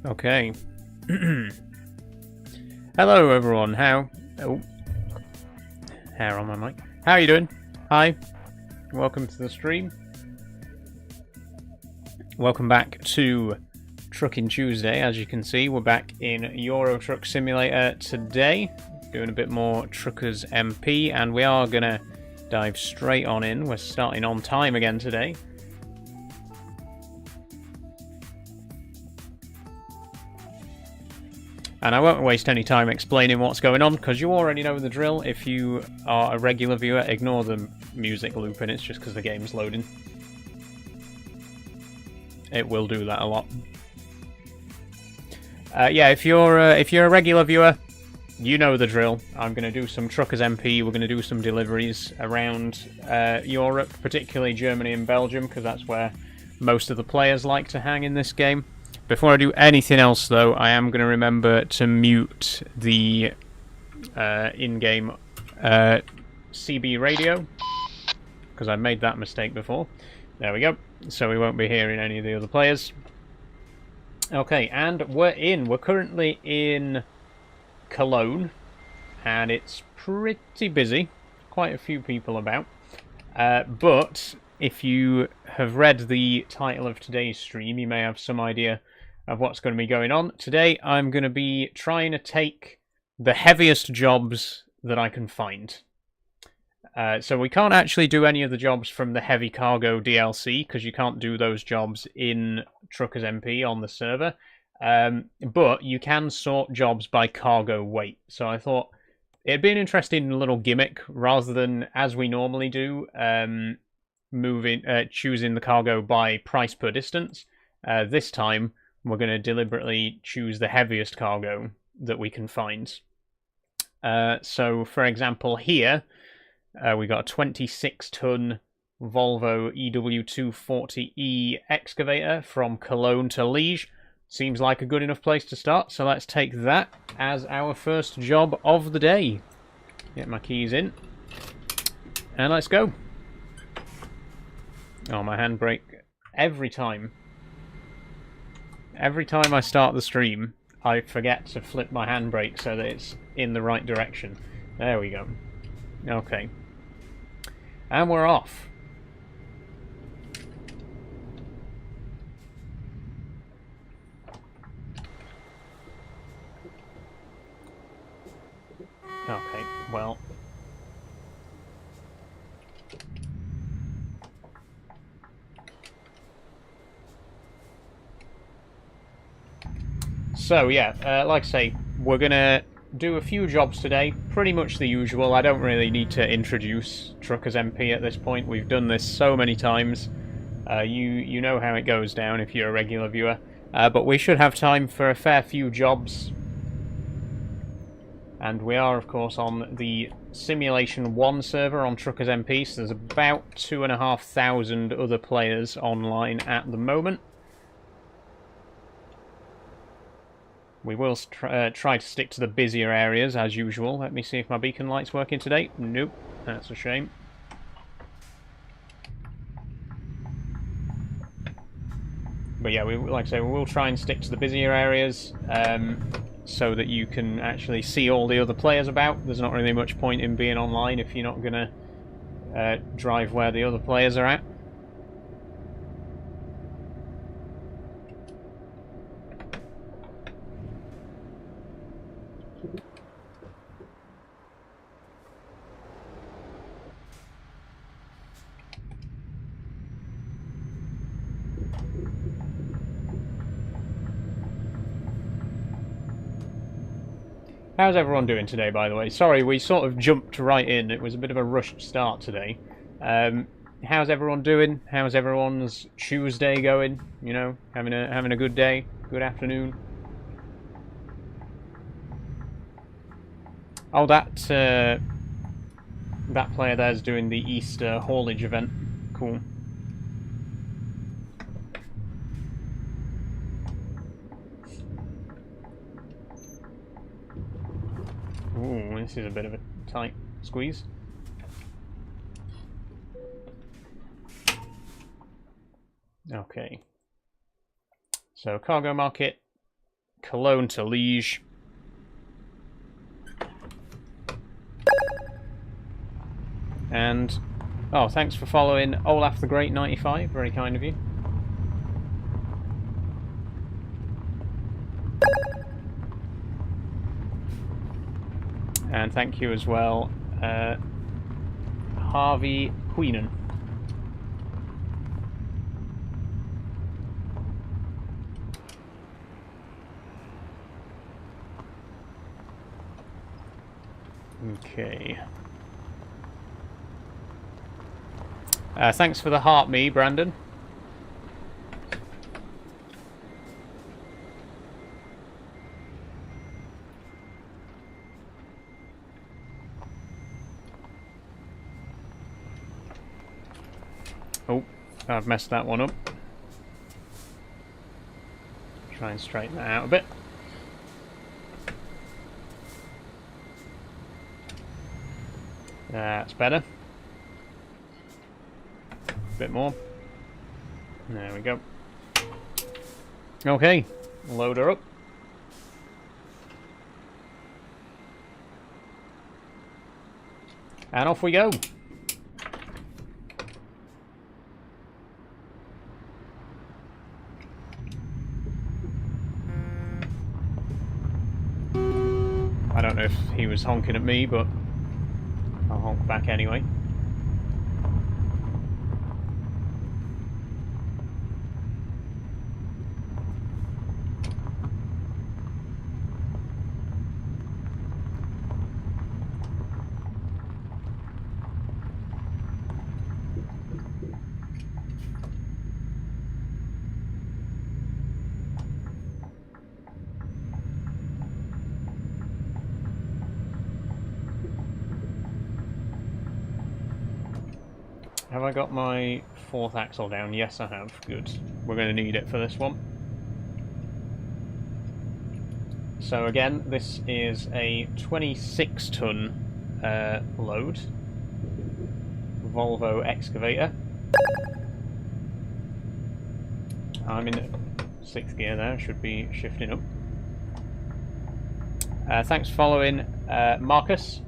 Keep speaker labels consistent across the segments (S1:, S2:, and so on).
S1: Okay. Hello, everyone. Hair on my mic. How are you doing? Hi. Welcome to the stream. Welcome back to Trucking Tuesday. As you can see, we're back in Euro Truck Simulator today, doing a bit more Truckers MP, and we are gonna dive straight on in. We're starting on time again today. And I won't waste any time explaining what's going on, because you already know the drill. If you are a regular viewer, ignore the music looping, it's just because the game's loading. It will do that a lot. Yeah, if you're a regular viewer, you know the drill. I'm going to do some Truckers MP, we're going to do some deliveries around Europe, particularly Germany and Belgium, because that's where most of the players like to hang in this game. Before I do anything else, though, I am going to remember to mute the in-game CB radio, because I made that mistake before. There we go. So we won't be hearing any of the other players. Okay, and we're currently in Cologne, and it's pretty busy. Quite a few people about. But if you have read the title of today's stream, you may have some idea of what's going to be going on. Today, I'm going to be trying to take the heaviest jobs that I can find. So we can't actually do any of the jobs from the heavy cargo DLC, because you can't do those jobs in Truckers MP on the server. But you can sort jobs by cargo weight. So I thought it'd be an interesting little gimmick, rather than, as we normally do, choosing the cargo by price per distance. This time, we're going to deliberately choose the heaviest cargo that we can find. So, for example, here, we got a 26-ton Volvo EW240E excavator from Cologne to Liège. Seems like a good enough place to start, so let's take that as our first job of the day. Get my keys in, and let's go. Oh, my handbrake. Every time I start the stream, I forget to flip my handbrake so that it's in the right direction. There we go. Okay. And we're off. Okay, well. So, yeah, like I say, we're going to do a few jobs today, pretty much the usual. I don't really need to introduce Truckers MP at this point. We've done this so many times. You know how it goes down if you're a regular viewer. But we should have time for a fair few jobs. And we are, of course, on the Simulation 1 server on Truckers MP, so there's about 2,500 other players online at the moment. We will try to stick to the busier areas, as usual. Let me see if my beacon light's working today. Nope, that's a shame. But yeah, like I say, we will try and stick to the busier areas, so that you can actually see all the other players about. There's not really much point in being online if you're not going to drive where the other players are at. How's everyone doing today, by the way? Sorry, we sort of jumped right in. It was a bit of a rushed start today. How's everyone doing? How's everyone's Tuesday going? You know, having a good day, good afternoon. Oh, that player there's doing the Easter haulage event. Cool. Ooh, this is a bit of a tight squeeze. Okay. So cargo market, Cologne to Liège. And, oh, thanks for following Olaf the Great 95, very kind of you. And thank you as well, Harvey Queenan. Okay. Thanks for the heart me, Brandon. Oh, I've messed that one up. Try and straighten that out a bit. That's better. A bit more. There we go. Okay, load her up. And off we go. I don't know if he was honking at me, but I'll honk back anyway. Have I got my fourth axle down? Yes, I have. Good. We're going to need it for this one. So again, this is a 26-ton load. Volvo excavator. I'm in 6th gear there, should be shifting up. Thanks for following, Marcus.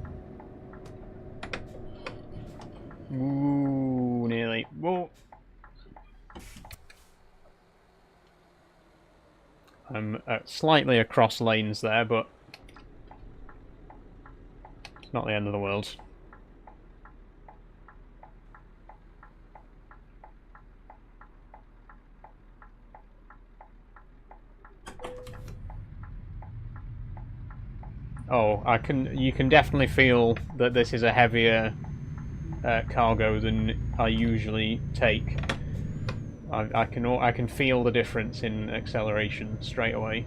S1: Ooh, nearly. Whoa. I'm slightly across lanes there, but it's not the end of the world. Oh, you can definitely feel that this is a heavier cargo than I usually take. I can feel the difference in acceleration straight away.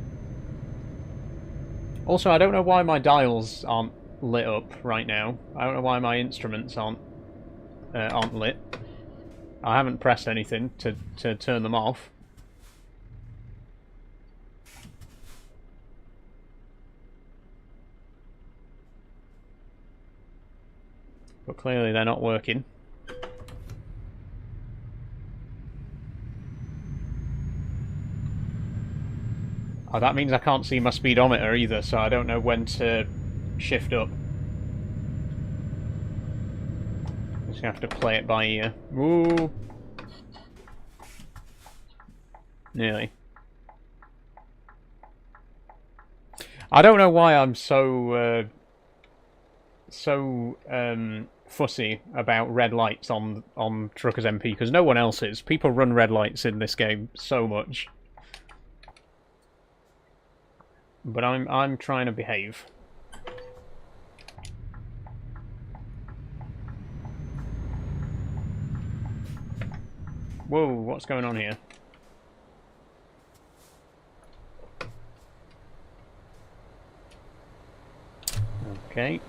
S1: Also, I don't know why my dials aren't lit up right now. I don't know why my instruments aren't lit. I haven't pressed anything to turn them off. But clearly they're not working. Oh, that means I can't see my speedometer either, so I don't know when to shift up. Just have to play it by ear. Ooh. Nearly. I don't know why I'm so fussy about red lights on Truckers MP, because no one else is. People run red lights in this game so much. But I'm trying to behave. Whoa, what's going on here? Okay.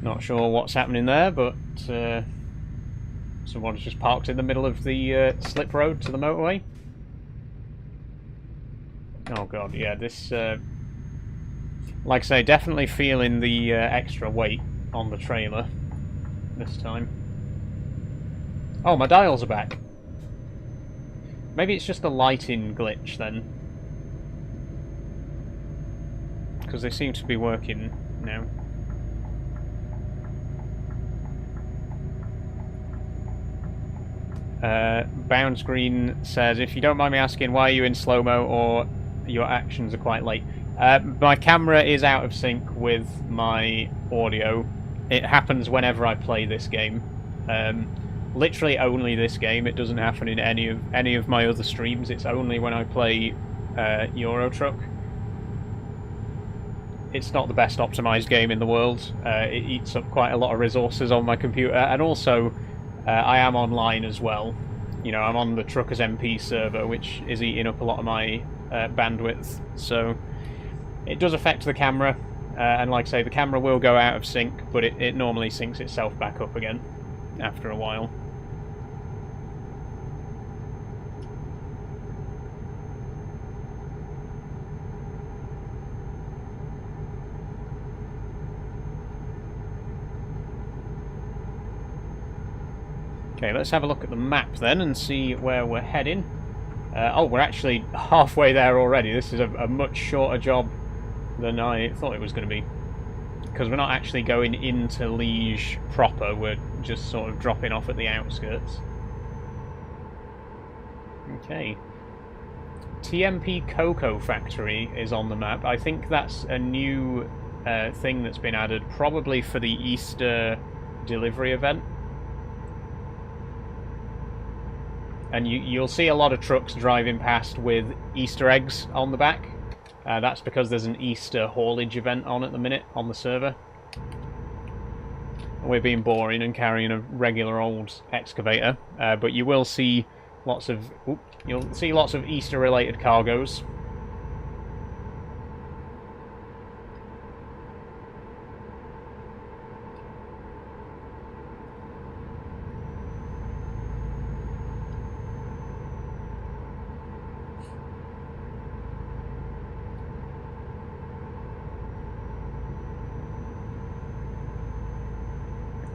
S1: Not sure what's happening there, but someone's just parked in the middle of the slip road to the motorway. Oh god, yeah, this... like I say, definitely feeling the extra weight on the trailer this time. Oh, my dials are back. Maybe it's just a lighting glitch then. Because they seem to be working now. Bounds Green says, if you don't mind me asking, why are you in slow-mo or your actions are quite late? My camera is out of sync with my audio. It happens whenever I play this game. Literally only this game. It doesn't happen in any of my other streams. It's only when I play Euro Truck. It's not the best optimized game in the world. It eats up quite a lot of resources on my computer, and also I am online as well. You know, I'm on the Truckers MP server, which is eating up a lot of my bandwidth, so it does affect the camera, and like I say, the camera will go out of sync, but it normally syncs itself back up again after a while. Okay, let's have a look at the map then and see where we're heading. Oh, we're actually halfway there already. This is a much shorter job than I thought it was going to be. Because we're not actually going into Liège proper, we're just sort of dropping off at the outskirts. Okay. TMP Cocoa Factory is on the map. I think that's a new thing that's been added, probably for the Easter delivery event. And you'll see a lot of trucks driving past with Easter eggs on the back. That's because there's an Easter haulage event on at the minute on the server. We're being boring and carrying a regular old excavator, but you will see lots of Easter-related cargoes.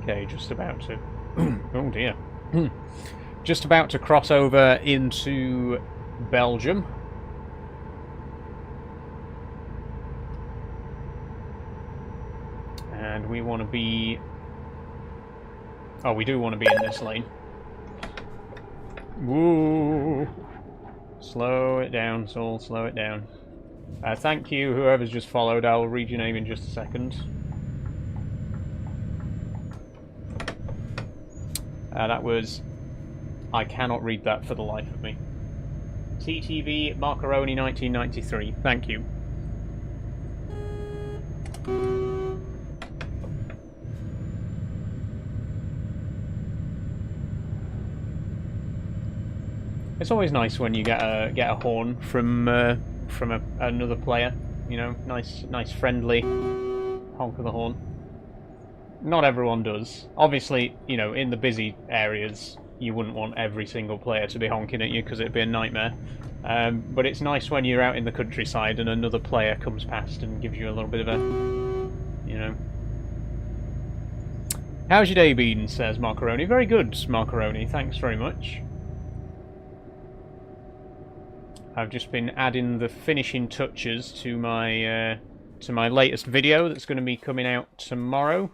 S1: Okay, just about to... oh dear. Just about to cross over into Belgium. And we want to be... oh, we do want to be in this lane. Woo! Slow it down, Saul, slow it down. Thank you, whoever's just followed. I'll read your name in just a second. That was... I cannot read that for the life of me. TTV Macaroni 1993. Thank you. It's always nice when you get a horn from another player. You know, nice friendly honk of the horn. Not everyone does. Obviously, you know, in the busy areas, you wouldn't want every single player to be honking at you because it'd be a nightmare. But it's nice when you're out in the countryside and another player comes past and gives you a little bit of a, you know. How's your day been, says Macaroni. Very good, Macaroni. Thanks very much. I've just been adding the finishing touches to my latest video that's going to be coming out tomorrow.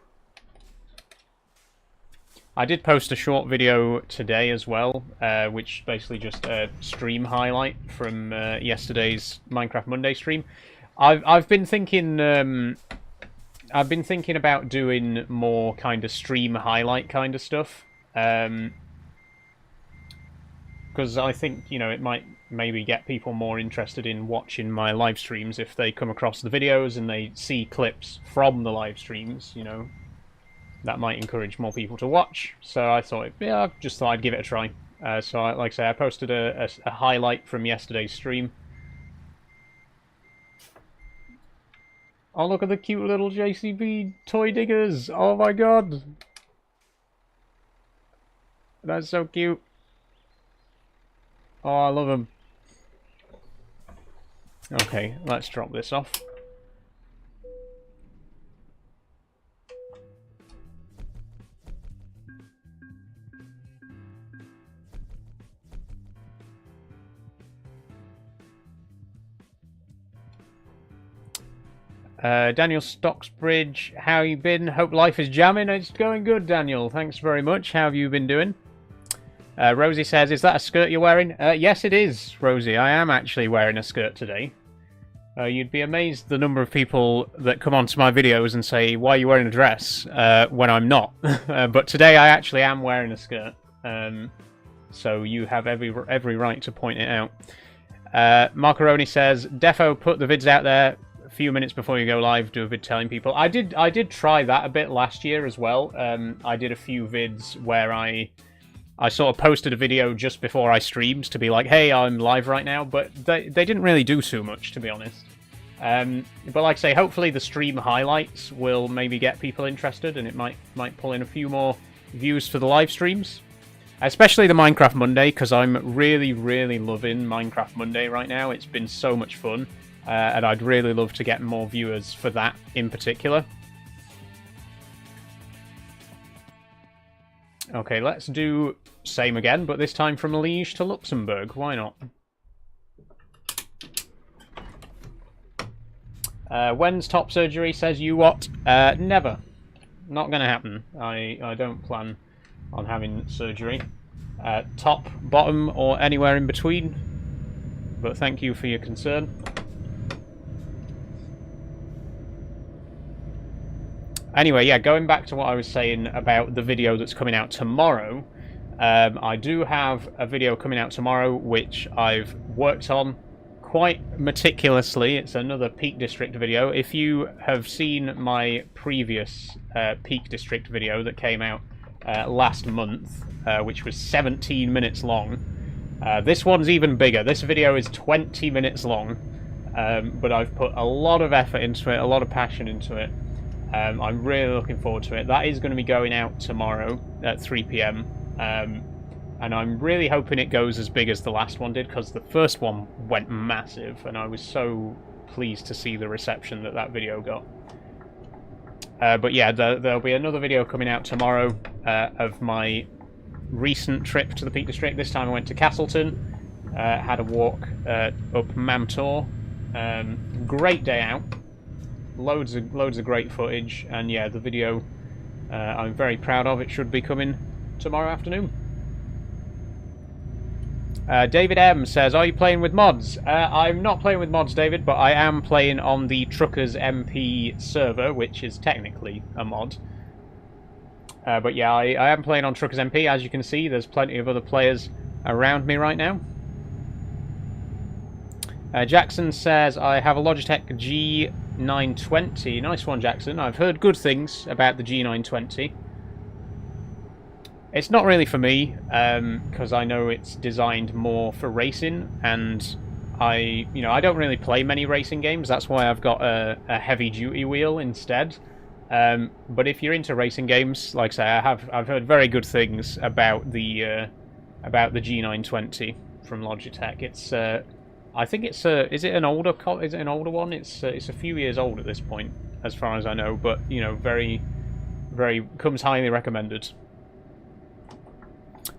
S1: I did post a short video today as well, which basically just a stream highlight from yesterday's Minecraft Monday stream. I've been thinking about doing more kind of stream highlight kind of stuff, because I think, you know, it might maybe get people more interested in watching my live streams if they come across the videos and they see clips from the live streams, you know. That might encourage more people to watch, so I thought, yeah, I just thought I'd give it a try. So, like I say, I posted a highlight from yesterday's stream. Oh, look at the cute little JCB toy diggers! Oh my god! That's so cute. Oh, I love them. Okay, let's drop this off. Daniel Stocksbridge, how you been? Hope life is jamming. It's going good, Daniel. Thanks very much. How have you been doing? Rosie says, is that a skirt you're wearing? Yes, it is, Rosie. I am actually wearing a skirt today. You'd be amazed the number of people that come onto my videos and say, why are you wearing a dress? When I'm not. But today I actually am wearing a skirt. So you have every right to point it out. Marcaroni says, Defo, put the vids out there a few minutes before you go live, do a vid telling people. I did try that a bit last year as well. I did a few vids where I sort of posted a video just before I streamed to be like, hey, I'm live right now, but they didn't really do too much, to be honest. But like I say, hopefully the stream highlights will maybe get people interested, and it might pull in a few more views for the live streams. Especially the Minecraft Monday, because I'm really, really loving Minecraft Monday right now. It's been so much fun, and I'd really love to get more viewers for that in particular. Okay, let's do same again, but this time from Liège to Luxembourg. Why not? When's top surgery, says you what? Never. Not going to happen. I don't plan on having surgery. Top, bottom, or anywhere in between. But thank you for your concern. Anyway, yeah, going back to what I was saying about the video that's coming out tomorrow. I do have a video coming out tomorrow which I've worked on quite meticulously. It's another Peak District video. If you have seen my previous Peak District video that came out last month, which was 17 minutes long, this one's even bigger. This video is 20 minutes long, but I've put a lot of effort into it, a lot of passion into it. I'm really looking forward to it. That is going to be going out tomorrow at 3 PM. And I'm really hoping it goes as big as the last one did, because the first one went massive, and I was so pleased to see the reception that video got. But yeah, there'll be another video coming out tomorrow of my recent trip to the Peak District. This time I went to Castleton, had a walk up Mamtor. Great day out. Loads of great footage, and yeah, the video I'm very proud of. It should be coming tomorrow afternoon. David M says, are you playing with mods? I'm not playing with mods, David, but I am playing on the Truckers MP server, which is technically a mod. But yeah, I am playing on Truckers MP. As you can see, there's plenty of other players around me right now. Jackson says, I have a Logitech G920. Nice one, Jackson. I've heard good things about the G920. It's not really for me, because I know it's designed more for racing, and I don't really play many racing games. That's why I've got a heavy-duty wheel instead. But if you're into racing games, like I say, I've heard very good things about the G920 from Logitech. It's I think it's is it an older one? It's a few years old at this point, as far as I know. But very comes highly recommended.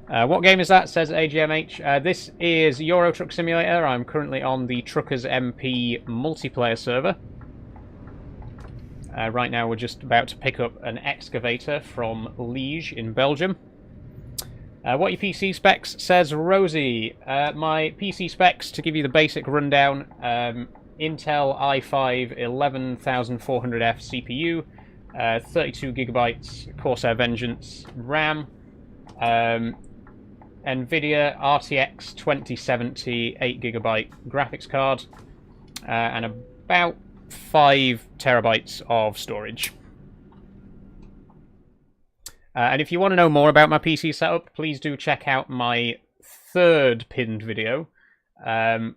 S1: What game is that? Says AGMH. This is Euro Truck Simulator. I'm currently on the Truckers MP multiplayer server. Right now we're just about to pick up an excavator from Liège in Belgium. What are your PC specs? Says Rosie. My PC specs, to give you the basic rundown, Intel i5 11400F CPU, 32GB Corsair Vengeance RAM, NVIDIA RTX 2070 8GB graphics card, and about 5 terabytes of storage. And if you want to know more about my PC setup, please do check out my third pinned video,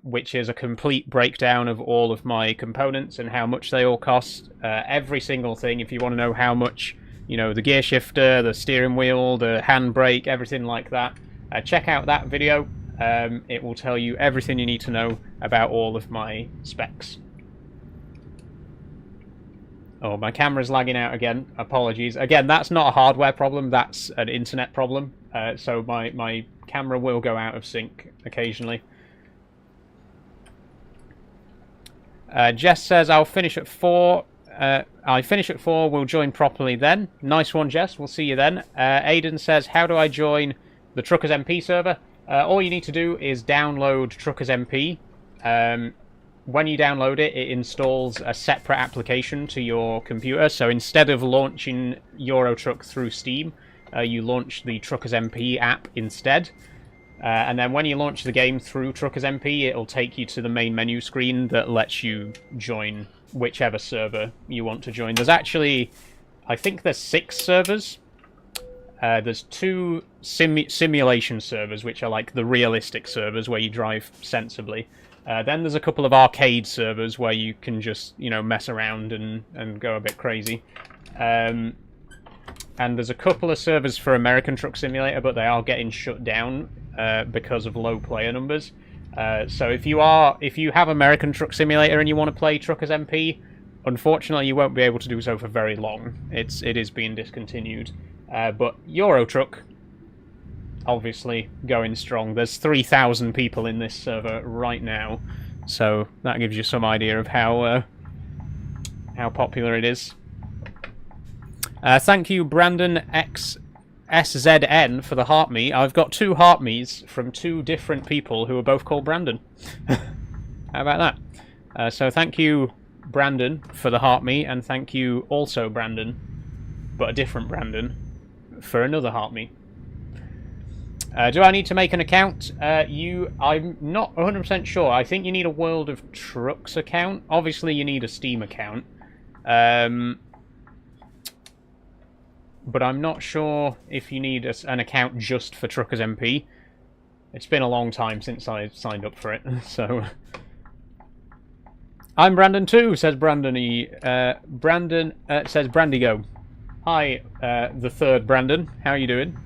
S1: which is a complete breakdown of all of my components and how much they all cost. Every single thing, if you want to know how much, the gear shifter, the steering wheel, the handbrake, everything like that, check out that video. It will tell you everything you need to know about all of my specs. Oh, my camera's lagging out again. Apologies. Again, that's not a hardware problem, that's an internet problem. So my camera will go out of sync occasionally. Jess says, I'll finish at 4. I finish at 4. We'll join properly then. Nice one, Jess. We'll see you then. Aiden says, how do I join the Truckers MP server? All you need to do is download Truckers MP. When you download it, it installs a separate application to your computer. So instead of launching Euro Truck through Steam, you launch the Truckers MP app instead. And then when you launch the game through Truckers MP, it'll take you to the main menu screen that lets you join whichever server you want to join. There's actually, I think there's 6 servers. There's 2 simulation servers, which are like the realistic servers where you drive sensibly. Then there's a couple of arcade servers where you can just, you know, mess around and go a bit crazy. And there's a couple of servers for American Truck Simulator, but they are getting shut down because of low player numbers. So if you have American Truck Simulator and you want to play Truckers MP, unfortunately you won't be able to do so for very long. It is being discontinued. But Euro Truck, obviously going strong. There's 3,000 people in this server right now, so that gives you some idea of how popular it is. Thank you, Brandon XSZN, for the heart me. I've got 2 heart me's from 2 different people who are both called Brandon. How about that? So thank you, Brandon, for the heart me, and thank you also, Brandon, but a different Brandon, for another heart me. Do I need to make an account? I'm not 100% sure. I think you need a World of Trucks account. Obviously, you need a Steam account. But I'm not sure if you need an account just for Truckers MP. It's been a long time since I signed up for it, so... I'm Brandon too, says Brandon. Brandon says Brandigo. Hi, the third Brandon. How are you doing?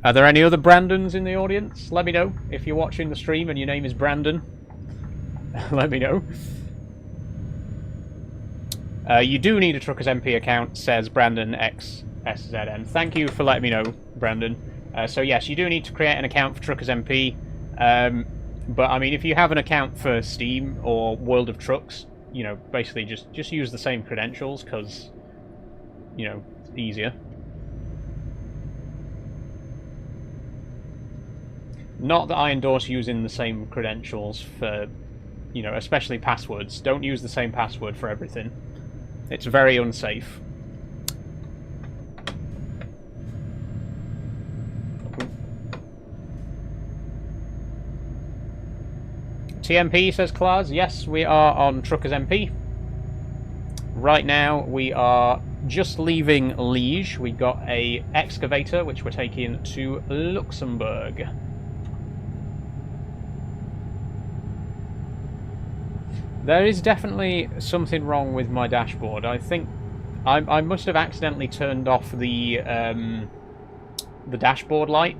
S1: Are there any other Brandons in the audience? Let me know. If you're watching the stream and your name is Brandon, let me know. You do need a Truckers MP account, says Brandon XSZN. Thank you for letting me know, Brandon. So yes, you do need to create an account for Truckers MP. But I mean, if you have an account for Steam or World of Trucks, you know, basically just use the same credentials, because, you know, it's easier. Not that I endorse using the same credentials for, you know, especially passwords. Don't use the same password for everything. It's very unsafe. TMP, says Klaas. Yes, we are on Truckers MP. Right now, we are just leaving Liège. We got a excavator, which we're taking to Luxembourg. There is definitely something wrong with my dashboard. I think I must have accidentally turned off the dashboard light,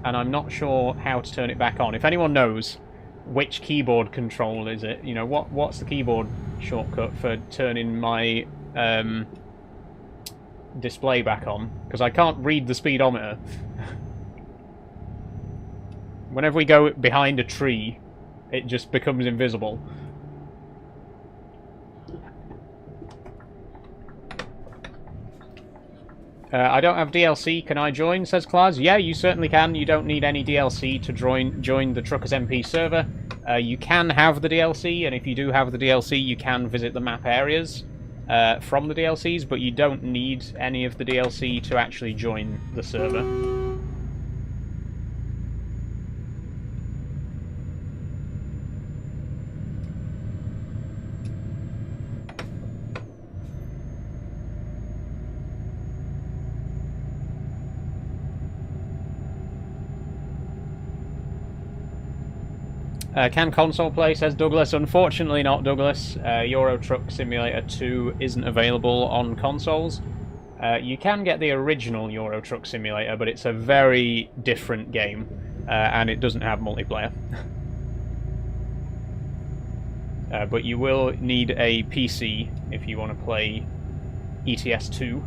S1: and I'm not sure how to turn it back on. If anyone knows which keyboard control is it, you know, what's the keyboard shortcut for turning my display back on, because I can't read the speedometer. Whenever we go behind a tree, it just becomes invisible. I don't have DLC, can I join, says Klaas. Yeah, you certainly can. You don't need any DLC to join the Truckers MP server. You can have the DLC, and if you do have the DLC, you can visit the map areas from the DLCs, but you don't need any of the DLC to actually join the server. Can console play, says Douglas. Unfortunately not, Douglas. Euro Truck Simulator 2 isn't available on consoles. You can get the original Euro Truck Simulator, but it's a very different game, and it doesn't have multiplayer. But you will need a PC if you want to play ETS 2.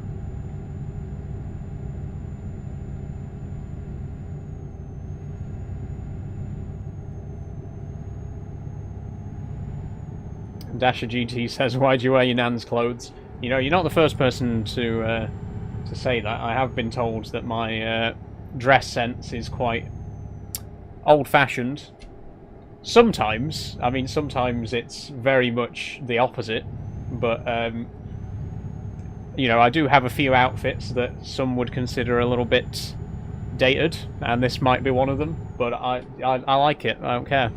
S1: Dasher GT says, "Why do you wear your nan's clothes?" You know, you're not the first person to say that. I have been told that my dress sense is quite old-fashioned. Sometimes, I mean, sometimes it's very much the opposite, but you know, I do have a few outfits that some would consider a little bit dated, and this might be one of them, but I like it. I don't care.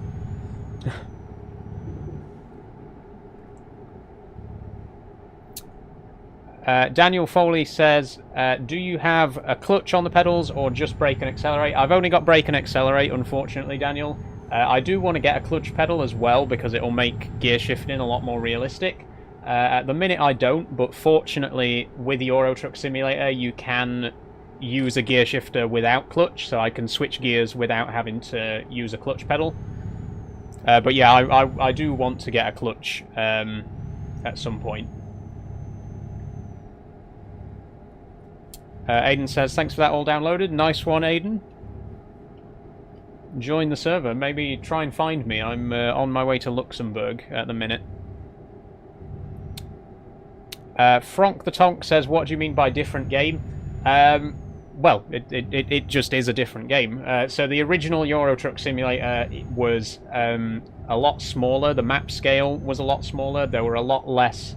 S1: Daniel Foley says, do you have a clutch on the pedals or just brake and accelerate? I've only got brake and accelerate, unfortunately, Daniel. I do want to get a clutch pedal as well because it'll make gear shifting a lot more realistic. At the minute I don't, but fortunately with Euro Truck Simulator you can use a gear shifter without clutch, so I can switch gears without having to use a clutch pedal. But yeah, I do want to get a clutch at some point. Aiden says, thanks for that all downloaded. Nice one, Aiden. Join the server. Maybe try and find me. I'm on my way to Luxembourg at the minute. Frank the Tonk says, what do you mean by different game? Well, it just is a different game. So the original Euro Truck Simulator was a lot smaller. The map scale was a lot smaller. There were a lot less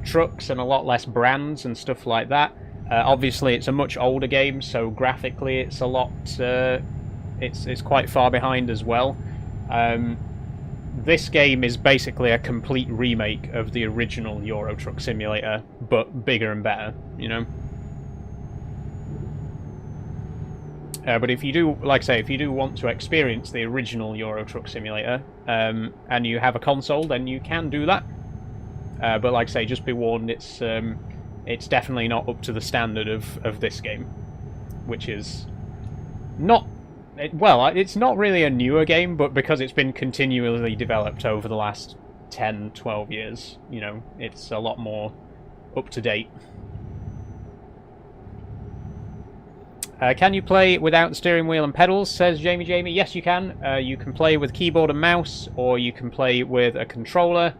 S1: trucks and a lot less brands and stuff like that. Obviously, it's a much older game, so graphically it's a lot... it's quite far behind as well. This game is basically a complete remake of the original Euro Truck Simulator, but bigger and better, you know? But if you do, like I say, if you do want to experience the original Euro Truck Simulator, and you have a console, then you can do that. But like I say, just be warned, it's definitely not up to the standard of this game, which is not... well, it's not really a newer game, but because it's been continually developed over the last 10, 12 years, you know, it's a lot more up to date. Can you play without the steering wheel and pedals, says Jamie. Yes, you can. You can play with keyboard and mouse, or you can play with a controller.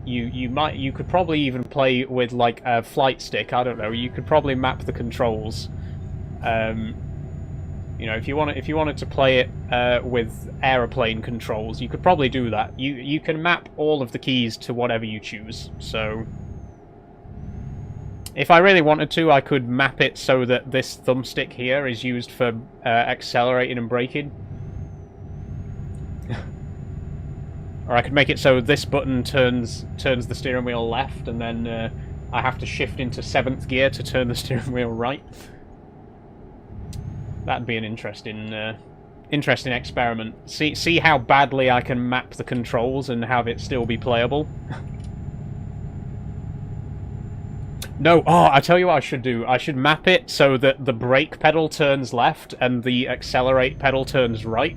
S1: You could probably even play with like a flight stick. I don't know. You could probably map the controls. You know, if you wanted to play it with aeroplane controls, you could probably do that. You can map all of the keys to whatever you choose. So, if I really wanted to, I could map it so that this thumbstick here is used for accelerating and braking. Or I could make it so this button turns the steering wheel left, and then I have to shift into 7th gear to turn the steering wheel right. That'd be an interesting experiment. See how badly I can map the controls and have it still be playable. No, I tell you what I should do. I should map it so that the brake pedal turns left and the accelerate pedal turns right.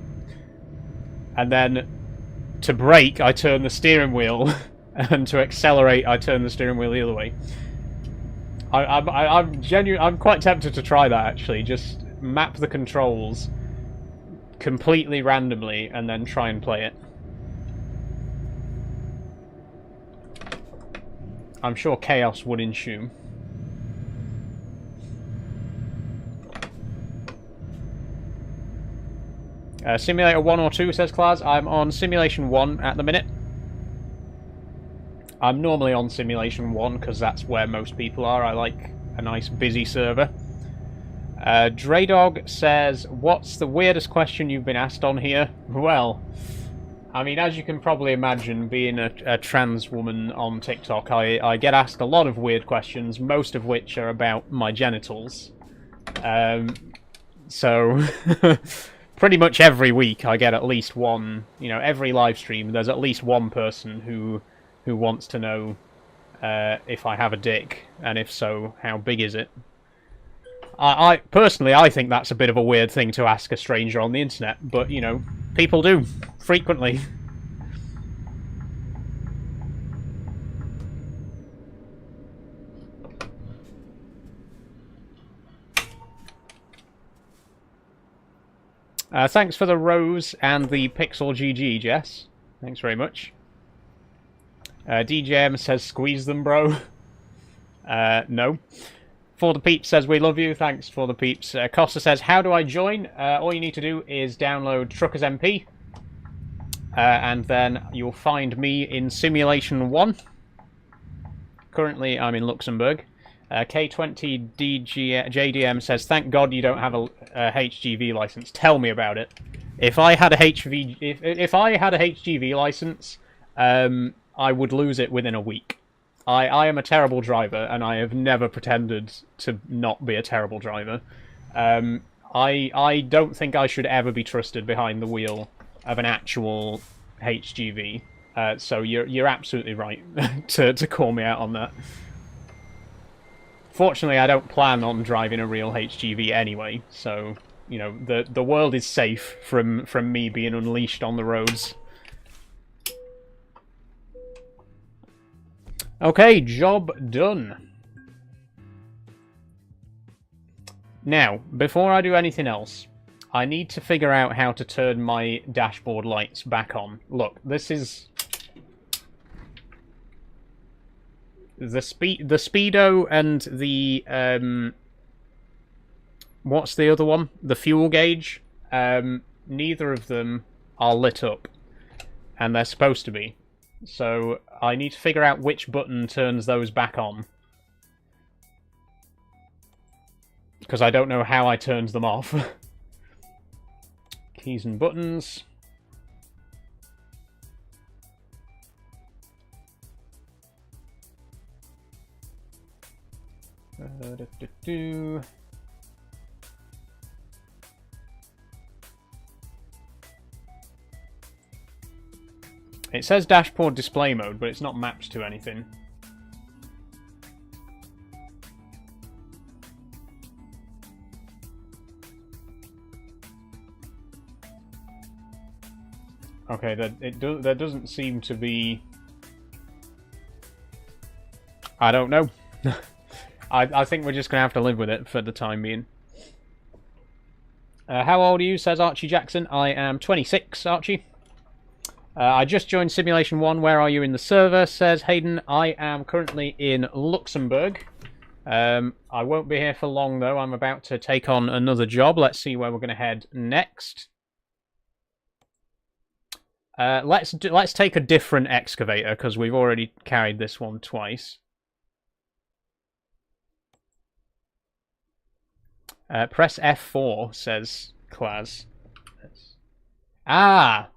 S1: And then to brake, I turn the steering wheel, and to accelerate, I turn the steering wheel the other way. I'm quite tempted to try that, actually. Just map the controls completely randomly and then try and play it. I'm sure chaos would ensue. Simulator 1 or 2, says Claz. I'm on Simulation 1 at the minute. I'm normally on Simulation 1 because that's where most people are. I like a nice busy server. Draydog says, what's the weirdest question you've been asked on here? Well, I mean, as you can probably imagine, being a trans woman on TikTok, I get asked a lot of weird questions, most of which are about my genitals. So, pretty much every week I get at least one, you know, every live stream, there's at least one person who wants to know if I have a dick, and if so, how big is it? I personally, I think that's a bit of a weird thing to ask a stranger on the internet, but, you know, people do, frequently. Thanks for the rose and the Pixel GG, Jess. Thanks very much. DJM says, squeeze them, bro. No. For the Peeps says, we love you. Thanks for the Peeps. Costa says, how do I join? All you need to do is download Truckers MP. And then you'll find me in Simulation 1. Currently, I'm in Luxembourg. K20JDM says, thank God you don't have a HGV license. Tell me about it. If I had a HGV license, I would lose it within a week. I am a terrible driver, and I have never pretended to not be a terrible driver. I don't think I should ever be trusted behind the wheel of an actual HGV. So you're absolutely right to call me out on that. Fortunately, I don't plan on driving a real HGV anyway, so you know the world is safe from me being unleashed on the roads. Okay, job done. Now, before I do anything else, I need to figure out how to turn my dashboard lights back on. Look, this is the speedo and the what's the other one? The fuel gauge. Neither of them are lit up, and they're supposed to be. So I need to figure out which button turns those back on, because I don't know how I turned them off. Keys and buttons. It says dashboard display mode, but it's not mapped to anything. Okay, there doesn't seem to be... I don't know. I think we're just going to have to live with it for the time being. How old are you, says Archie Jackson. I am 26, Archie. I just joined Simulation 1. Where are you in the server, says Hayden. I am currently in Luxembourg. I won't be here for long, though. I'm about to take on another job. Let's see where we're going to head next. Let's take a different excavator, because we've already carried this one twice. Press F4, says Klaz. Ah!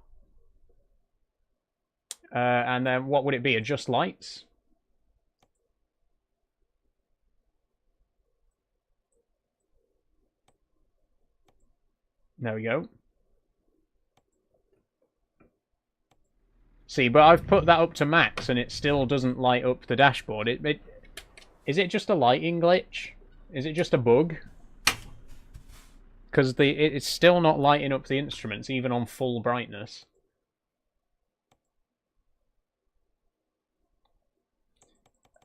S1: And then what would it be? Adjust lights? There we go. See, but I've put that up to max and it still doesn't light up the dashboard. Is it just a lighting glitch? Is it just a bug? Because it's still not lighting up the instruments, even on full brightness.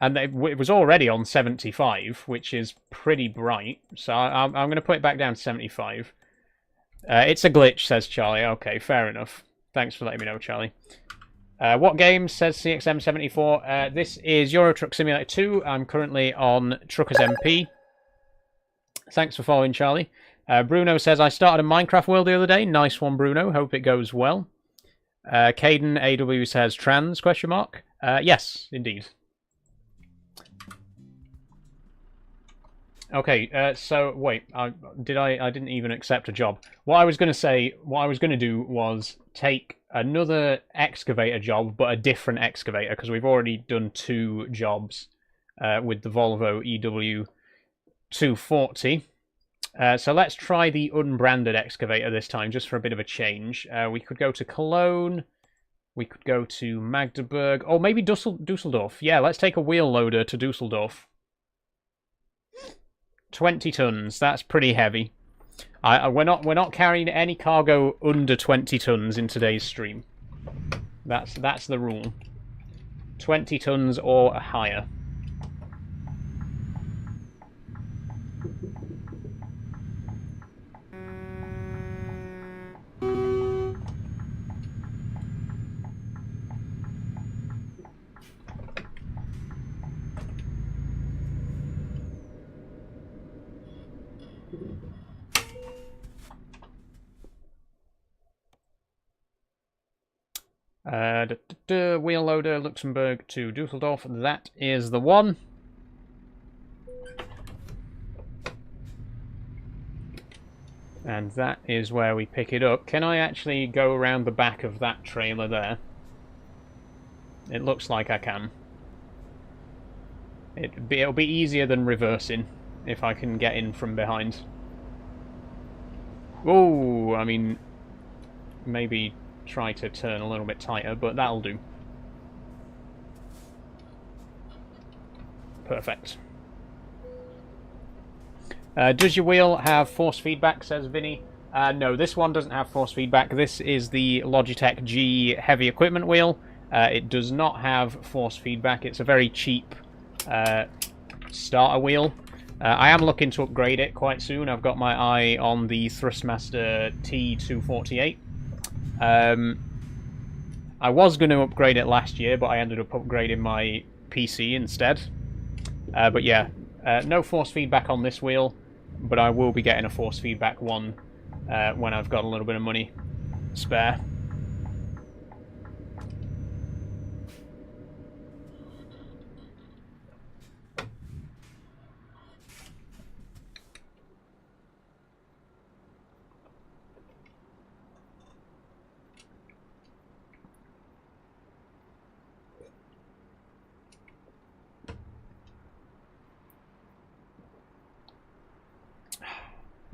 S1: And it was already on 75, which is pretty bright. So I'm going to put it back down to 75. It's a glitch, says Charlie. Okay, fair enough. Thanks for letting me know, Charlie. What game, says CXM74? This is Euro Truck Simulator 2. I'm currently on Truckers MP. Thanks for following, Charlie. Bruno says, I started a Minecraft world the other day. Nice one, Bruno. Hope it goes well. Caden AW says, trans, question mark? Yes, indeed. Okay, so wait, I didn't even accept a job. What I was going to do was take another excavator job, but a different excavator, because we've already done 2 jobs with the Volvo EW240. So let's try the unbranded excavator this time, just for a bit of a change. We could go to Cologne, we could go to Magdeburg, or maybe Dusseldorf. Yeah, let's take a wheel loader to Dusseldorf. 20 tons. That's pretty heavy. We're not carrying any cargo under 20 tons in today's stream. That's the rule. 20 tons or higher. Wheel loader, Luxembourg to Dusseldorf. That is the one. And that is where we pick it up. Can I actually go around the back of that trailer there? It looks like I can. It'll be easier than reversing if I can get in from behind. Oh, I mean, maybe try to turn a little bit tighter, but that'll do. Perfect. Does your wheel have force feedback, says Vinny? No, this one doesn't have force feedback. This is the Logitech G heavy equipment wheel. It does not have force feedback. It's a very cheap starter wheel. I am looking to upgrade it quite soon. I've got my eye on the Thrustmaster T248. I was going to upgrade it last year, but I ended up upgrading my PC instead. But yeah, no force feedback on this wheel, but I will be getting a force feedback one when I've got a little bit of money spare.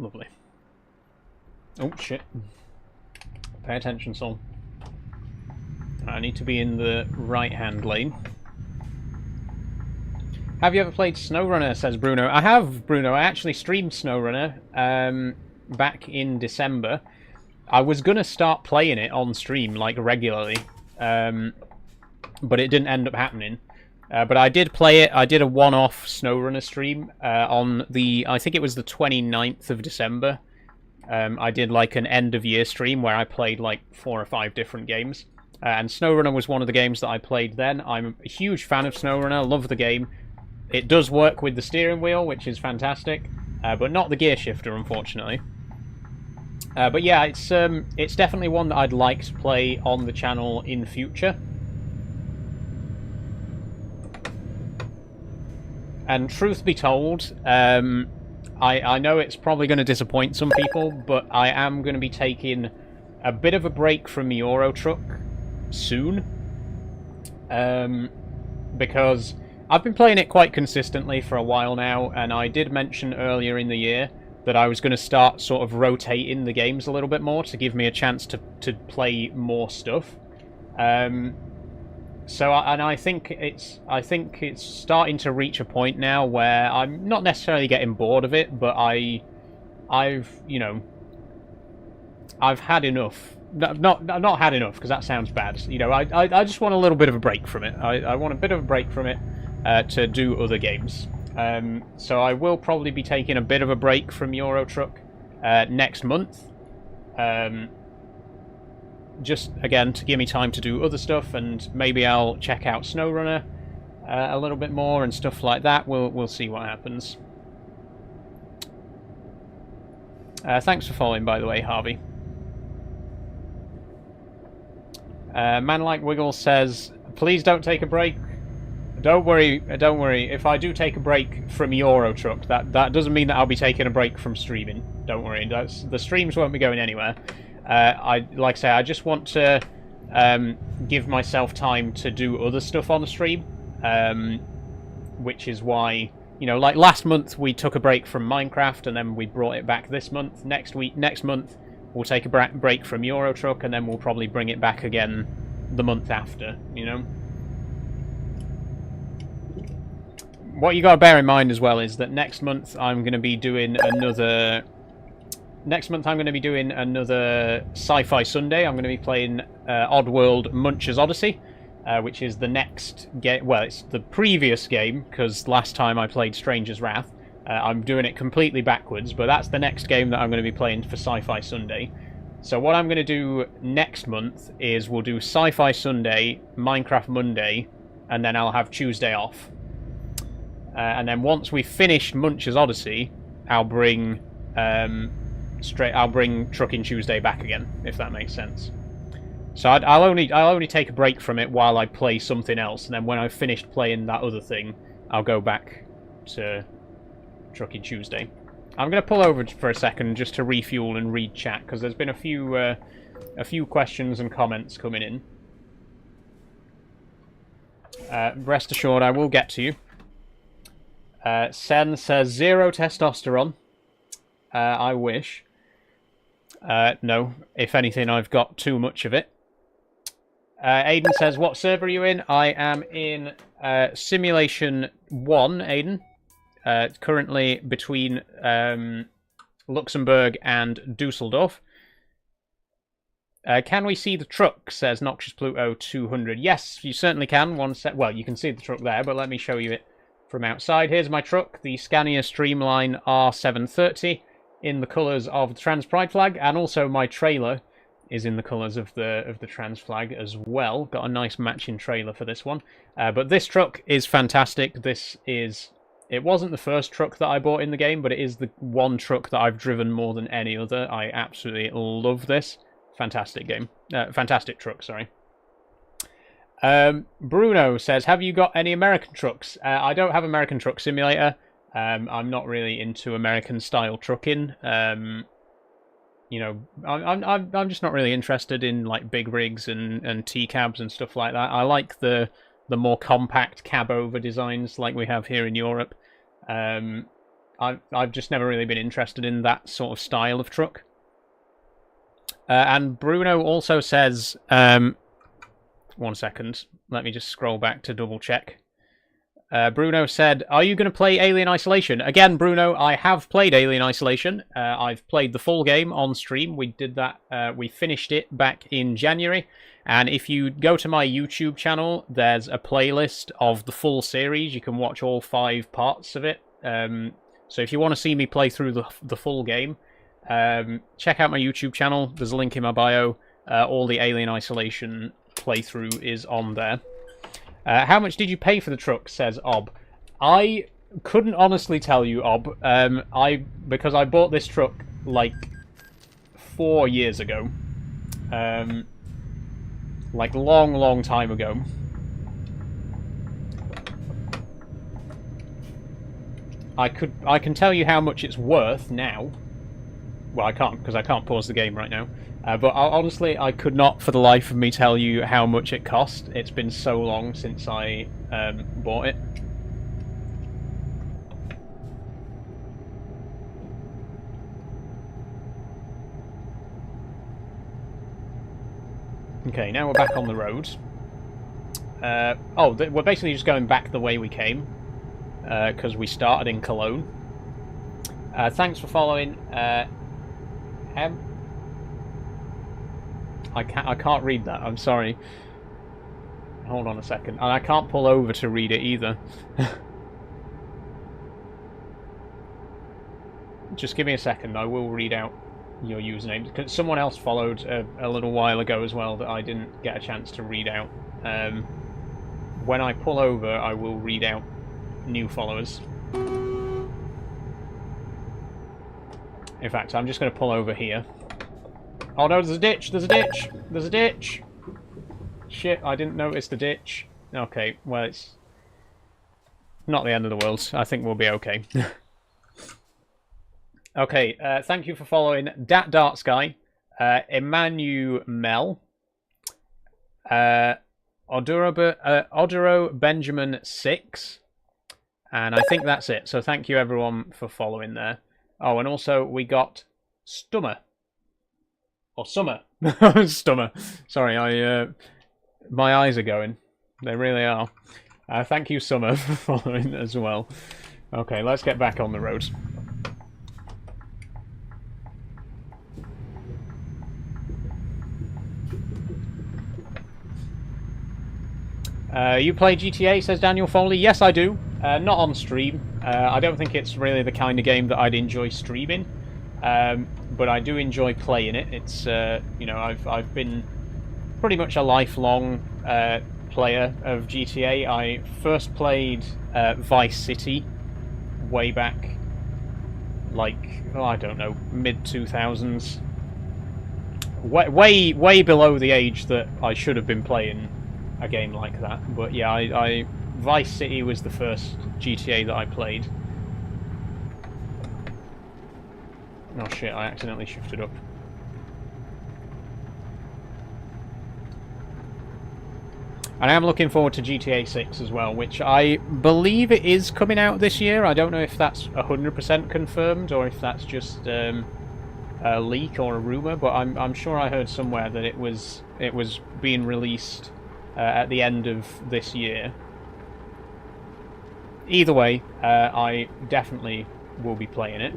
S1: Lovely. Oh, shit. Pay attention, Sol. I need to be in the right-hand lane. Have you ever played SnowRunner, says Bruno. I have, Bruno. I actually streamed SnowRunner back in December. I was going to start playing it on stream, like, regularly. But it didn't end up happening. But I did play it. I did a one-off SnowRunner stream on the... I think it was the 29th of December. I did like an end-of-year stream where I played like 4 or 5 different games. And SnowRunner was one of the games that I played then. I'm a huge fan of SnowRunner. Love the game. It does work with the steering wheel, which is fantastic. But not the gear shifter, unfortunately. But yeah, it's definitely one that I'd like to play on the channel in future. And truth be told, I know it's probably going to disappoint some people, but I am going to be taking a bit of a break from Euro Truck soon. Because I've been playing it quite consistently for a while now, and I did mention earlier in the year that I was going to start sort of rotating the games a little bit more to give me a chance to play more stuff. I think it's starting to reach a point now where I'm not necessarily getting bored of it, but I've had enough. Not had enough, because that sounds bad. You know, I just want a little bit of a break from it. I want a bit of a break from it to do other games. So I will probably be taking a bit of a break from Euro Truck next month. Just, again, to give me time to do other stuff, and maybe I'll check out SnowRunner a little bit more and stuff like that. We'll see what happens. Thanks for following, by the way, Harvey. Man Like Wiggle says, please don't take a break. Don't worry. If I do take a break from Euro Truck, that doesn't mean that I'll be taking a break from streaming. Don't worry. The streams won't be going anywhere. Like I say, I just want to give myself time to do other stuff on the stream, which is why, you know, like last month we took a break from Minecraft and then we brought it back this month. Next month we'll take a break from Euro Truck and then we'll probably bring it back again the month after, you know. What you got to bear in mind as well is that next month I'm going to be doing another... Sci-Fi Sunday. I'm going to be playing Oddworld Muncher's Odyssey, which is the next game. Well, it's the previous game, because last time I played Stranger's Wrath. I'm doing it completely backwards, but that's the next game that I'm going to be playing for Sci-Fi Sunday. So what I'm going to do next month is we'll do Sci-Fi Sunday, Minecraft Monday, and then I'll have Tuesday off. And then once we've finished Muncher's Odyssey, I'll bring I'll bring Trucking Tuesday back again, if that makes sense. So I'll only take a break from it while I play something else, and then when I've finished playing that other thing, I'll go back to Trucking Tuesday. I'm going to pull over for a second just to refuel and read chat, because there's been a few questions and comments coming in. Rest assured, I will get to you. Sen says 0 testosterone. I wish. No, if anything, I've got too much of it. Aiden says, what server are you in? I am in Simulation 1, Aiden. Currently between Luxembourg and Dusseldorf. Can we see the truck, says Noxious Pluto 200. Yes, you certainly can. Well, you can see the truck there, but let me show you it from outside. Here's my truck, the Scania Streamline R730, in the colours of the Trans Pride flag, and also my trailer is in the colours of the trans flag as well. Got a nice matching trailer for this one. But this truck is fantastic. It wasn't the first truck that I bought in the game, but it is the one truck that I've driven more than any other. I absolutely love this. Fantastic game. Fantastic truck, sorry. Bruno says, have you got any American trucks? I don't have American Truck Simulator. I'm not really into American style trucking. You know, I'm just not really interested in like big rigs and T-cabs and stuff like that. I like the more compact cab over designs like we have here in Europe. I've just never really been interested in that sort of style of truck. And Bruno also says, 1 second, let me just scroll back to double check. Bruno said, are you going to play Alien Isolation? Again, Bruno, I have played Alien Isolation. I've played the full game on stream. We did that. We finished it back in January. And if you go to my YouTube channel, there's a playlist of the full series. You can watch all 5 parts of it. So if you want to see me play through the full game, check out my YouTube channel. There's a link in my bio. All the Alien Isolation playthrough is on there. How much did you pay for the truck, says Ob. I couldn't honestly tell you, Ob. Because I bought this truck like 4 years ago. Like long time ago. I can tell you how much it's worth now. Well, I can't, because I can't pause the game right now. But honestly, I could not for the life of me tell you how much it cost. It's been so long since I bought it. Okay, now we're back on the road. We're basically just going back the way we came. Because we started in Cologne. Thanks for following. I can't read that, I'm sorry. Hold on a second. And I can't pull over to read it either. Just give me a second, I will read out your username. Because someone else followed a little while ago as well that I didn't get a chance to read out. When I pull over, I will read out new followers. In fact, I'm just going to pull over here. Oh no, there's a ditch! There's a ditch! There's a ditch! Shit, I didn't notice the ditch. Okay, well, it's not the end of the world. I think we'll be okay. Okay, thank you for following Dat Dart Sky, Emmanuel, Oduro Benjamin 6, and I think that's it. So thank you everyone for following there. Oh, and also we got Stummer. Or Summer. Stummer. Sorry, my eyes are going. They really are. Thank you, Summer, for following as well. Okay, let's get back on the road. You play GTA, says Daniel Foley. Yes, I do. Not on stream. I don't think it's really the kind of game that I'd enjoy streaming. But I do enjoy playing it. It's you know, I've been pretty much a lifelong player of GTA. I first played Vice City way back like, oh, I don't know, mid-2000s. Way below the age that I should have been playing a game like that. But yeah, I Vice City was the first GTA that I played. Oh shit, I accidentally shifted up. And I am looking forward to GTA 6 as well, which I believe it is coming out this year. I don't know if that's 100% confirmed or if that's just a leak or a rumor, but I'm sure I heard somewhere that it was being released at the end of this year. Either way, I definitely will be playing it.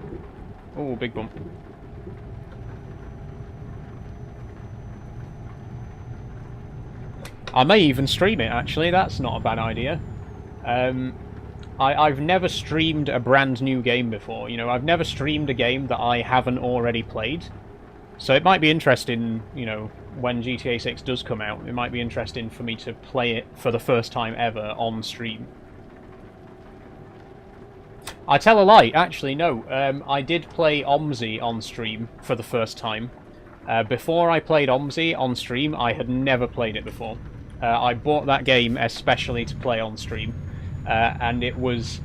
S1: Oh, big bump. I may even stream it, actually. That's not a bad idea. I've never streamed a brand new game before. You know, I've never streamed a game that I haven't already played. So it might be interesting, you know, when GTA 6 does come out, it might be interesting for me to play it for the first time ever on stream. I tell a lie, actually, no. I did play OMSI on stream for the first time. Before I played OMSI on stream, I had never played it before. I bought that game especially to play on stream, and it was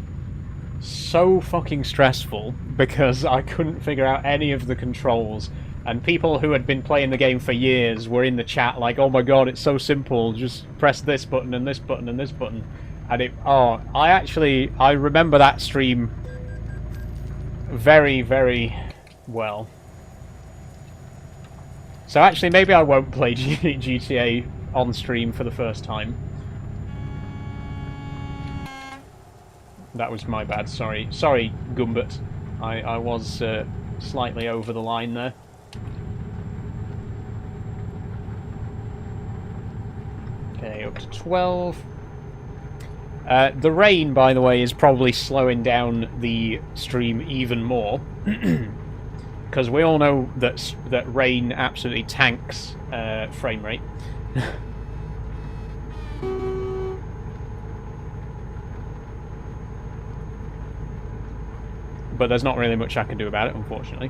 S1: so fucking stressful because I couldn't figure out any of the controls, and people who had been playing the game for years were in the chat like, oh my god, it's so simple, just press this button and this button and this button. And it, oh, I remember that stream very, very well. So actually, maybe I won't play GTA on stream for the first time. That was my bad, sorry. Sorry, Gumbert. I was slightly over the line there. Okay, up to 12. The rain, by the way, is probably slowing down the stream even more. Because we all know that rain absolutely tanks frame rate. But there's not really much I can do about it, unfortunately.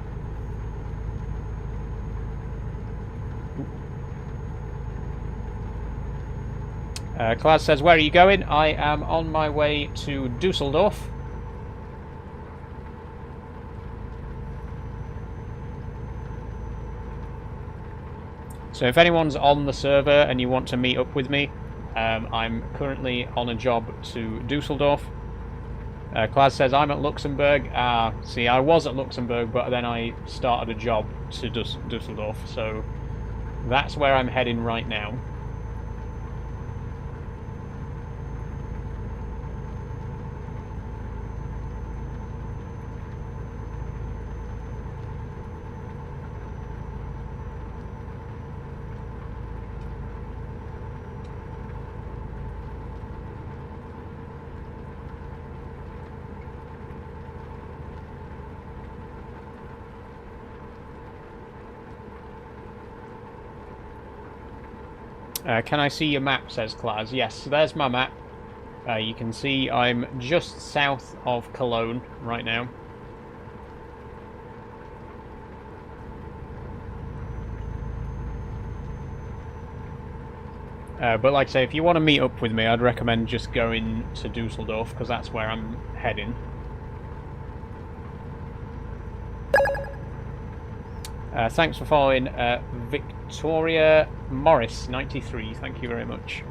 S1: Klaus says, where are you going? I am on my way to Dusseldorf. So if anyone's on the server and you want to meet up with me, I'm currently on a job to Dusseldorf. Klaus says, I'm at Luxembourg. See, I was at Luxembourg, but then I started a job to Dusseldorf, so that's where I'm heading right now. Can I see your map, says Klaz. Yes, there's my map. You can see I'm just south of Cologne right now. But like I say, if you want to meet up with me, I'd recommend just going to Dusseldorf, because that's where I'm heading. Thanks for following Victoria Morris 93. Thank you very much.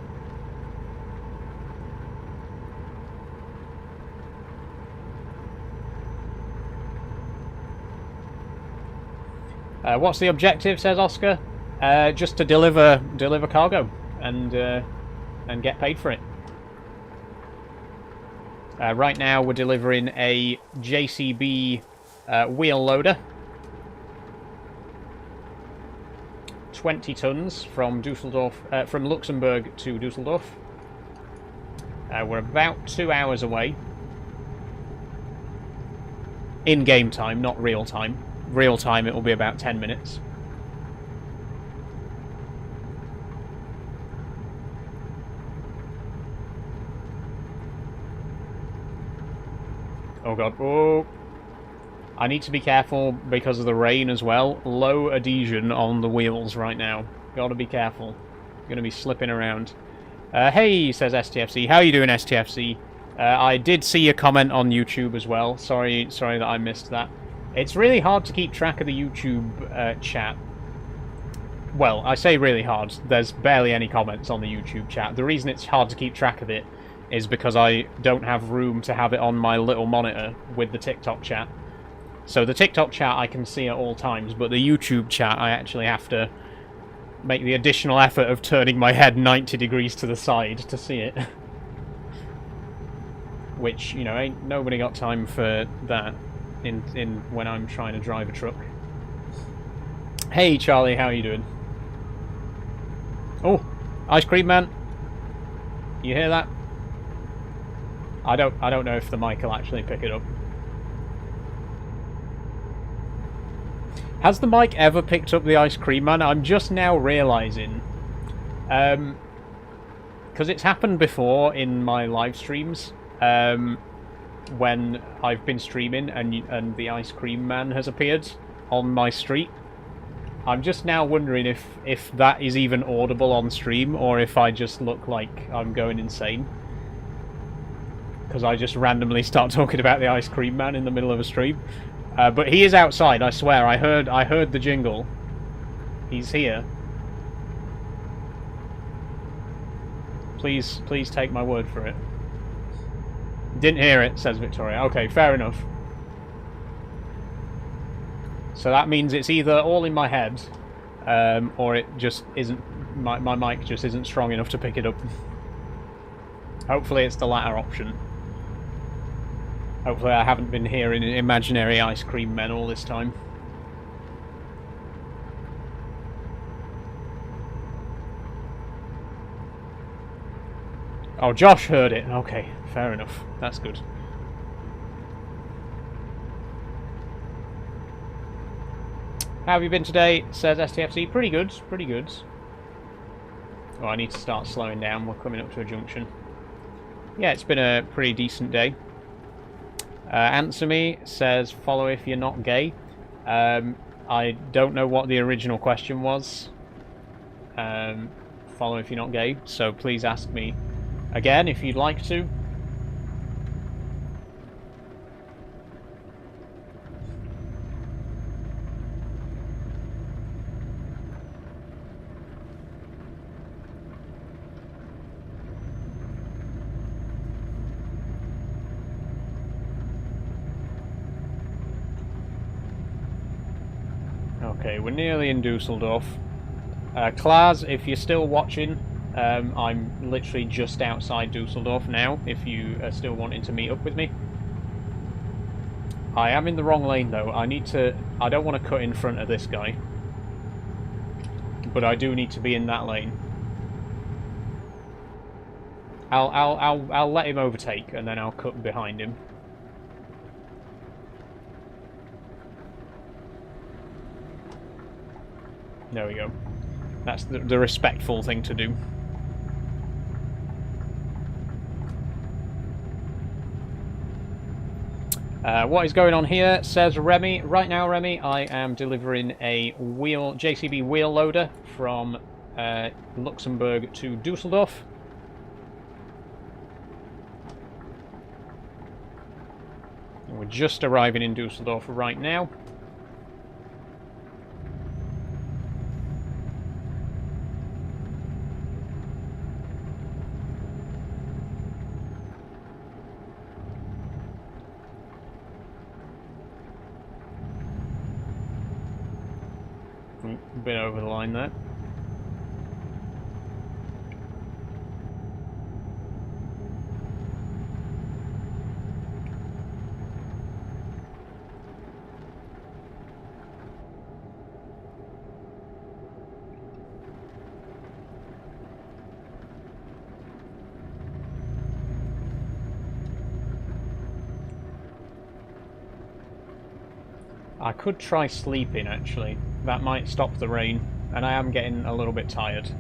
S1: What's the objective? Says Oscar. Just to deliver cargo and get paid for it. Right now we're delivering a JCB wheel loader. 20 tons from from Luxembourg to Dusseldorf. We're about 2 hours away. In game time, not real time. Real time, it will be about 10 minutes. Oh god, oh! I need to be careful because of the rain as well. Low adhesion on the wheels right now. Gotta be careful. Gonna be slipping around. Hey, says STFC. How you doing, STFC? I did see a comment on YouTube as well. Sorry that I missed that. It's really hard to keep track of the YouTube chat. Well, I say really hard. There's barely any comments on the YouTube chat. The reason it's hard to keep track of it is because I don't have room to have it on my little monitor with the TikTok chat. So the TikTok chat I can see at all times, but the YouTube chat I actually have to make the additional effort of turning my head 90 degrees to the side to see it. Which, you know, ain't nobody got time for that in when I'm trying to drive a truck. Hey Charlie, how are you doing? Oh, Ice Cream Man. You hear that? I don't know if the mic will actually pick it up. Has the mic ever picked up the Ice Cream Man? I'm just now realising. Because it's happened before in my live streams. When I've been streaming and the Ice Cream Man has appeared on my street. I'm just now wondering if that is even audible on stream, or if I just look like I'm going insane. Because I just randomly start talking about the Ice Cream Man in the middle of a stream. But he is outside, I swear. I heard the jingle. He's here. Please take my word for it. Didn't hear it, says Victoria. Okay, fair enough. So that means it's either all in my head, or it just isn't. My mic just isn't strong enough to pick it up. Hopefully it's the latter option. Hopefully I haven't been hearing imaginary Ice Cream Men all this time. Oh, Josh heard it. Okay, fair enough. That's good. How have you been today? Says STFC. Pretty good, pretty good. Oh, I need to start slowing down. We're coming up to a junction. Yeah, it's been a pretty decent day. Answer Me says, follow if you're not gay. I don't know what the original question was. Follow if you're not gay. So please ask me again if you'd like to. Okay, we're nearly in Dusseldorf. Klaas, if you're still watching, I'm literally just outside Dusseldorf now, if you are still wanting to meet up with me. I am in the wrong lane though. I don't want to cut in front of this guy. But I do need to be in that lane. I'll let him overtake and then I'll cut behind him. There we go. That's the respectful thing to do. What is going on here, says Remy. Right now, Remy, I am delivering a JCB wheel loader from Luxembourg to Dusseldorf. And we're just arriving in Dusseldorf right now. Bit over the line there. I could try sleeping actually. That might stop the rain, and I am getting a little bit tired.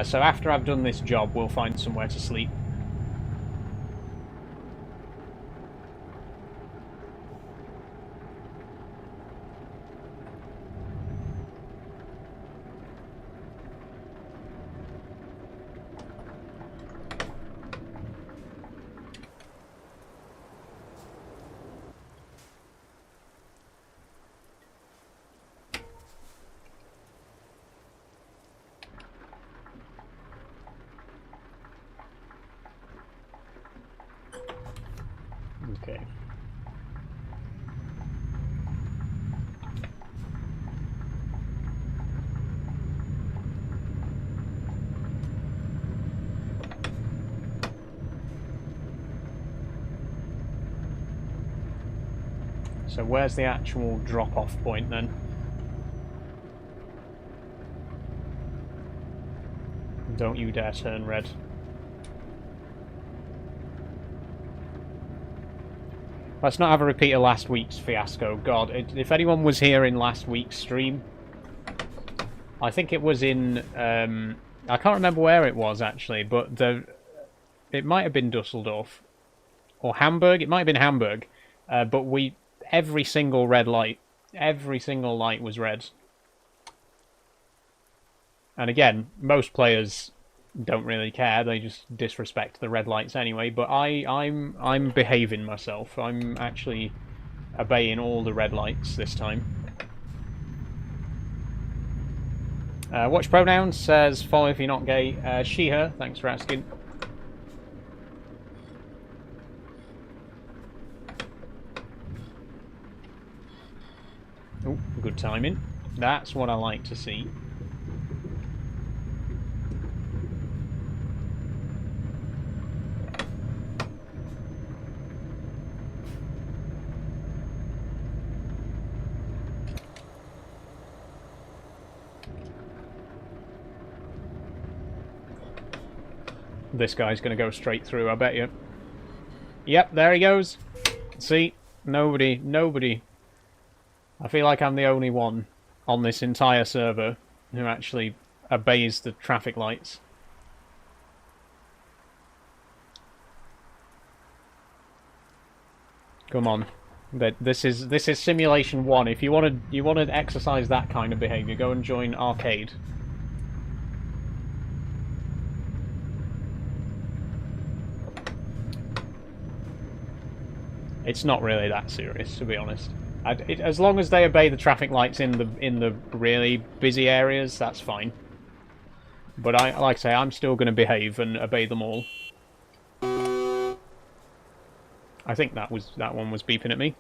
S1: So after I've done this job, we'll find somewhere to sleep. So where's the actual drop-off point then? Don't you dare turn red. Let's not have a repeat of last week's fiasco. God, if anyone was here in last week's stream, I think it was in... I can't remember where it was, actually, but it might have been Dusseldorf. Or Hamburg. It might have been Hamburg. But every single red light, every single light was red. And again, most players don't really care. They just disrespect the red lights anyway. But I'm behaving myself. I'm actually obeying all the red lights this time. Watch pronouns says follow if you're not gay. She, her. Thanks for asking. Oh, good timing. That's what I like to see. This guy's going to go straight through, I bet you. Yep, there he goes. See? Nobody. I feel like I'm the only one on this entire server who actually obeys the traffic lights. Come on. This is Simulation 1. If you want to exercise that kind of behaviour, go and join Arcade. It's not really that serious, to be honest. As long as they obey the traffic lights in the really busy areas, that's fine. But like I say, I'm still going to behave and obey them all. I think that one was beeping at me.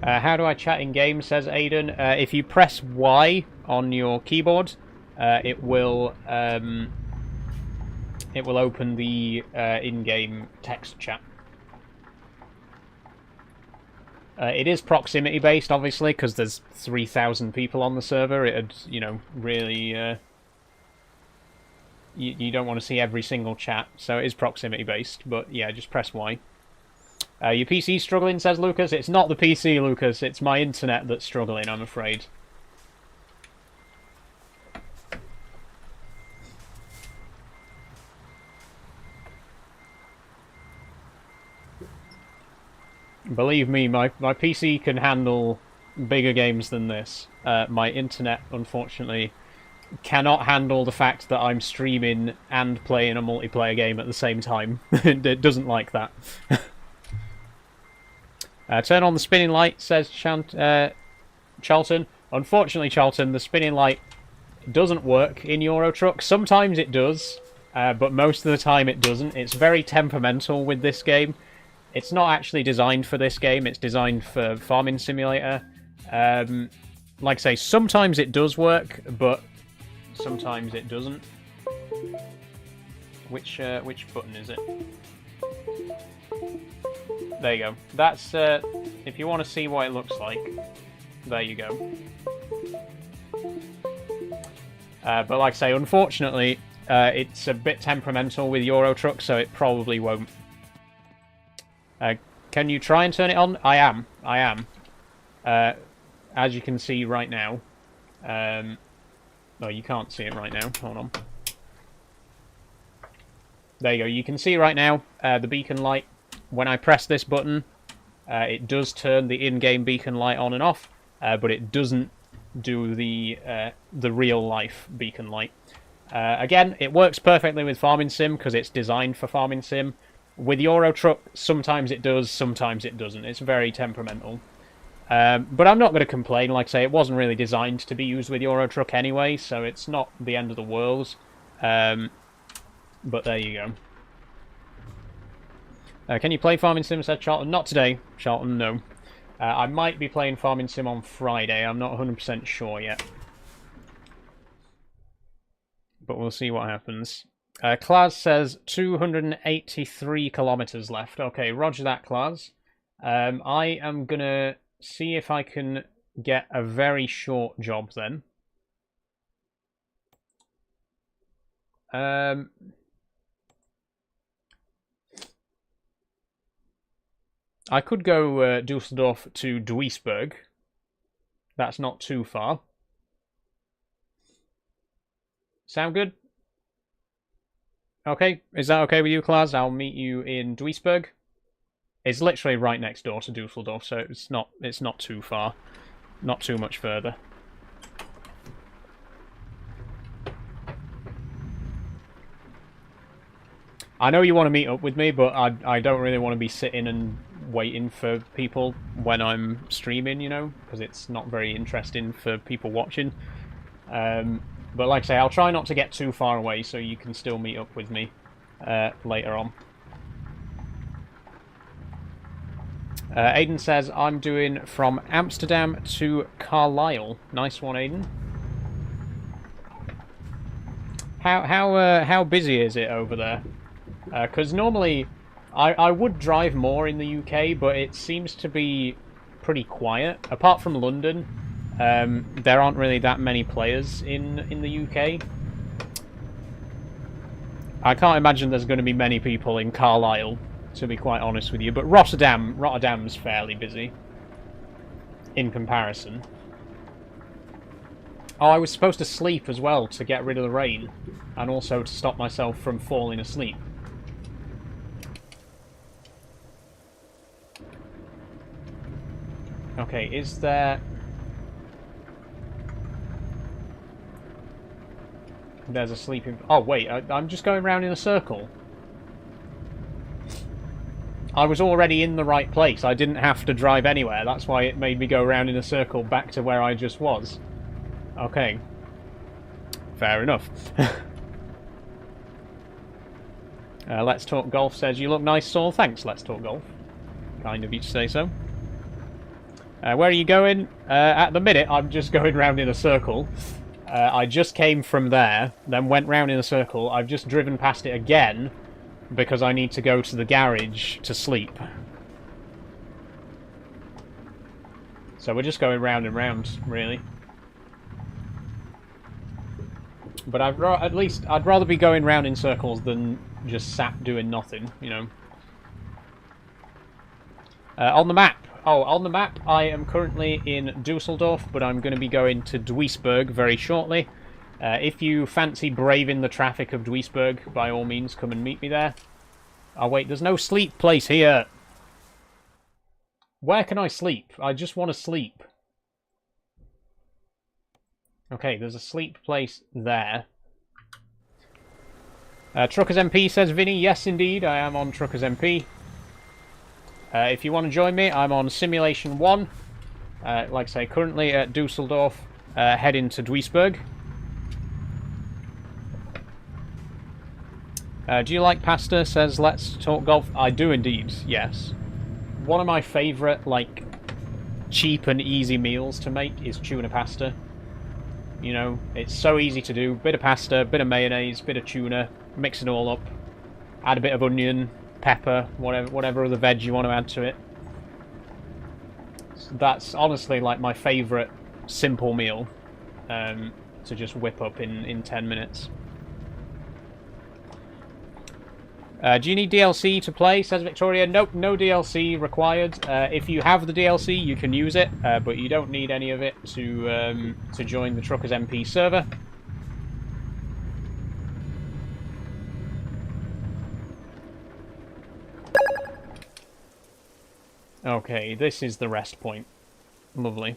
S1: How do I chat in game, says Aiden. If you press Y on your keyboard, it will open the in-game text chat. It is proximity based, obviously, because there's 3,000 people on the server. It'd, really you don't want to see every single chat, so it is proximity based. But yeah, just press Y. Your PC's struggling, says Lucas. It's not the PC, Lucas. It's my internet that's struggling, I'm afraid. Believe me, my PC can handle bigger games than this. My internet, unfortunately, cannot handle the fact that I'm streaming and playing a multiplayer game at the same time. It doesn't like that. Turn on the spinning light, says Charlton. Unfortunately, Charlton, the spinning light doesn't work in Euro Truck. Sometimes it does, but most of the time it doesn't. It's very temperamental with this game. It's not actually designed for this game. It's designed for Farming Simulator. Like I say, sometimes it does work, but sometimes it doesn't. Which button is it? There you go. That's, if you want to see what it looks like, there you go. But like I say, unfortunately, it's a bit temperamental with Euro Truck, so it probably won't. Can you try and turn it on? I am. As you can see right now. No, you can't see it right now. Hold on. There you go. You can see right now the beacon light. When I press this button, it does turn the in-game beacon light on and off, but it doesn't do the real-life beacon light. Again, it works perfectly with Farming Sim because it's designed for Farming Sim. With Euro Truck, sometimes it does, sometimes it doesn't. It's very temperamental. But I'm not going to complain. Like I say, it wasn't really designed to be used with Euro Truck anyway, so it's not the end of the world. But there you go. Can you play Farming Sim, said Charlton? Not today, Charlton, no. I might be playing Farming Sim on Friday. I'm not 100% sure yet. But we'll see what happens. Klaz says 283 kilometers left. Okay, roger that, Klaz. I am going to see if I can get a very short job then. I could go Dusseldorf to Duisburg. That's not too far. Sound good? Okay, is that okay with you, Klaz? I'll meet you in Duisburg. It's literally right next door to Dusseldorf, so it's not too far. Not too much further. I know you want to meet up with me, but I don't really want to be sitting and waiting for people when I'm streaming, you know, because it's not very interesting for people watching. But like I say, I'll try not to get too far away so you can still meet up with me later on. Aiden says, I'm doing from Amsterdam to Carlisle. Nice one, Aiden. How busy is it over there? Because normally I would drive more in the UK, but it seems to be pretty quiet. Apart from London, there aren't really that many players in the UK. I can't imagine there's going to be many people in Carlisle, to be quite honest with you. But Rotterdam's fairly busy in comparison. Oh, I was supposed to sleep as well to get rid of the rain, and also to stop myself from falling asleep. Okay, is there... There's a sleeping... Oh, wait, I'm just going round in a circle. I was already in the right place. I didn't have to drive anywhere. That's why it made me go round in a circle back to where I just was. Okay. Fair enough. Let's Talk Golf says, you look nice, Saul. Thanks, Let's Talk Golf. Kind of you to say so. Where are you going? At the minute, I'm just going round in a circle. I just came from there, then went round in a circle. I've just driven past it again, because I need to go to the garage to sleep. So we're just going round and round, really. But I'd rather be going round in circles than just sat doing nothing, you know. On the map. Oh, on the map, I am currently in Dusseldorf, but I'm going to be going to Duisburg very shortly. If you fancy braving the traffic of Duisburg, by all means, come and meet me there. Oh, wait, there's no sleep place here. Where can I sleep? I just want to sleep. Okay, there's a sleep place there. Truckers MP says, Vinny, yes, indeed, I am on Truckers MP. If you want to join me, I'm on Simulation 1. Like I say, currently at Dusseldorf, heading to Duisburg. Do you like pasta? Says Let's Talk Golf. I do indeed, yes. One of my favourite, like, cheap and easy meals to make is tuna pasta. You know, it's so easy to do. Bit of pasta, bit of mayonnaise, bit of tuna, mix it all up. Add a bit of onion, pepper, whatever other veg you want to add to it. So that's honestly like my favourite simple meal to just whip up in 10 minutes. Do you need DLC to play? Says Victoria. Nope, no DLC required. If you have the DLC, you can use it, but you don't need any of it to join the Truckers MP server. Okay, this is the rest point. Lovely.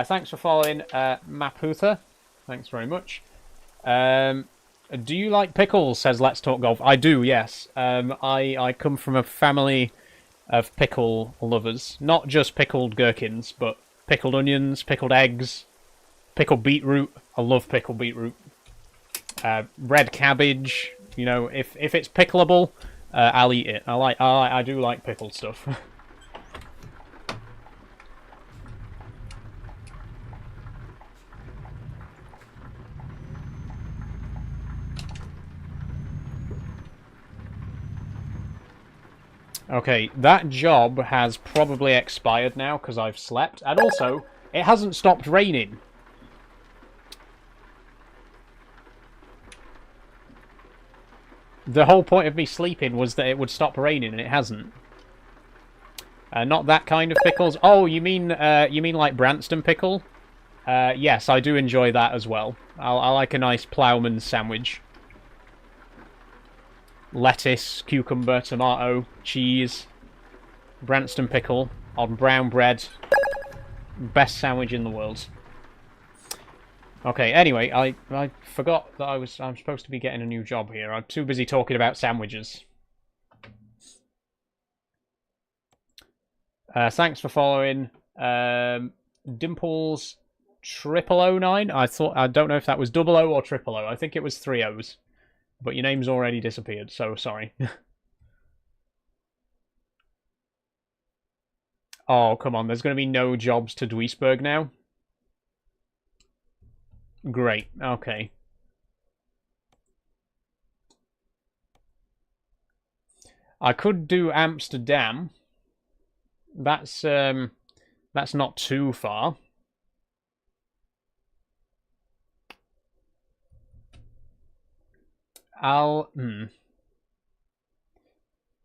S1: Thanks for following Maputha. Thanks very much. Do you like pickles? Says Let's Talk Golf. I do, yes. I come from a family of pickle lovers. Not just pickled gherkins, but pickled onions, pickled eggs, pickled beetroot. I love pickled beetroot. Red cabbage. You know, if it's pickleable, I'll eat it. I do like pickled stuff. Okay, that job has probably expired now because I've slept. And also, it hasn't stopped raining. The whole point of me sleeping was that it would stop raining, and it hasn't. Not that kind of pickles. Oh, you mean like Branston pickle? Yes, I do enjoy that as well. I like a nice ploughman's sandwich. Lettuce, cucumber, tomato, cheese, Branston pickle on brown bread. Best sandwich in the world. Okay, anyway, I forgot that I'm supposed to be getting a new job here. I'm too busy talking about sandwiches. Thanks for following. Dimples 0009. I don't know if that was 00 or 000. I think it was 3 O's. But your name's already disappeared, so sorry. Oh, come on. There's going to be no jobs to Duisburg now? Great. Okay. I could do Amsterdam. That's not too far.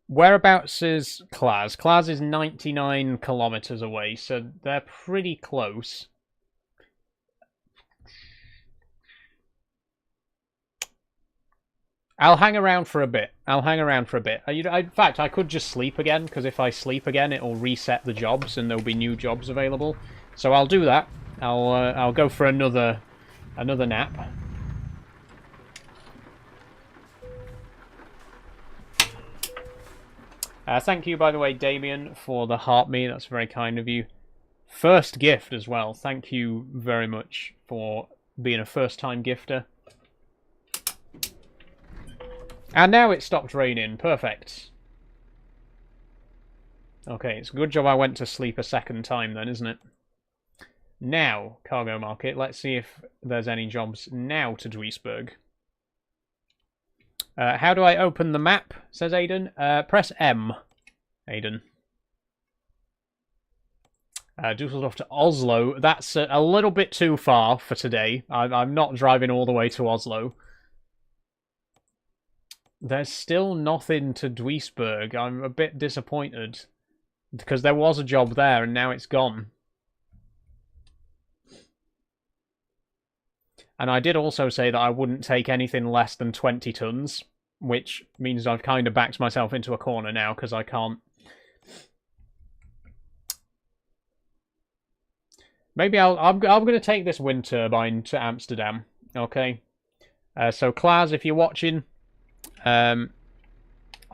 S1: Whereabouts is Klaas? Klaas is 99 kilometers away, so they're pretty close. I'll hang around for a bit. In fact, I could just sleep again, because if I sleep again, it'll reset the jobs, and there'll be new jobs available. So I'll do that. I'll go for another nap. Thank you, by the way, Damien, for the heart me. That's very kind of you. First gift as well. Thank you very much for being a first-time gifter. And now it stopped raining. Perfect. Okay, it's a good job I went to sleep a second time then, isn't it? Now, cargo market. Let's see if there's any jobs now to Duisburg. How do I open the map? Says Aiden. Press M, Aiden. Dusseldorf to Oslo. That's a little bit too far for today. I'm not driving all the way to Oslo. There's still nothing to Duisburg. I'm a bit disappointed. Because there was a job there and now it's gone. And I did also say that I wouldn't take anything less than 20 tons, which means I've kind of backed myself into a corner now because I can't. Maybe I'm going to take this wind turbine to Amsterdam. Okay. So Klaas, if you're watching, I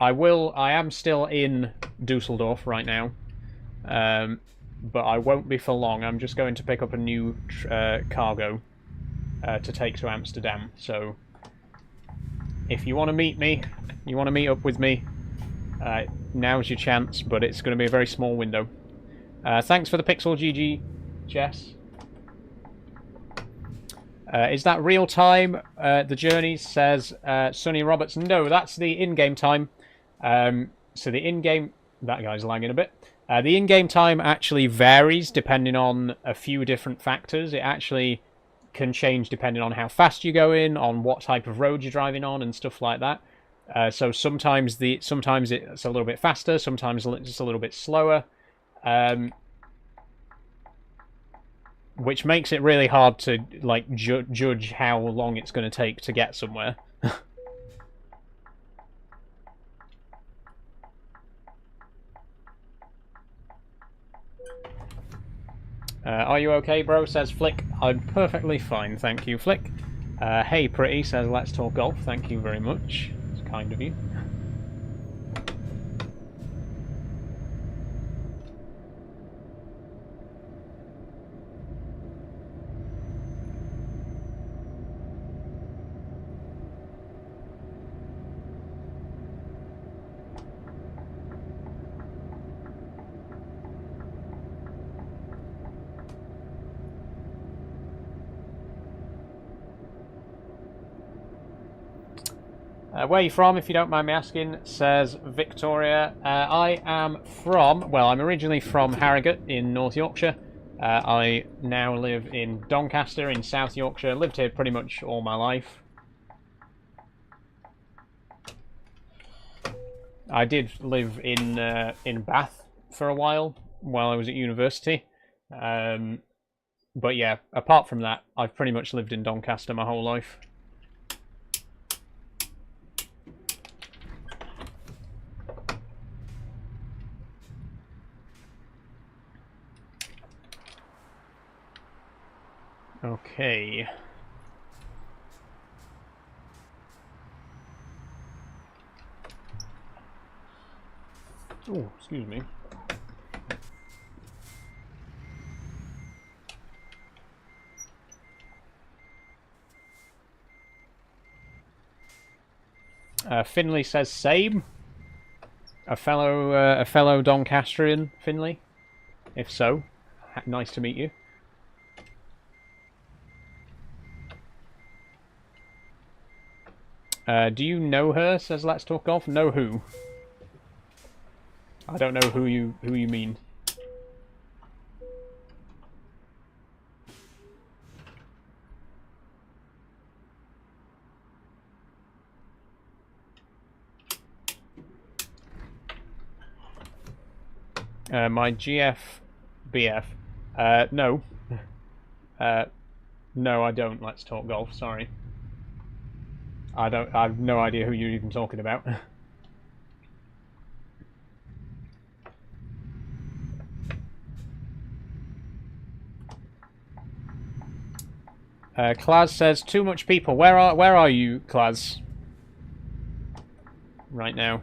S1: am still in Dusseldorf right now, but I won't be for long. I'm just going to pick up a new cargo to take to Amsterdam. So if you want to meet me, you want to meet up with me, now's your chance, but it's going to be a very small window. Thanks for the Pixel GG, Jess. Is that real time? The journey says Sonny Roberts. No, that's the in-game time. So the in-game... That guy's lagging a bit. The in-game time actually varies depending on a few different factors. It actually can change depending on how fast you're going, on what type of road you're driving on, and stuff like that. So sometimes it's a little bit faster, sometimes it's a little bit slower. Which makes it really hard to like judge how long it's going to take to get somewhere. Are you okay, bro? Says Flick. I'm perfectly fine, thank you, Flick. Hey, pretty, says let's talk golf. Thank you very much. It's kind of you. Where are you from, if you don't mind me asking, says Victoria. I am from, well, I'm originally from Harrogate in North Yorkshire. I now live in Doncaster in South Yorkshire. Lived here pretty much all my life. I did live in Bath for a while I was at university. But yeah, apart from that, I've pretty much lived in Doncaster my whole life. Okay. Oh, excuse me. Finley says same. A fellow Doncastrian, Finley. If so, nice to meet you. Do you know her? Says Let's Talk Golf. Know who? I don't know who you mean. My GFBF. No. No, I don't. Let's Talk Golf. Sorry. I have no idea who you're even talking about. Klaz says too much people. Where are you, Klaz? Right now.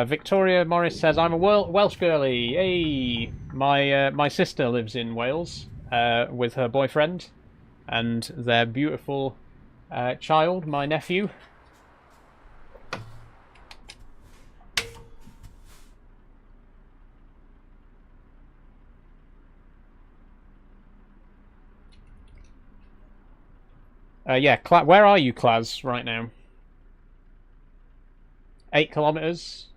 S1: Victoria Morris says I'm a Welsh girlie. Hey, my sister lives in Wales with her boyfriend and their beautiful child, my nephew. Yeah, where are you, Klaz, right now? 8 kilometers.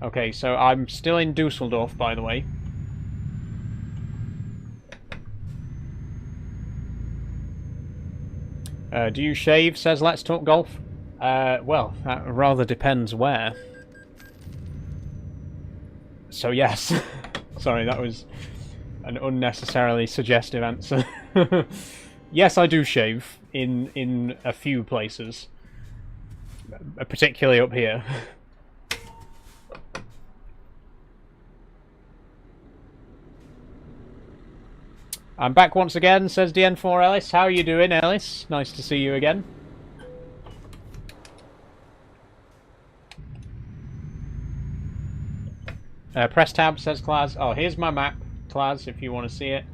S1: Okay, so I'm still in Dusseldorf, by the way. Do you shave? Says Let's Talk Golf. Well, that rather depends where. So yes. Sorry, that was an unnecessarily suggestive answer. Yes, I do shave in a few places, particularly up here. I'm back once again, says DN4 Ellis. How are you doing, Ellis? Nice to see you again. Press tab, says Klaz. Oh, here's my map, Klaz, if you want to see it.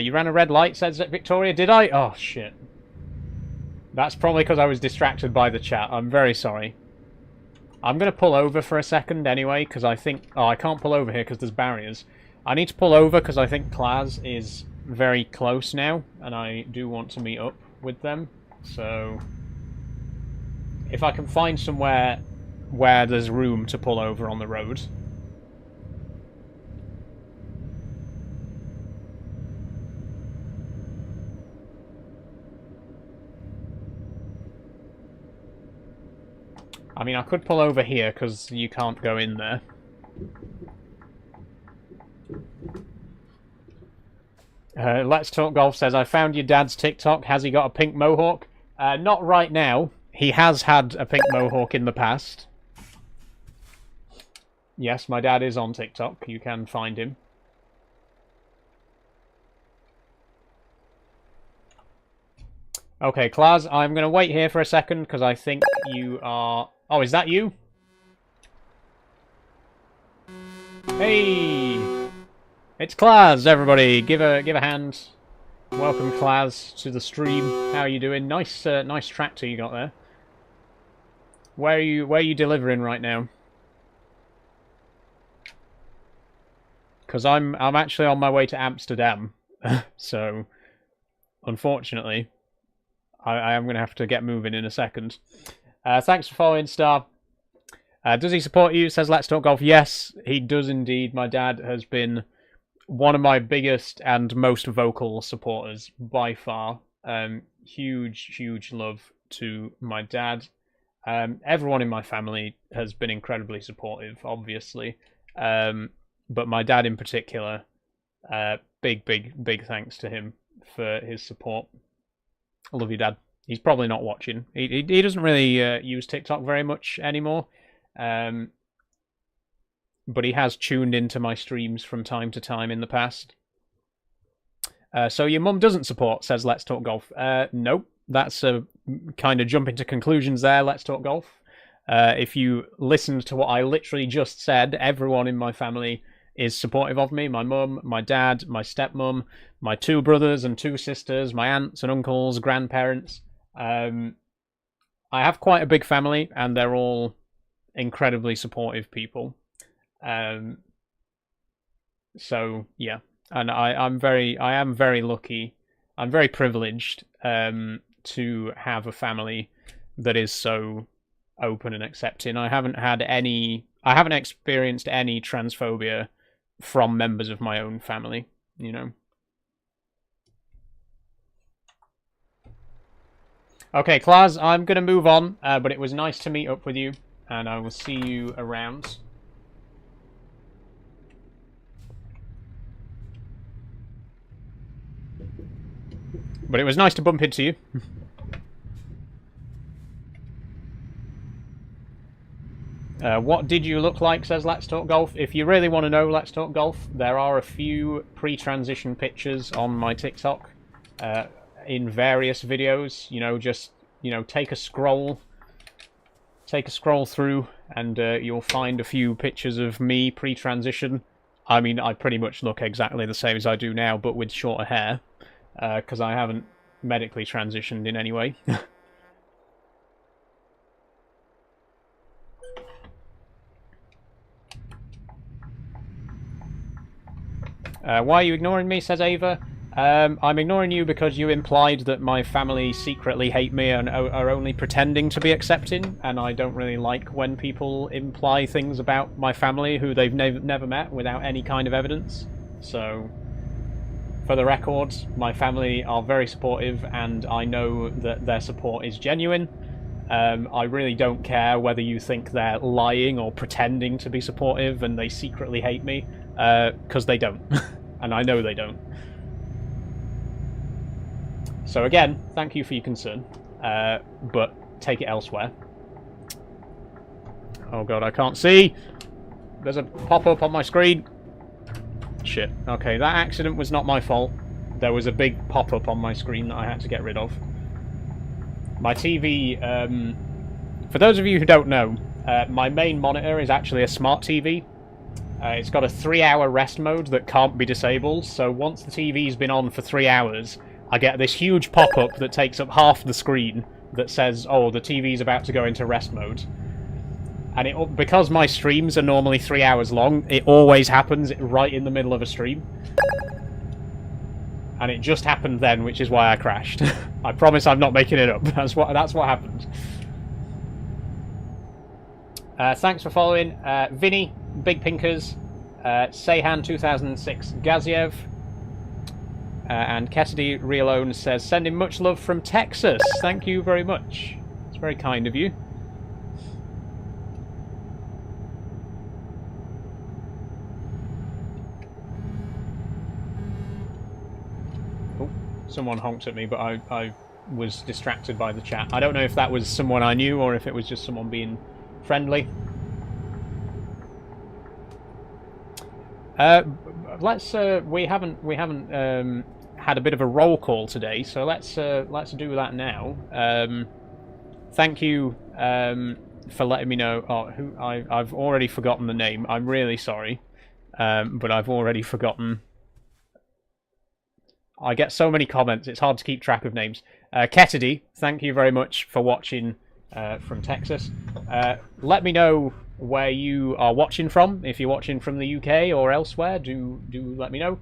S1: You ran a red light, says Victoria. Did I? Oh, shit. That's probably because I was distracted by the chat. I'm very sorry. I'm going to pull over for a second anyway, because I think... Oh, I can't pull over here because there's barriers. I need to pull over because I think Klaz is very close now, and I do want to meet up with them. So, if I can find somewhere where there's room to pull over on the road... I mean, I could pull over here, because you can't go in there. Let's Talk Golf says, I found your dad's TikTok. Has he got a pink mohawk? Not right now. He has had a pink mohawk in the past. Yes, my dad is on TikTok. You can find him. Okay, Klaz, I'm going to wait here for a second, because I think you are... Oh, is that you? Hey! It's Klaz, everybody! Give a hand. Welcome, Klaz, to the stream. How are you doing? Nice nice tractor you got there. Where are you delivering right now? Because I'm actually on my way to Amsterdam. So, unfortunately, I am going to have to get moving in a second. Thanks for following, Star. Does he support you? Says Let's Talk Golf. Yes, he does indeed. My dad has been one of my biggest and most vocal supporters by far. Huge love to my dad. Everyone in my family has been incredibly supportive, obviously. But my dad in particular, big thanks to him for his support. I love you, Dad. He's probably not watching. He doesn't really use TikTok very much anymore. But he has tuned into my streams from time to time in the past. So your mum doesn't support, says Let's Talk Golf. Nope, that's a kind of jumping to conclusions there, Let's Talk Golf. If you listened to what I literally just said, everyone in my family is supportive of me. My mum, my dad, my stepmum, my 2 brothers and 2 sisters, my aunts and uncles, grandparents. I have quite a big family, and they're all incredibly supportive people. So yeah, and I am very lucky. I'm very privileged to have a family that is so open and accepting. I haven't experienced any transphobia from members of my own family, you know. Okay, Klaz, I'm going to move on, but it was nice to meet up with you, and I will see you around. But it was nice to bump into you. What did you look like, says Let's Talk Golf. If you really want to know Let's Talk Golf, there are a few pre-transition pictures on my TikTok in various videos. You know, just, you know, take a scroll through, and you'll find a few pictures of me pre-transition. I mean, I pretty much look exactly the same as I do now, but with shorter hair, because I haven't medically transitioned in any way. Why are you ignoring me, says Ava. I'm ignoring you because you implied that my family secretly hate me and are only pretending to be accepting, and I don't really like when people imply things about my family who they've never met without any kind of evidence. So, for the record, my family are very supportive, and I know that their support is genuine. I really don't care whether you think they're lying or pretending to be supportive and they secretly hate me, because they don't. And I know they don't. So again, thank you for your concern, but take it elsewhere. Oh god, I can't see! There's a pop-up on my screen. Shit. Okay, that accident was not my fault. There was a big pop-up on my screen that I had to get rid of. My TV, for those of you who don't know, my main monitor is actually a smart TV. It's got a 3-hour rest mode that can't be disabled, so once the TV's been on for 3 hours, I get this huge pop-up that takes up half the screen that says, oh, the TV's about to go into rest mode. And because my streams are normally 3 hours long, it always happens right in the middle of a stream. And it just happened then, which is why I crashed. I promise I'm not making it up. That's what happened. Thanks for following. Vinny, Big Pinkers, Seyhan 2006 Gaziev, and Cassidy Realone says, sending much love from Texas. Thank you very much. It's very kind of you. Oh, someone honked at me, but I was distracted by the chat. I don't know if that was someone I knew or if it was just someone being friendly. We haven't had a bit of a roll call today, so let's do that now. Thank you for letting me know. Oh, I've already forgotten the name. I'm really sorry, but I've already forgotten. I get so many comments; it's hard to keep track of names. Ketedy, thank you very much for watching from Texas. Let me know where you are watching from. If you're watching from the UK or elsewhere, do let me know.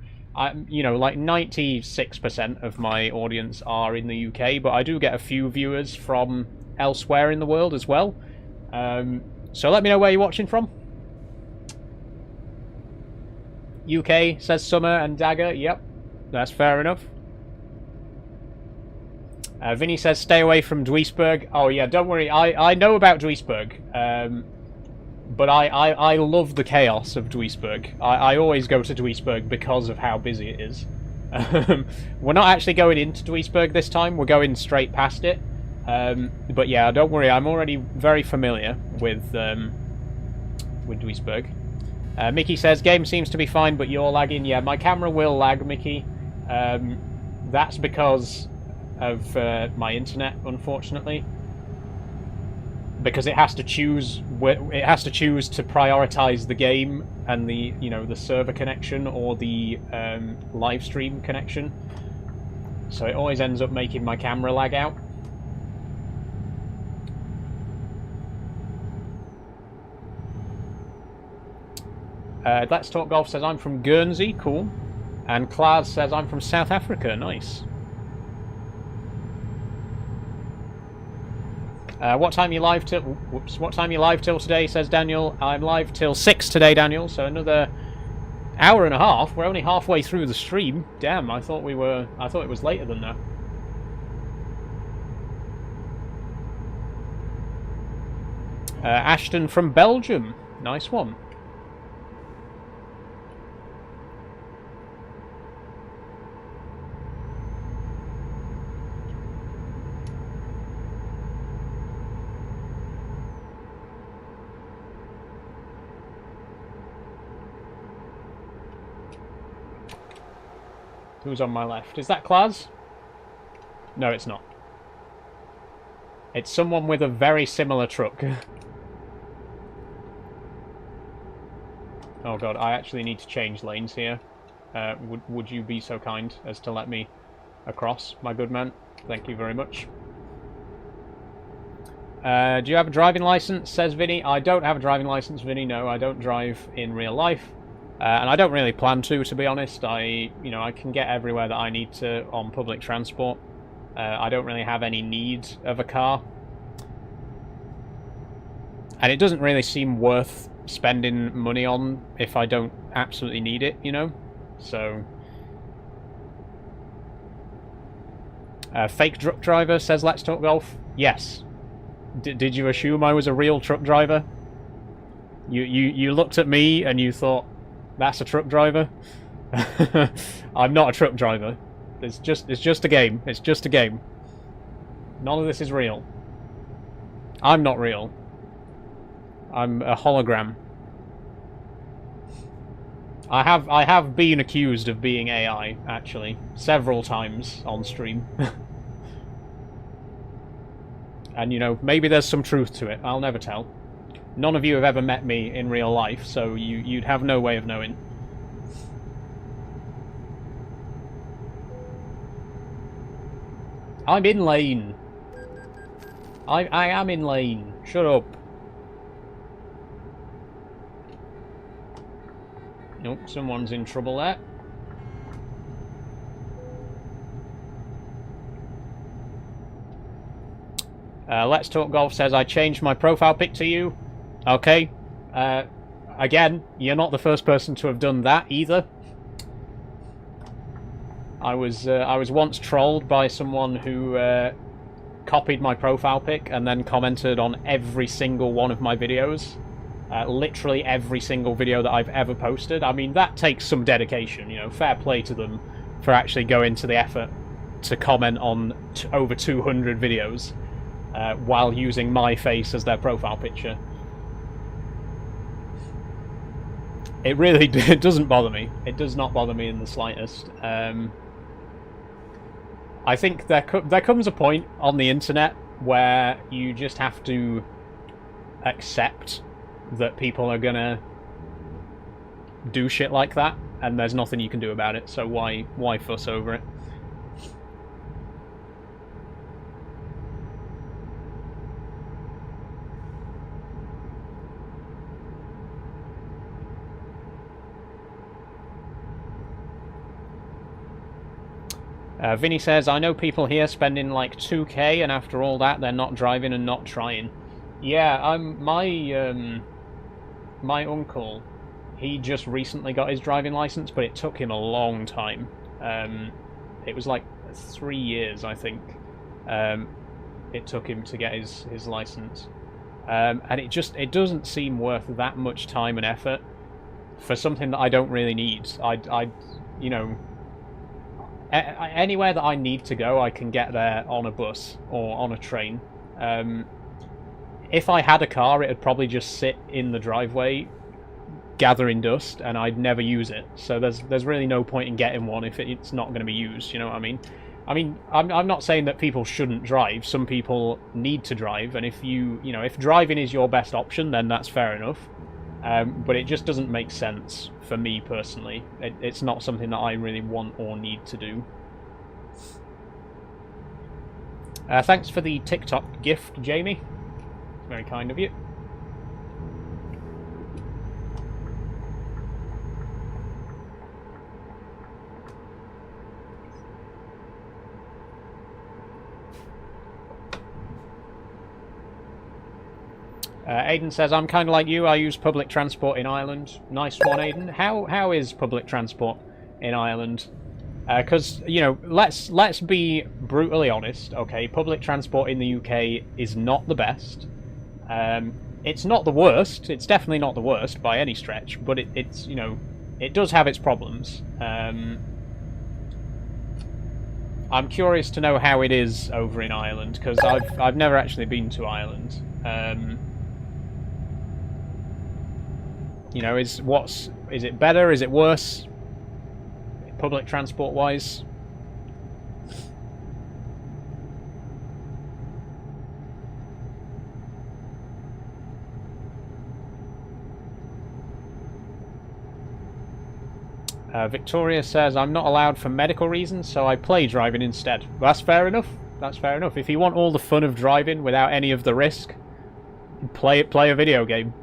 S1: you know, like 96% of my audience are in the UK, but I do get a few viewers from elsewhere in the world as well. So let me know where you're watching from. UK says Summer and Dagger. Yep, that's fair enough. Vinny says stay away from Duisburg. Oh yeah, don't worry. I know about Duisburg. But I love the chaos of Duisburg. I always go to Duisburg because of how busy it is. We're not actually going into Duisburg this time. We're going straight past it. But yeah, don't worry. I'm already very familiar with Duisburg. Mickey says game seems to be fine, but you're lagging. Yeah, my camera will lag, Mickey. That's because of my internet, unfortunately. Because it has to choose to prioritize the game and the the server connection or the live stream connection. So it always ends up making my camera lag out. Let's Talk Golf says I'm from Guernsey, cool. And Klaas says I'm from South Africa, nice. What time you live till? Whoops! What time you live till today? Says Daniel. I'm live till 6 today, Daniel. So another hour and a half. We're only halfway through the stream. Damn! I thought it was later than that. Ashton from Belgium. Nice one. Who's on my left? Is that Klaas? No, it's not. It's someone with a very similar truck. Oh god, I actually need to change lanes here. Would you be so kind as to let me across, my good man? Thank you very much. Do you have a driving license? Says Vinny. I don't have a driving license, Vinny. No, I don't drive in real life. And I don't really plan to be honest. I can get everywhere that I need to on public transport. I don't really have any need of a car. And it doesn't really seem worth spending money on if I don't absolutely need it, you know? So... fake truck driver says Let's Talk Golf. Yes. Did you assume I was a real truck driver? You looked at me and you thought, that's a truck driver? I'm not a truck driver. It's just a game. It's just a game. None of this is real. I'm not real. I'm a hologram. I have been accused of being AI, actually, several times on stream. And maybe there's some truth to it. I'll never tell. None of you have ever met me in real life, so you'd have no way of knowing. I'm in lane. I am in lane. Shut up. Nope, someone's in trouble there. Let's Talk Golf says, I changed my profile pic to you. Okay. Again, you're not the first person to have done that either. I was once trolled by someone who copied my profile pic and then commented on every single one of my videos. Literally every single video that I've ever posted. I mean, that takes some dedication, fair play to them for actually going to the effort to comment on over 200 videos while using my face as their profile picture. It really it doesn't bother me. It does not bother me in the slightest. I think there comes a point on the internet where you just have to accept that people are gonna do shit like that, and there's nothing you can do about it, so why fuss over it? Vinny says, I know people here spending like 2k, and after all that, they're not driving and not trying. Yeah, my uncle, he just recently got his driving license, but it took him a long time. It was like 3 years, I think. It took him to get his license. And it doesn't seem worth that much time and effort for something that I don't really need. You know, anywhere that I need to go, I can get there on a bus or on a train. If I had a car, it'd probably just sit in the driveway, gathering dust, and I'd never use it. So there's really no point in getting one if it's not going to be used. You know what I mean? I'm not saying that people shouldn't drive. Some people need to drive, and if if driving is your best option, then that's fair enough. But it just doesn't make sense for me personally. It's not something that I really want or need to do. Thanks for the TikTok gift, Jamie. Very kind of you. Aiden says, I'm kind of like you, I use public transport in Ireland. Nice one, Aiden. How is public transport in Ireland? Because, let's be brutally honest, okay? Public transport in the UK is not the best. It's not the worst. It's definitely not the worst by any stretch, but it's it does have its problems. I'm curious to know how it is over in Ireland, because I've never actually been to Ireland. Is it better? Is it worse? Public transport wise? Victoria says, I'm not allowed for medical reasons, so I play driving instead. That's fair enough. That's fair enough. If you want all the fun of driving without any of the risk, play a video game,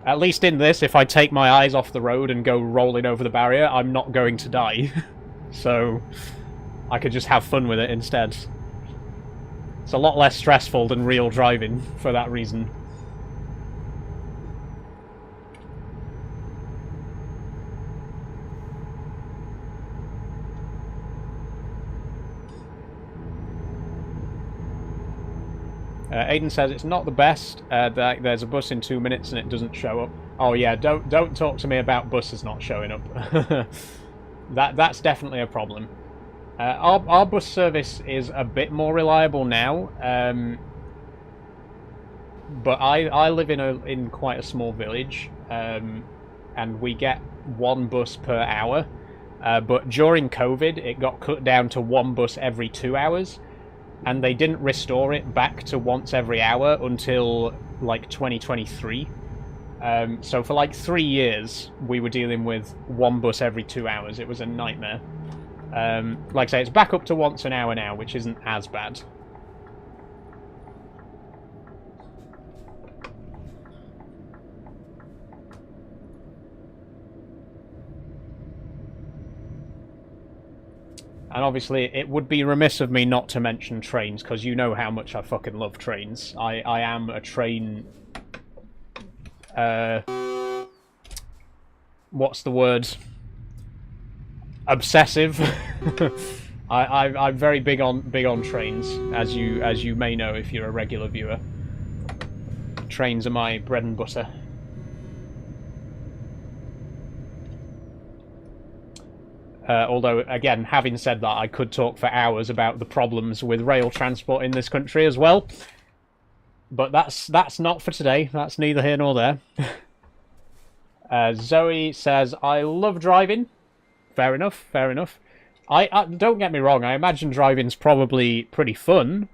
S1: At least in this, if I take my eyes off the road and go rolling over the barrier, I'm not going to die. So, I could just have fun with it instead. It's a lot less stressful than real driving, for that reason. Aiden says it's not the best. There's a bus in 2 minutes and it doesn't show up. Oh yeah, don't talk to me about buses not showing up. That's definitely a problem. Our bus service is a bit more reliable now, but I live in quite a small village, and we get one bus per hour. But during COVID, it got cut down to one bus every 2 hours. And they didn't restore it back to once every hour until, like, 2023. So for, like, 3 years, we were dealing with one bus every 2 hours. It was a nightmare. Like I say, it's back up to once an hour now, which isn't as bad. And obviously, it would be remiss of me not to mention trains, because you know how much I fucking love trains. I am a train... what's the word? Obsessive. I'm very big on trains, as you may know if you're a regular viewer. Trains are my bread and butter. Although, again, having said that, I could talk for hours about the problems with rail transport in this country as well. But that's not for today. That's neither here nor there. Zoe says, I love driving. Fair enough, fair enough. I don't get me wrong, I imagine driving's probably pretty fun.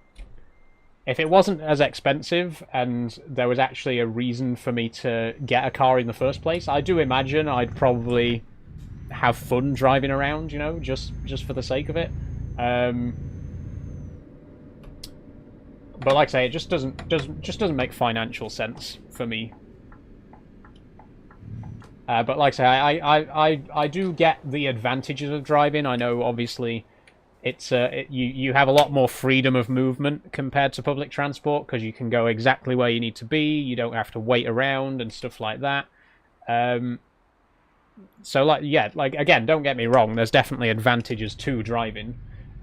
S1: If it wasn't as expensive and there was actually a reason for me to get a car in the first place, I do imagine I'd probably have fun driving around, just for the sake of it. But like I say, it just doesn't make financial sense for me. But like I say, I do get the advantages of driving. I know, obviously, it's you have a lot more freedom of movement compared to public transport because you can go exactly where you need to be. You don't have to wait around and stuff like that. So, like, yeah, like, again, don't get me wrong. There's definitely advantages to driving.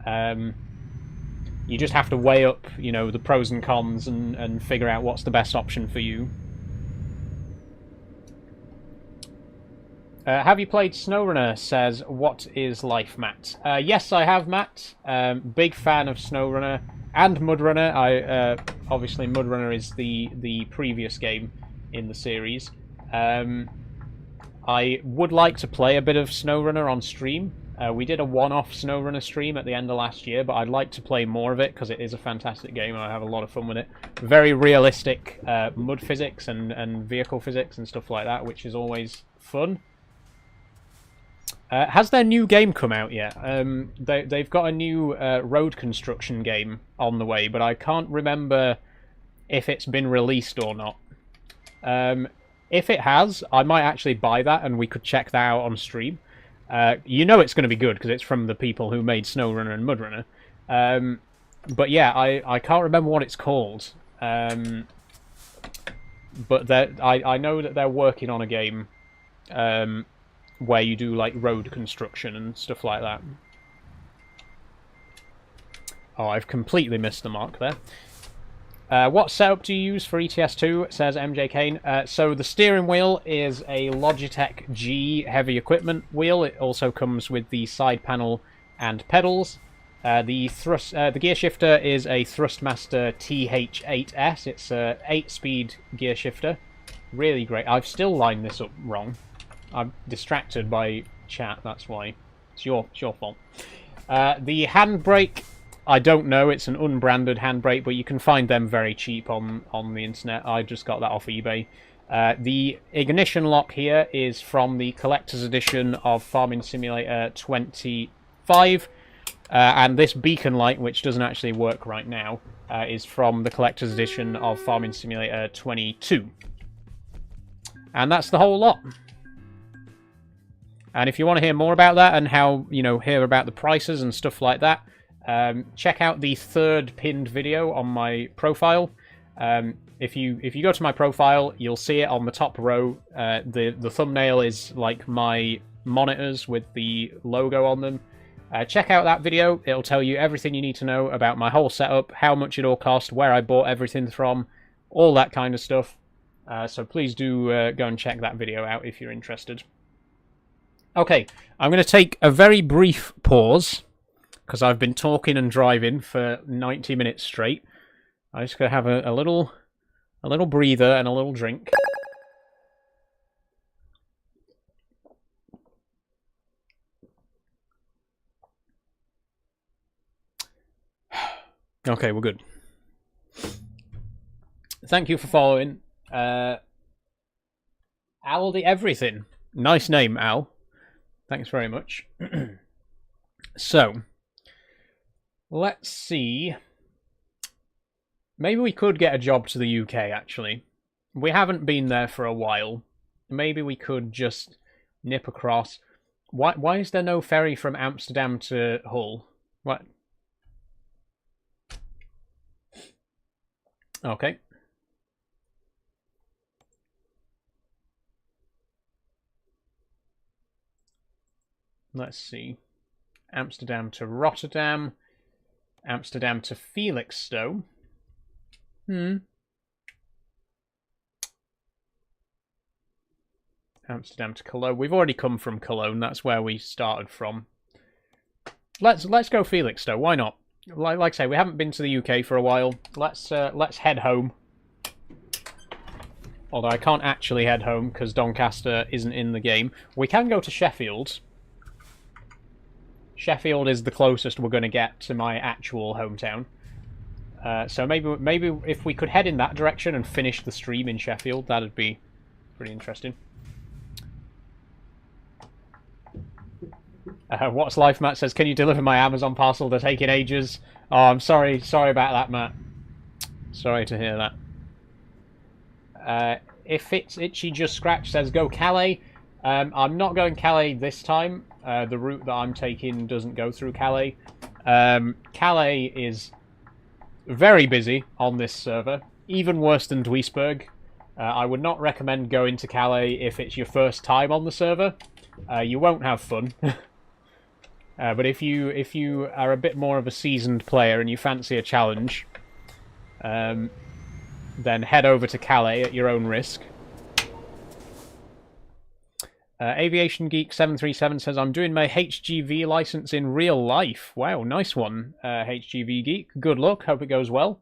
S1: You just have to weigh up, you know, the pros and cons and figure out what's the best option for you. Have you played SnowRunner? Says, what is life, Matt? Yes, I have, Matt. Big fan of SnowRunner and MudRunner. Obviously, MudRunner is the previous game in the series. I would like to play a bit of SnowRunner on stream. We did a one-off SnowRunner stream at the end of last year, but I'd like to play more of it because it is a fantastic game and I have a lot of fun with it. Very realistic mud physics and vehicle physics and stuff like that, which is always fun. Has their new game come out yet? They've got a new road construction game on the way, but I can't remember if it's been released or not. If it has, I might actually buy that and we could check that out on stream. You know it's going to be good because it's from the people who made SnowRunner and MudRunner. But yeah, I can't remember what it's called. But I know that they're working on a game where you do like road construction and stuff like that. Oh, I've completely missed the mark there. What setup do you use for ETS2? Says MJ Kane. So the steering wheel is a Logitech G heavy equipment wheel. It also comes with the side panel and pedals. The gear shifter is a Thrustmaster TH8S. It's a 8-speed gear shifter. Really great. I've still lined this up wrong. I'm distracted by chat, that's why. It's your fault. The handbrake, I don't know. It's an unbranded handbrake, but you can find them very cheap on the internet. I just got that off eBay. The ignition lock here is from the collector's edition of Farming Simulator 25. And this beacon light, which doesn't actually work right now, is from the collector's edition of Farming Simulator 22. And that's the whole lot. And if you want to hear more about that and how, you know, hear about the prices and stuff like that, check out the third pinned video on my profile. If you go to my profile, you'll see it on the top row. The thumbnail is like my monitors with the logo on them. Check out that video. It'll tell you everything you need to know about my whole setup, how much it all cost, where I bought everything from, all that kind of stuff. So please do go and check that video out if you're interested. Okay, I'm going to take a very brief pause because I've been talking and driving for 90 minutes straight. I'm just going to have a little breather and a little drink. Okay, we're good. Thank you for following. Al the Everything. Nice name, Al. Thanks very much. So, let's see. Maybe we could get a job to the UK, actually. We haven't been there for a while. Maybe we could just nip across. Why is there no ferry from Amsterdam to Hull? What? Okay. Let's see. Amsterdam to Rotterdam. Amsterdam to Felixstowe. Amsterdam to Cologne. We've already come from Cologne. That's where we started from. Let's go Felixstowe. Why not? Like I say, we haven't been to the UK for a while. Let's head home. Although I can't actually head home because Doncaster isn't in the game. We can go to Sheffield. Sheffield is the closest we're going to get to my actual hometown. So maybe if we could head in that direction and finish the stream in Sheffield, that'd be pretty interesting. What's life, Matt says, can you deliver my Amazon parcel? They're taking ages. Oh, I'm sorry. Sorry about that, Matt. Sorry to hear that. If it's Itchy Just Scratch says, go Calais. I'm not going Calais this time. The route that I'm taking doesn't go through Calais. Calais is very busy on this server, even worse than Duisburg. I would not recommend going to Calais if it's your first time on the server. You won't have fun. But if you are a bit more of a seasoned player and you fancy a challenge, then head over to Calais at your own risk. Aviation Geek 737 says, I'm doing my HGV license in real life. Wow, nice one, HGV Geek. Good luck, hope it goes well.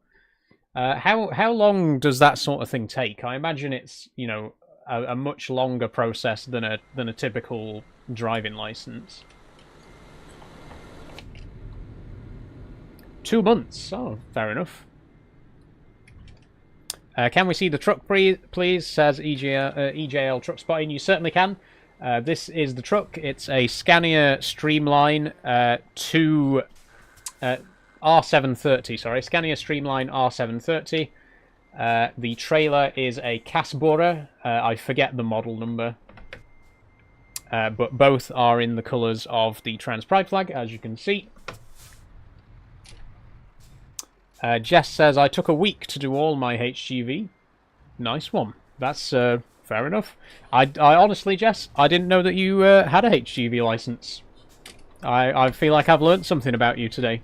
S1: How long does that sort of thing take? I imagine it's, you know, a much longer process than a typical driving license. 2 months. Oh, fair enough. Can we see the truck, please? Says EJL Truck Spotting. You certainly can. This is the truck. It's a Scania Streamline R730. Sorry, Scania Streamline R730. The trailer is a Casborer. I forget the model number. But both are in the colours of the Trans Pride flag, as you can see. Jess says, I took a week to do all my HGV. Nice one. That's fair enough. I honestly, Jess, I didn't know that you had a HGV license. I feel like I've learnt something about you today.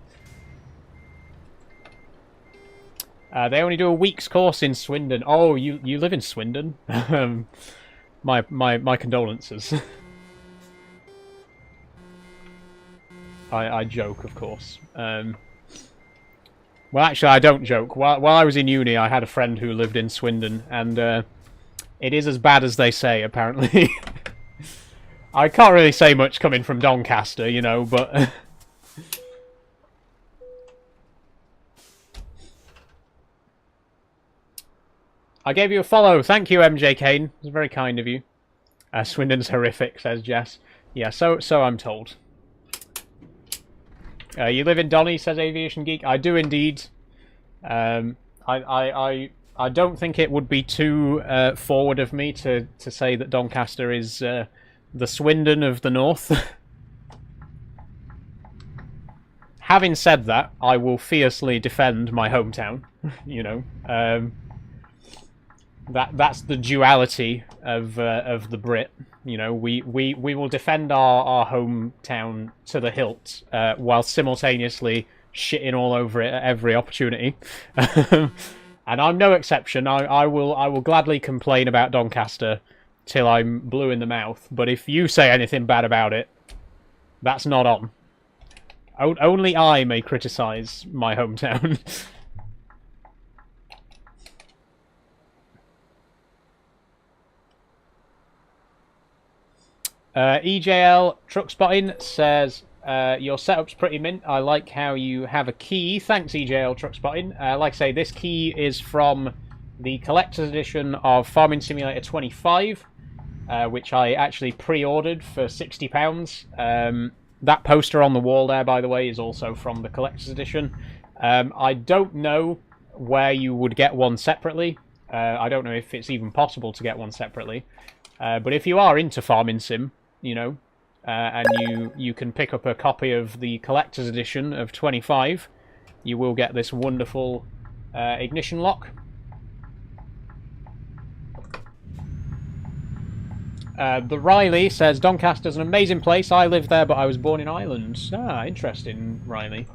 S1: They only do a week's course in Swindon. Oh, you live in Swindon? my condolences. I joke, of course. Well, actually, I don't joke. While I was in uni, I had a friend who lived in Swindon, and it is as bad as they say, apparently. I can't really say much coming from Doncaster, you know, but... I gave you a follow. Thank you, MJ Kane. It was very kind of you. Swindon's horrific, says Jess. Yeah, so I'm told. You live in Donny, says Aviation Geek. I do indeed. I don't think it would be too forward of me to say that Doncaster is the Swindon of the North. Having said that, I will fiercely defend my hometown. You know, that's the duality of the Brit. You know, we will defend our hometown to the hilt, while simultaneously shitting all over it at every opportunity. And I'm no exception. I will gladly complain about Doncaster till I'm blue in the mouth. But if you say anything bad about it, that's not on. Only I may criticise my hometown. EJL Truck Spotting says, your setup's pretty mint. I like how you have a key. Thanks, EJL Truck Spotting. Like I say, this key is from the collector's edition of Farming Simulator 25, which I actually pre-ordered for £60. That poster on the wall there, by the way, is also from the collector's edition. I don't know where you would get one separately. I don't know if it's even possible to get one separately. But if you are into Farming Sim, you know, and you can pick up a copy of the collector's edition of 25, you will get this wonderful ignition lock. The Riley says, Doncaster's an amazing place. I live there, but I was born in Ireland. Ah, interesting, Riley.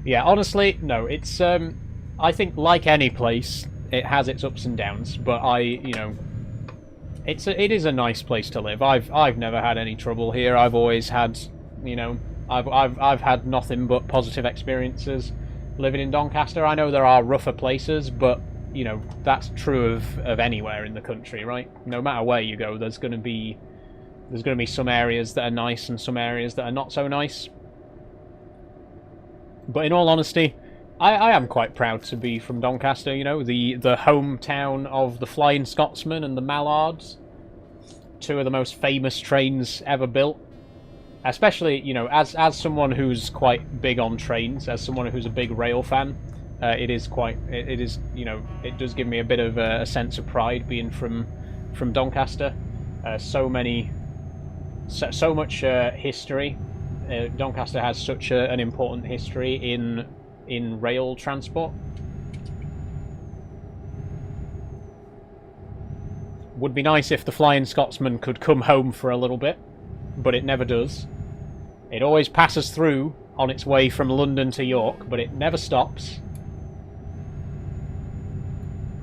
S1: Yeah, honestly, no, it's, I think like any place, it has its ups and downs, but you know, it is a nice place to live. I've never had any trouble here. I've always had, you know, I've had nothing but positive experiences living in Doncaster. I know there are rougher places, but you know, that's true of anywhere in the country, right? No matter where you go, there's going to be some areas that are nice and some areas that are not so nice. But in all honesty, I am quite proud to be from Doncaster, you know, the hometown of the Flying Scotsman and the Mallards. Two of the most famous trains ever built. Especially, you know, as someone who's quite big on trains, as someone who's a big rail fan, it is, you know, it does give me a bit of a sense of pride being from Doncaster. so much history. Doncaster has such an important history in rail transport. Would be nice if the Flying Scotsman could come home for a little bit, but it never does. It always passes through on its way from London to York, but it never stops.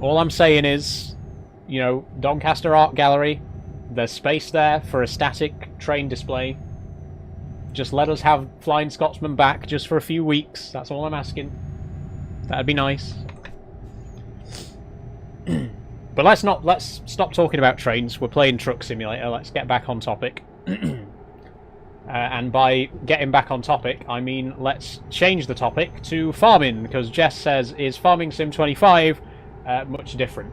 S1: All I'm saying is, you know, Doncaster Art Gallery, there's space there for a static train display. Just let us have Flying Scotsman back just for a few weeks. That's all I'm asking. That'd be nice. But let's stop talking about trains. We're playing Truck Simulator. Let's get back on topic. And by getting back on topic, I mean let's change the topic to farming, because Jess says, is Farming Sim 25 much different?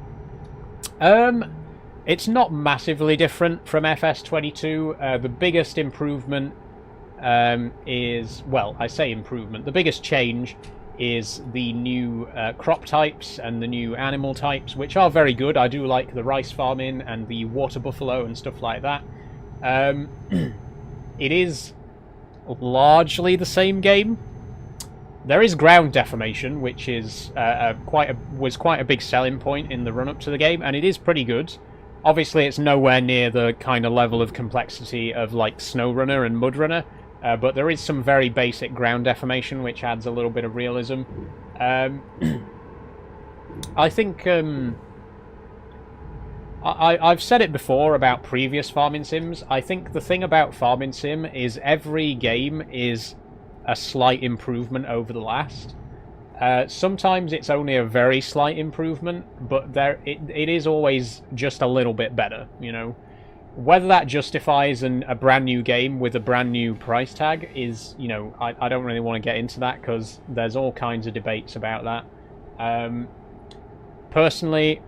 S1: It's not massively different from FS22. The biggest improvement is, well, I say improvement. The biggest change is the new crop types and the new animal types, which are very good. I do like the rice farming and the water buffalo and stuff like that. It is largely the same game. There is ground deformation, which is was quite a big selling point in the run-up to the game, and it is pretty good. Obviously, it's nowhere near the kind of level of complexity of like SnowRunner and MudRunner, but there is some very basic ground deformation, which adds a little bit of realism. I think I've said it before about previous farming sims. I think the thing about farming sim is every game is a slight improvement over the last. Sometimes it's only a very slight improvement, but it is always just a little bit better, you know. Whether that justifies a brand new game with a brand new price tag is, you know, I don't really want to get into that because there's all kinds of debates about that. Personally,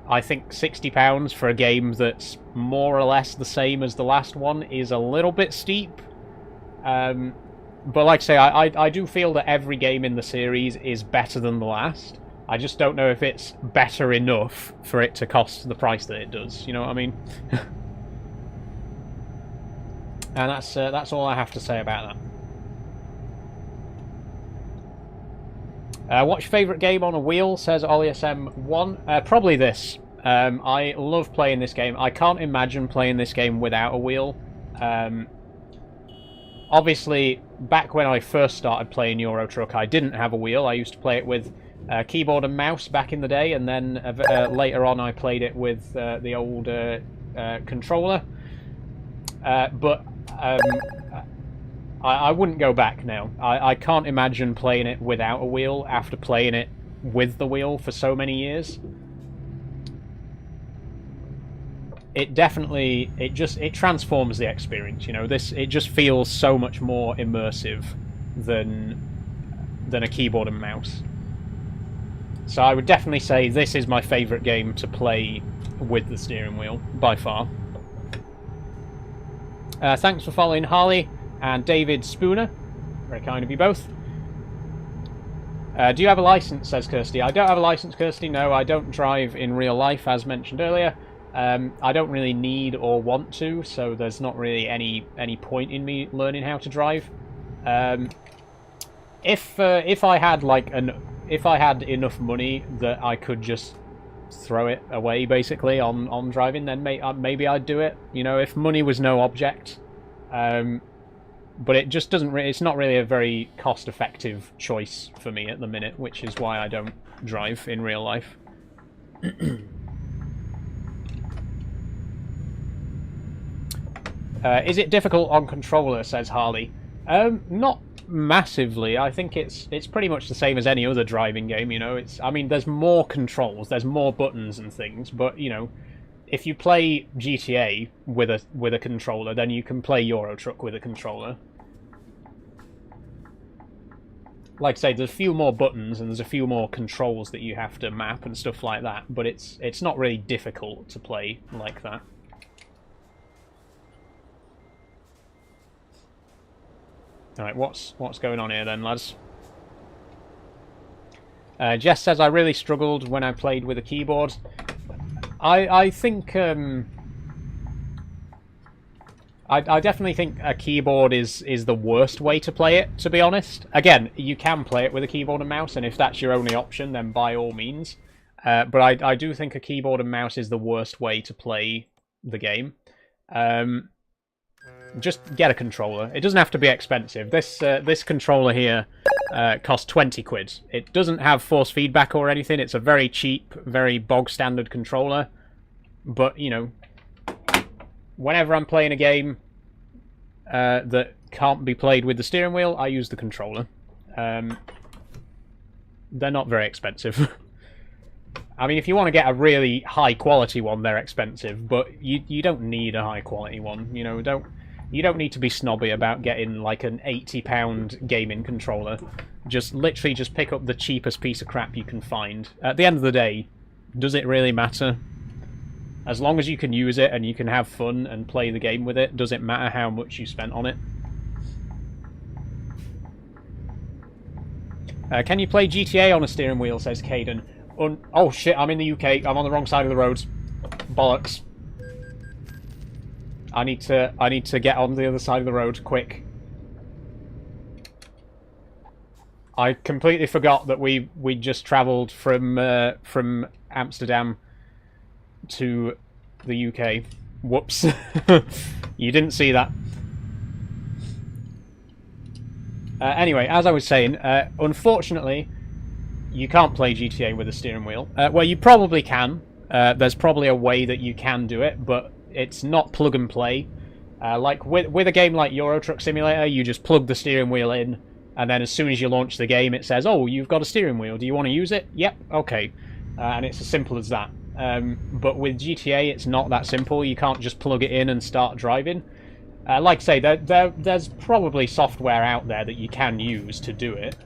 S1: I think £60 for a game that's more or less the same as the last one is a little bit steep. But like I say, I do feel that every game in the series is better than the last. I just don't know if it's better enough for it to cost the price that it does. You know what I mean? And that's all I have to say about that. What's your favourite game on a wheel? Says OllySM1. Probably this. I love playing this game. I can't imagine playing this game without a wheel. Obviously, back when I first started playing Euro Truck, I didn't have a wheel. I used to play it with keyboard and mouse back in the day, and then later on I played it with the old controller. But I wouldn't go back now. I can't imagine playing it without a wheel after playing it with the wheel for so many years. It definitely, it transforms the experience, you know. It just feels so much more immersive than a keyboard and mouse. So I would definitely say this is my favourite game to play with the steering wheel, by far. Thanks for following Harley and David Spooner. Very kind of you both. Do you have a license, says Kirsty. I don't have a license, Kirsty. No, I don't drive in real life, as mentioned earlier. I don't really need or want to, so there's not really any point in me learning how to drive. If I had enough money that I could just throw it away basically on driving, then maybe I'd do it. You know, if money was no object. But it just doesn't. It's not really a very cost-effective choice for me at the minute, which is why I don't drive in real life. Is it difficult on controller, says Harley. Not massively. I think it's pretty much the same as any other driving game, you know. I mean, there's more controls, there's more buttons and things, but, you know, if you play GTA with a controller, then you can play Euro Truck with a controller. Like I say, there's a few more buttons and there's a few more controls that you have to map and stuff like that, but it's not really difficult to play like that. Alright, what's going on here then, lads? Jess says, I really struggled when I played with a keyboard. I think I definitely think a keyboard is the worst way to play it, to be honest. Again, you can play it with a keyboard and mouse, and if that's your only option, then by all means. But I do think a keyboard and mouse is the worst way to play the game. Just get a controller. It doesn't have to be expensive. This controller here costs 20 quid. It doesn't have force feedback or anything. It's a very cheap, very bog standard controller. But, you know, whenever I'm playing a game that can't be played with the steering wheel, I use the controller. They're not very expensive. I mean, if you want to get a really high quality one, they're expensive, but you don't need a high quality one. You know, you don't need to be snobby about getting like an £80 gaming controller. Just literally just pick up the cheapest piece of crap you can find. At the end of the day, does it really matter? As long as you can use it and you can have fun and play the game with it, does it matter how much you spent on it? Can you play GTA on a steering wheel, says Caden. Oh shit, I'm in the UK. I'm on the wrong side of the road. Bollocks. I need to get on the other side of the road, quick. I completely forgot that we just travelled from Amsterdam to the UK. Whoops. You didn't see that. Anyway, as I was saying, unfortunately, you can't play GTA with a steering wheel. Well, you probably can. There's probably a way that you can do it, but it's not plug and play. Like with a game like Euro Truck Simulator, you just plug the steering wheel in, and then as soon as you launch the game, it says, "Oh, you've got a steering wheel. Do you want to use it?" Yep. Okay. And it's as simple as that. But with GTA, it's not that simple. You can't just plug it in and start driving. Like I say, there's probably software out there that you can use to do it.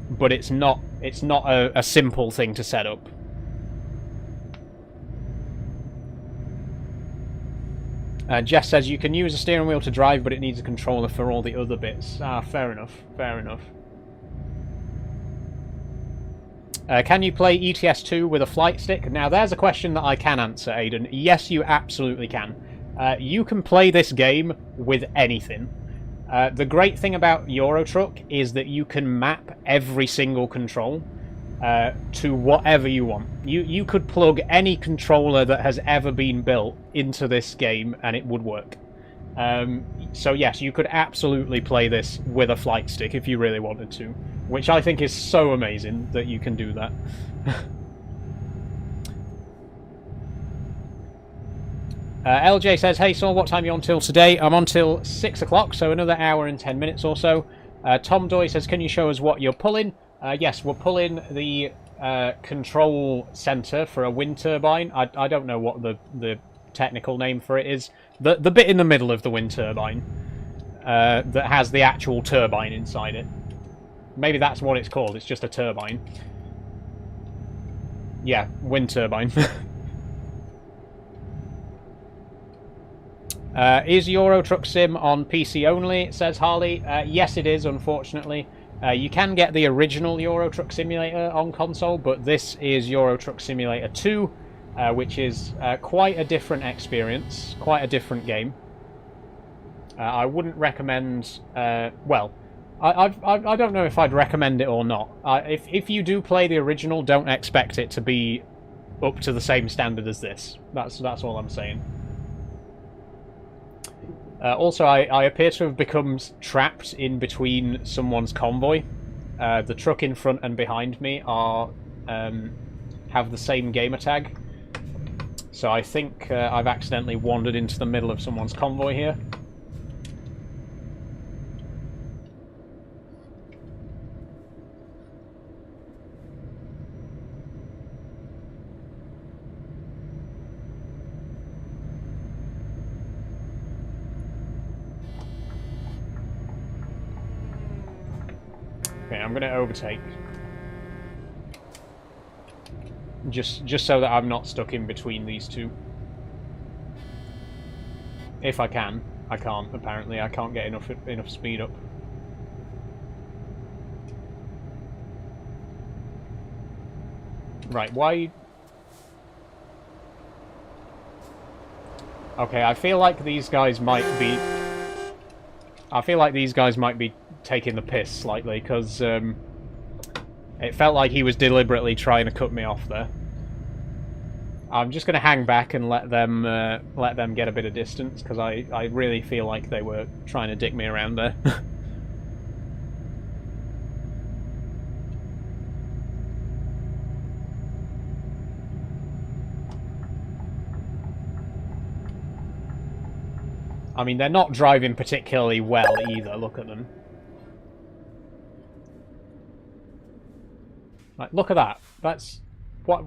S1: But it's not a simple thing to set up. Jess says you can use a steering wheel to drive, but it needs a controller for all the other bits. Ah, fair enough. Fair enough. Can you play ETS2 with a flight stick? Now, there's a question that I can answer, Aiden. Yes, you absolutely can. You can play this game with anything. The great thing about Euro Truck is that you can map every single control to whatever you want. You could plug any controller that has ever been built into this game and it would work. So yes, you could absolutely play this with a flight stick if you really wanted to, which I think is so amazing that you can do that. LJ says, "Hey Saul, what time are you on till today?" I'm on till 6 o'clock, so another hour and 10 minutes or so. Tom Doy says, "Can you show us what you're pulling?" Yes, we're pulling the control center for a wind turbine. I don't know what the technical name for it is. The bit in the middle of the wind turbine that has the actual turbine inside it. Maybe that's what it's called. It's just a turbine. Yeah, wind turbine. Is Euro Truck Sim on PC only, says Harley. Yes, it is, unfortunately. You can get the original Euro Truck Simulator on console, but this is Euro Truck Simulator 2, which is quite a different experience, quite a different game. I wouldn't recommend... well, I don't know if I'd recommend it or not. If you do play the original, don't expect it to be up to the same standard as this. That's all I'm saying. Also, I appear to have become trapped in between someone's convoy. The truck in front and behind me are have the same gamer tag. So I think I've accidentally wandered into the middle of someone's convoy here. Okay, I'm going to overtake. Just so that I'm not stuck in between these two. If I can. I can't, apparently. I can't get enough speed up. Right, why... Okay, I feel like these guys might be... I feel like these guys might be taking the piss slightly, because it felt like he was deliberately trying to cut me off there. I'm just going to hang back and let them get a bit of distance, because I really feel like they were trying to dick me around there. I mean, they're not driving particularly well either, look at them. Like, look at that. That's... what...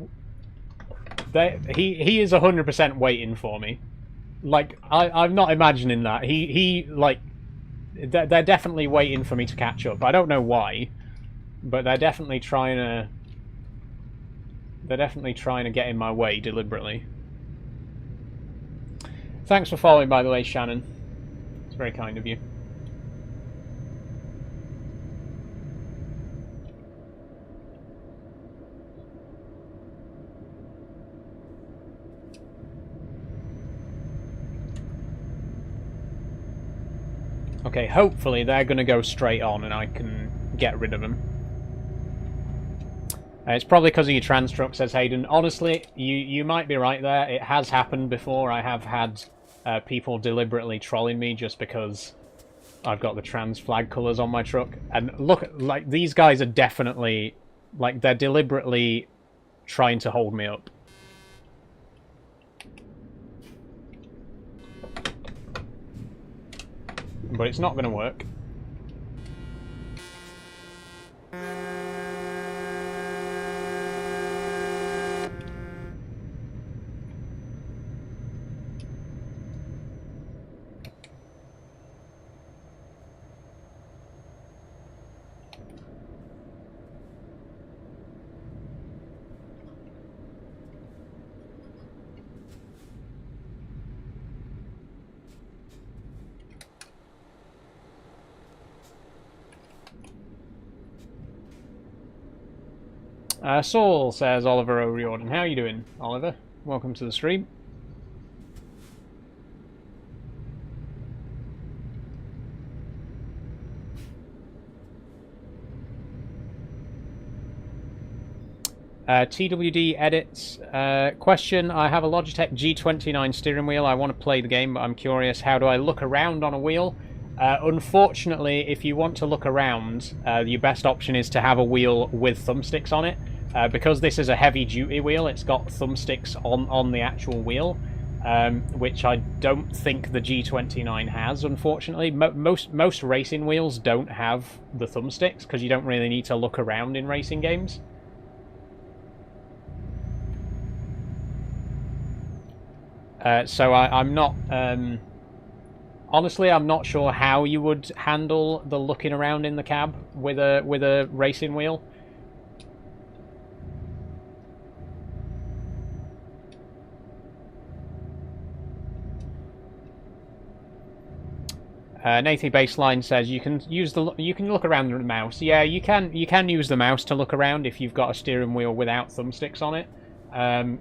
S1: He is 100% waiting for me. Like, I'm not imagining that. Like... They're definitely waiting for me to catch up. I don't know why, but they're definitely trying to... They're definitely trying to get in my way deliberately. Thanks for following, by the way, Shannon. It's very kind of you. Okay, hopefully they're going to go straight on and I can get rid of them. It's probably because of your trans truck, says Hayden. Honestly, you might be right there. It has happened before. I have had people deliberately trolling me just because I've got the trans flag colours on my truck. And look, like, these guys are definitely... like, they're deliberately trying to hold me up. But it's not going to work. Saul, says Oliver O'Riordan. How are you doing, Oliver? Welcome to the stream. TWD edits. Question, I have a Logitech G29 steering wheel. I want to play the game, but I'm curious, how do I look around on a wheel? Unfortunately, if you want to look around, your best option is to have a wheel with thumbsticks on it. Because this is a heavy-duty wheel, it's got thumbsticks on the actual wheel, which I don't think the G29 has, unfortunately. Most racing wheels don't have the thumbsticks, because you don't really need to look around in racing games. So I'm not... honestly, I'm not sure how you would handle the looking around in the cab with a racing wheel. Nathan Baseline says you can look around with the mouse. Yeah, you can use the mouse to look around if you've got a steering wheel without thumbsticks on it.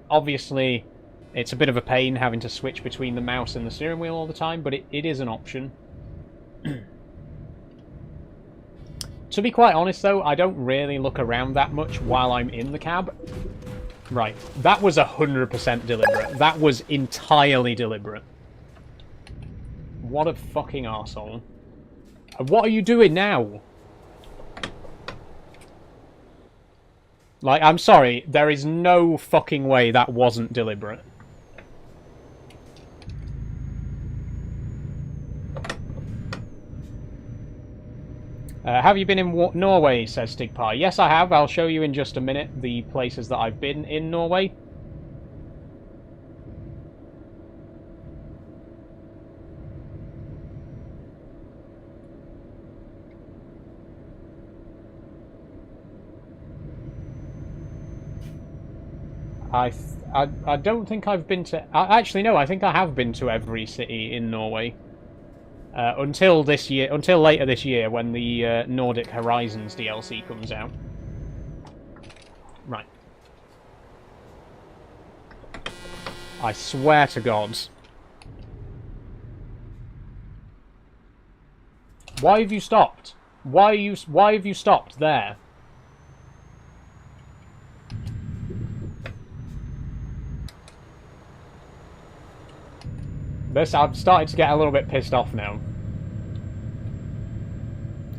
S1: Obviously, it's a bit of a pain having to switch between the mouse and the steering wheel all the time, but it is an option. To be quite honest, though, I don't really look around that much while I'm in the cab. Right, that was 100% deliberate. That was entirely deliberate. What a fucking arsehole. What are you doing now? Like, I'm sorry, there is no fucking way that wasn't deliberate. Have you been in Norway, says Stigpie. Yes, I have. I'll show you in just a minute the places that I've been in Norway. I don't think I've been to... Actually, no, I think I have been to every city in Norway. Until later this year, when the Nordic Horizons DLC comes out. Right. I swear to God. Why have you stopped? Why have you stopped there? I've started to get a little bit pissed off now.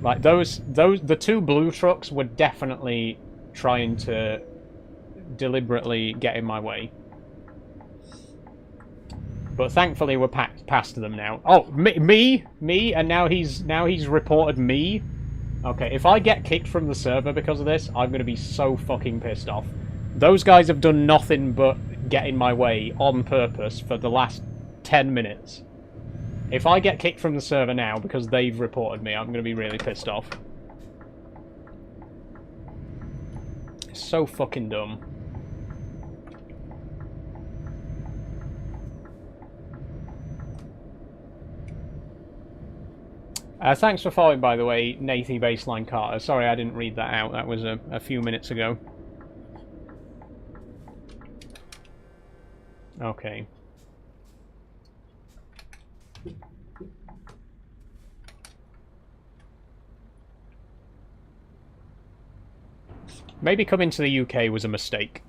S1: Like the two blue trucks were definitely trying to deliberately get in my way. But thankfully we're past them now. Oh, me, and now he's reported me. Okay, if I get kicked from the server because of this, I'm gonna be so fucking pissed off. Those guys have done nothing but get in my way on purpose for the last 10 minutes. If I get kicked from the server now because they've reported me, I'm going to be really pissed off. It's so fucking dumb. Thanks for following, by the way, Nathy Baseline Carter. Sorry I didn't read that out. That was a few minutes ago. Okay. Maybe coming to the UK was a mistake.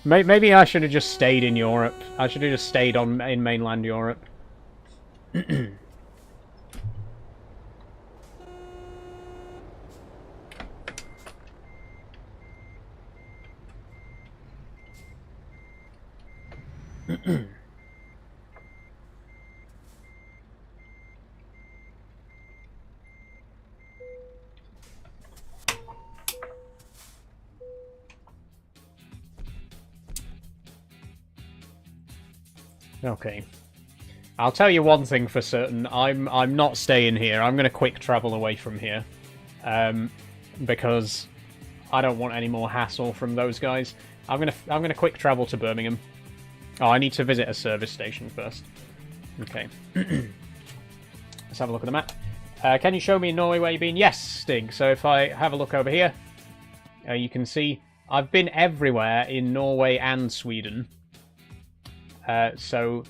S1: Maybe I should have just stayed in Europe. I should have just stayed in mainland Europe. Okay. I'll tell you one thing for certain. I'm not staying here. I'm going to quick travel away from here. Because I don't want any more hassle from those guys. I'm gonna quick travel to Birmingham. Oh, I need to visit a service station first. Okay. Let's have a look at the map. Can you show me in Norway where you've been? Yes, Stig. So if I have a look over here, you can see I've been everywhere in Norway and Sweden. So,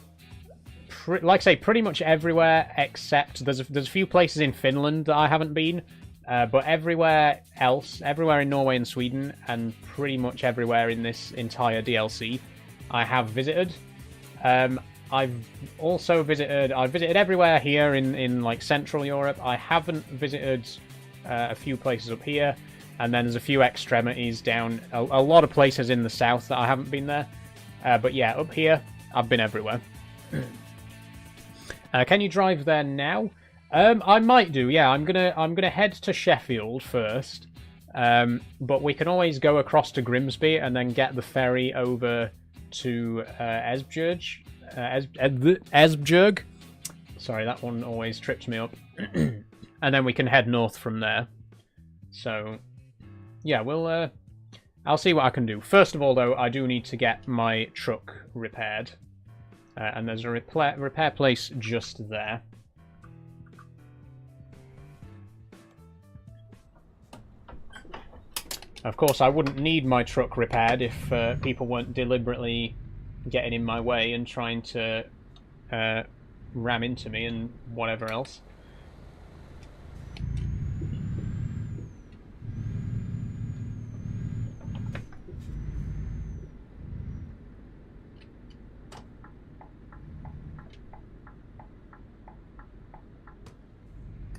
S1: like I say, pretty much everywhere except there's a few places in Finland that I haven't been, but everywhere else, everywhere in Norway and Sweden, and pretty much everywhere in this entire DLC, I have visited. I've visited everywhere here in like Central Europe. I haven't visited a few places up here, and then there's a few extremities down. A lot of places in the south that I haven't been there. But yeah, up here, I've been everywhere. Can you drive there now? I might do. Yeah, I'm gonna head to Sheffield first. But we can always go across to Grimsby and then get the ferry over to Esbjerg. Esbjerg. Sorry, that one always trips me up. And then we can head north from there. So, yeah, we'll. I'll see what I can do. First of all, though, I do need to get my truck repaired. And there's a repair place just there. Of course, I wouldn't need my truck repaired if people weren't deliberately getting in my way and trying to ram into me and whatever else.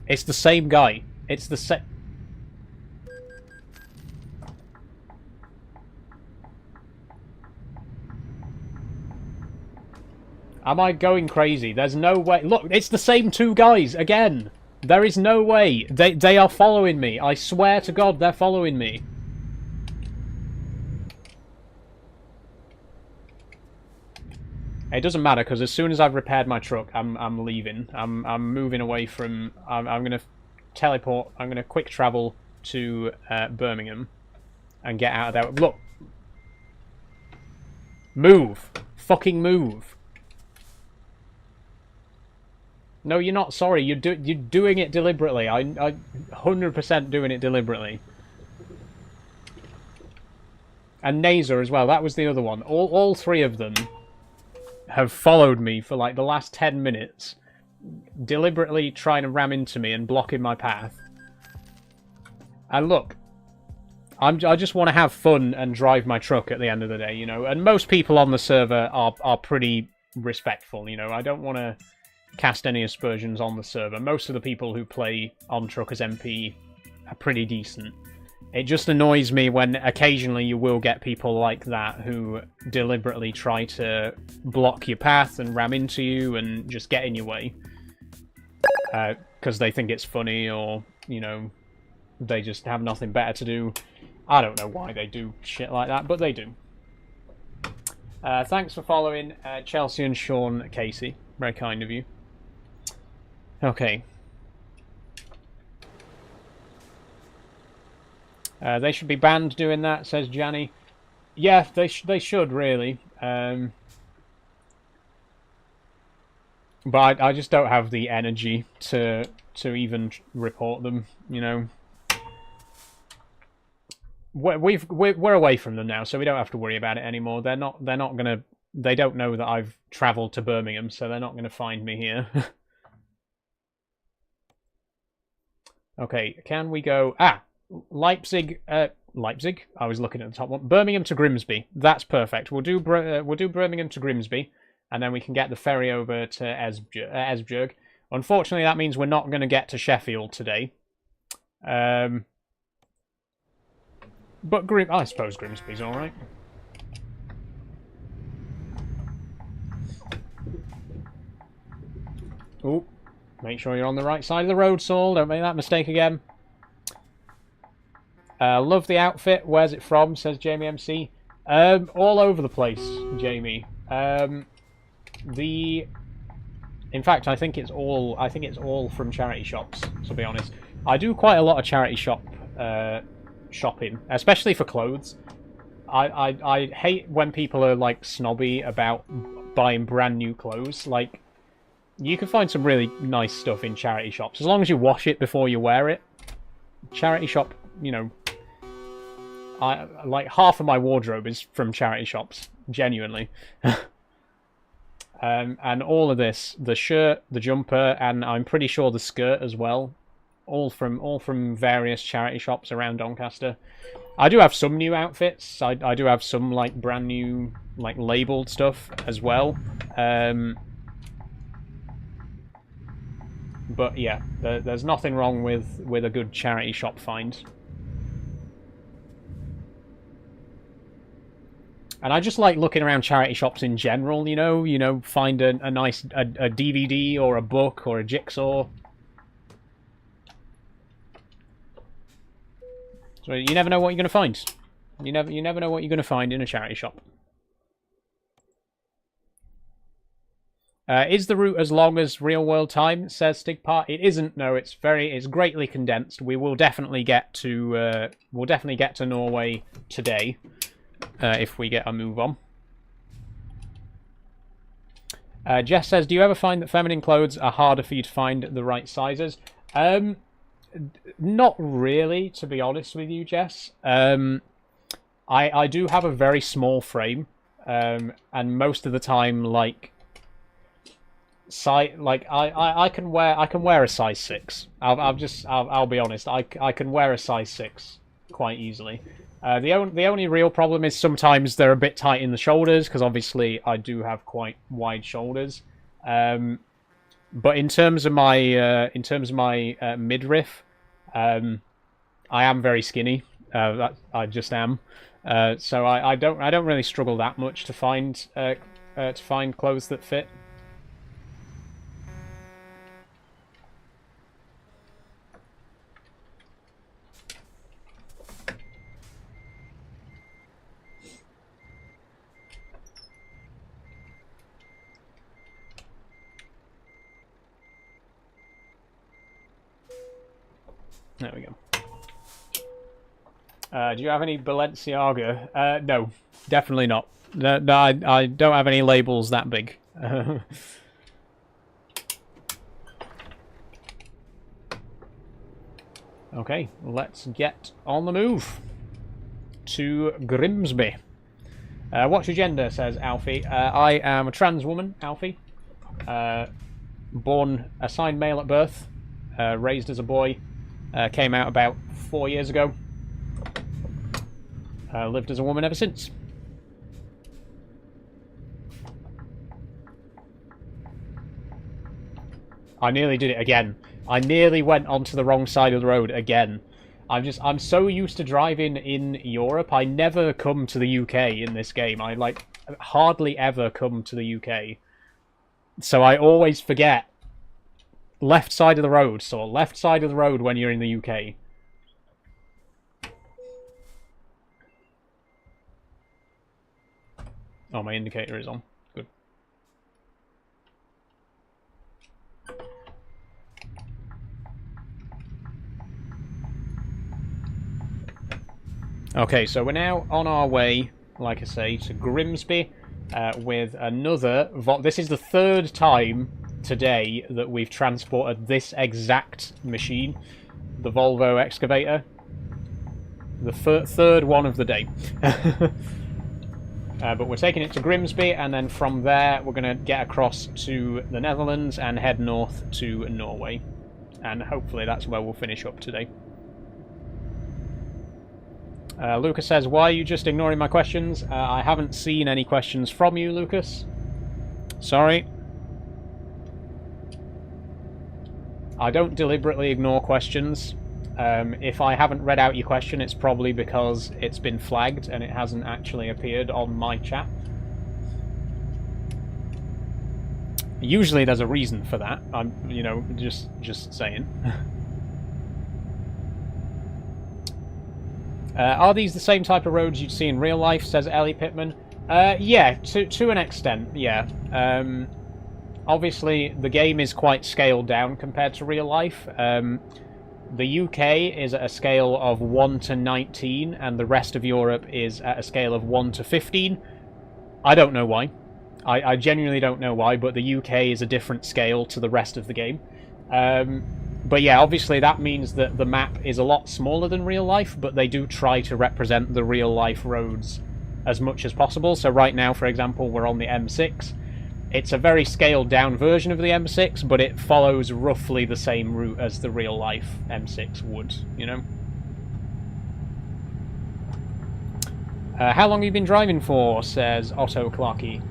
S1: It's the same guy. It's the same. Am I going crazy? There's no way. Look, it's the same two guys again. There is no way. They are following me. I swear to God, they're following me. It doesn't matter because as soon as I've repaired my truck, I'm leaving. I'm moving away from. I'm gonna teleport. I'm gonna quick travel to Birmingham and get out of there. Look, move, fucking move. No, you're not. Sorry, you're doing it deliberately. I 100% doing it deliberately. And Nazer as well. That was the other one. All three of them have followed me for like the last 10 minutes, deliberately trying to ram into me and blocking my path. And look, I just want to have fun and drive my truck at the end of the day, you know. And most people on the server are pretty respectful, you know. I don't want to cast any aspersions on the server. Most of the people who play on Truckers MP are pretty decent. It just annoys me when occasionally you will get people like that who deliberately try to block your path and ram into you and just get in your way. Because they think it's funny, or, you know, they just have nothing better to do. I don't know why they do shit like that, but they do. Thanks for following Chelsea and Sean Casey. Very kind of you. Okay. They should be banned doing that, says Janny. Yeah, they should, really. But I just don't have the energy to even report them, you know. We're away from them now, so we don't have to worry about it anymore. They're not gonna. They don't know that I've travelled to Birmingham, so they're not gonna find me here. Okay, can we go? Leipzig. Leipzig. I was looking at the top one. Birmingham to Grimsby. That's perfect. We'll do Birmingham to Grimsby, and then we can get the ferry over to Esbjerg. Unfortunately, that means we're not going to get to Sheffield today. But I suppose Grimsby's all right. Oh, make sure you're on the right side of the road, Saul. Don't make that mistake again. Love the outfit. Where's it from? Says Jamie MC. All over the place, Jamie. In fact, I think it's all from charity shops. To be honest, I do quite a lot of charity shopping, especially for clothes. I hate when people are like snobby about buying brand new clothes. Like, you can find some really nice stuff in charity shops as long as you wash it before you wear it. Charity shop, you know. Like half of my wardrobe is from charity shops, genuinely. And all of this, the shirt, the jumper, and I'm pretty sure the skirt as well, all from various charity shops around Doncaster. I do have some new outfits. I do have some like brand new, like labeled stuff as well. But yeah, there's nothing wrong with a good charity shop find. And I just like looking around charity shops in general, you know, find a nice a DVD or a book or a jigsaw. So you never know what you're going to find. You never know what you're going to find in a charity shop. Is the route as long as real world time? Says Stigpart. It isn't. No, it's greatly condensed. We will definitely get to Norway today. If we get a move on. Jess says, do you ever find that feminine clothes are harder for you to find the right sizes? Not really, to be honest with you, Jess. I do have a very small frame, and most of the time, like I can wear a size 6. I'll be honest. I can wear a size 6 quite easily. The only real problem is sometimes they're a bit tight in the shoulders, because obviously I do have quite wide shoulders. But in terms of my midriff, I am very skinny. I just am. So I don't really struggle that much to find clothes that fit. There we go. Do you have any Balenciaga? No, definitely not. No, I don't have any labels that big. Okay, let's get on the move to Grimsby. What's your gender? Says Alfie. I am a trans woman, Alfie. born assigned male at birth, raised as a boy, came out about 4 years ago. Lived as a woman ever since. I nearly did it again. I nearly went onto the wrong side of the road again. I'm so used to driving in Europe. I never come to the UK in this game. I like hardly ever come to the UK. So I always forget left side of the road. So left side of the road when you're in the UK. Oh, my indicator is on. Good. Okay, so we're now on our way, like I say, to Grimsby with another... This is the third time today that we've transported this exact machine, the Volvo excavator. The third one of the day. But we're taking it to Grimsby, and then from there we're going to get across to the Netherlands and head north to Norway. And hopefully that's where we'll finish up today. Lucas says, why are you just ignoring my questions? I haven't seen any questions from you, Lucas. Sorry. I don't deliberately ignore questions. If I haven't read out your question, it's probably because it's been flagged and it hasn't actually appeared on my chat. Usually there's a reason for that. I'm, you know, just saying. Are these the same type of roads you'd see in real life, says Ellie Pittman? Yeah, to an extent, yeah. Obviously, the game is quite scaled down compared to real life. The UK is at a scale of 1 to 19, and the rest of Europe is at a scale of 1 to 15. I don't know why. I genuinely don't know why, but the UK is a different scale to the rest of the game. But yeah, obviously that means that the map is a lot smaller than real life, but they do try to represent the real life roads as much as possible. So right now, for example, we're on the M6. It's a very scaled down version of the M6, but it follows roughly the same route as the real life M6 would, you know? How long have you been driving for, says Otto Clarkey.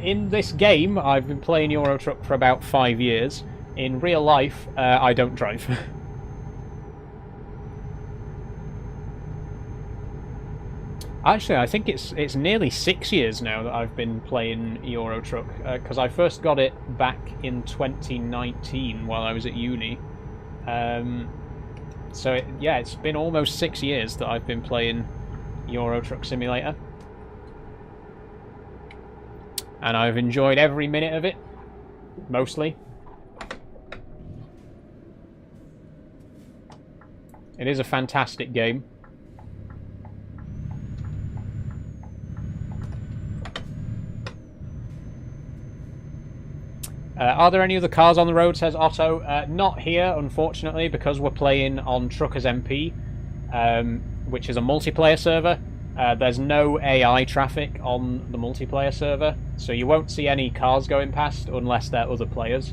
S1: In this game, I've been playing Euro Truck for about 5 years. In real life, I don't drive. Actually, I think it's nearly 6 years now that I've been playing Euro Truck, because I first got it back in 2019 while I was at uni. So yeah, it's been almost 6 years that I've been playing Euro Truck Simulator, and I've enjoyed every minute of it, mostly. It is a fantastic game. Are there any other cars on the road, says Otto? Not here, unfortunately, because we're playing on Truckers MP, which is a multiplayer server. There's no AI traffic on the multiplayer server, so you won't see any cars going past unless they're other players.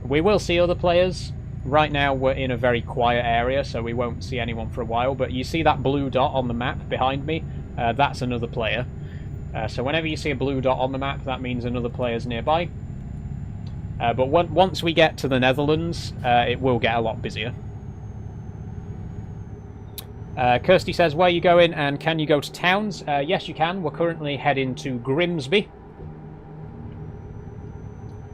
S1: We will see other players. Right now we're in a very quiet area, so we won't see anyone for a while, but you see that blue dot on the map behind me? That's another player. So whenever you see a blue dot on the map, that means another player's nearby. But once we get to the Netherlands, it will get a lot busier. Kirsty says, where are you going and can you go to towns? Yes, you can. We're currently heading to Grimsby.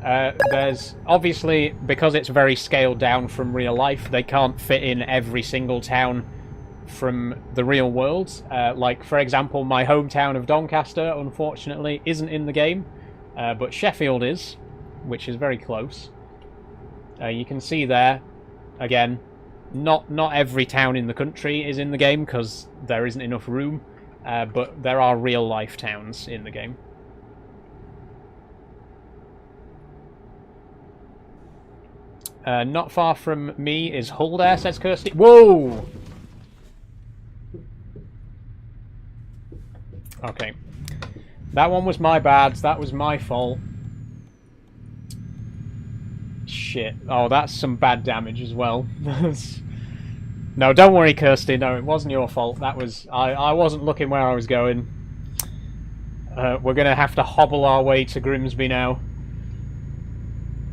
S1: There's obviously, because it's very scaled down from real life, they can't fit in every single town from the real world. Like, for example, my hometown of Doncaster, unfortunately, isn't in the game, but Sheffield is, which is very close. You can see there, again, not every town in the country is in the game because there isn't enough room, but there are real life towns in the game. Not far from me is Hull, says Kirsty. Whoa! Okay. That one was my bad. That was my fault. Shit. Oh, that's some bad damage as well. No, don't worry, Kirsty. No, it wasn't your fault. That was... I wasn't looking where I was going. We're gonna have to hobble our way to Grimsby now.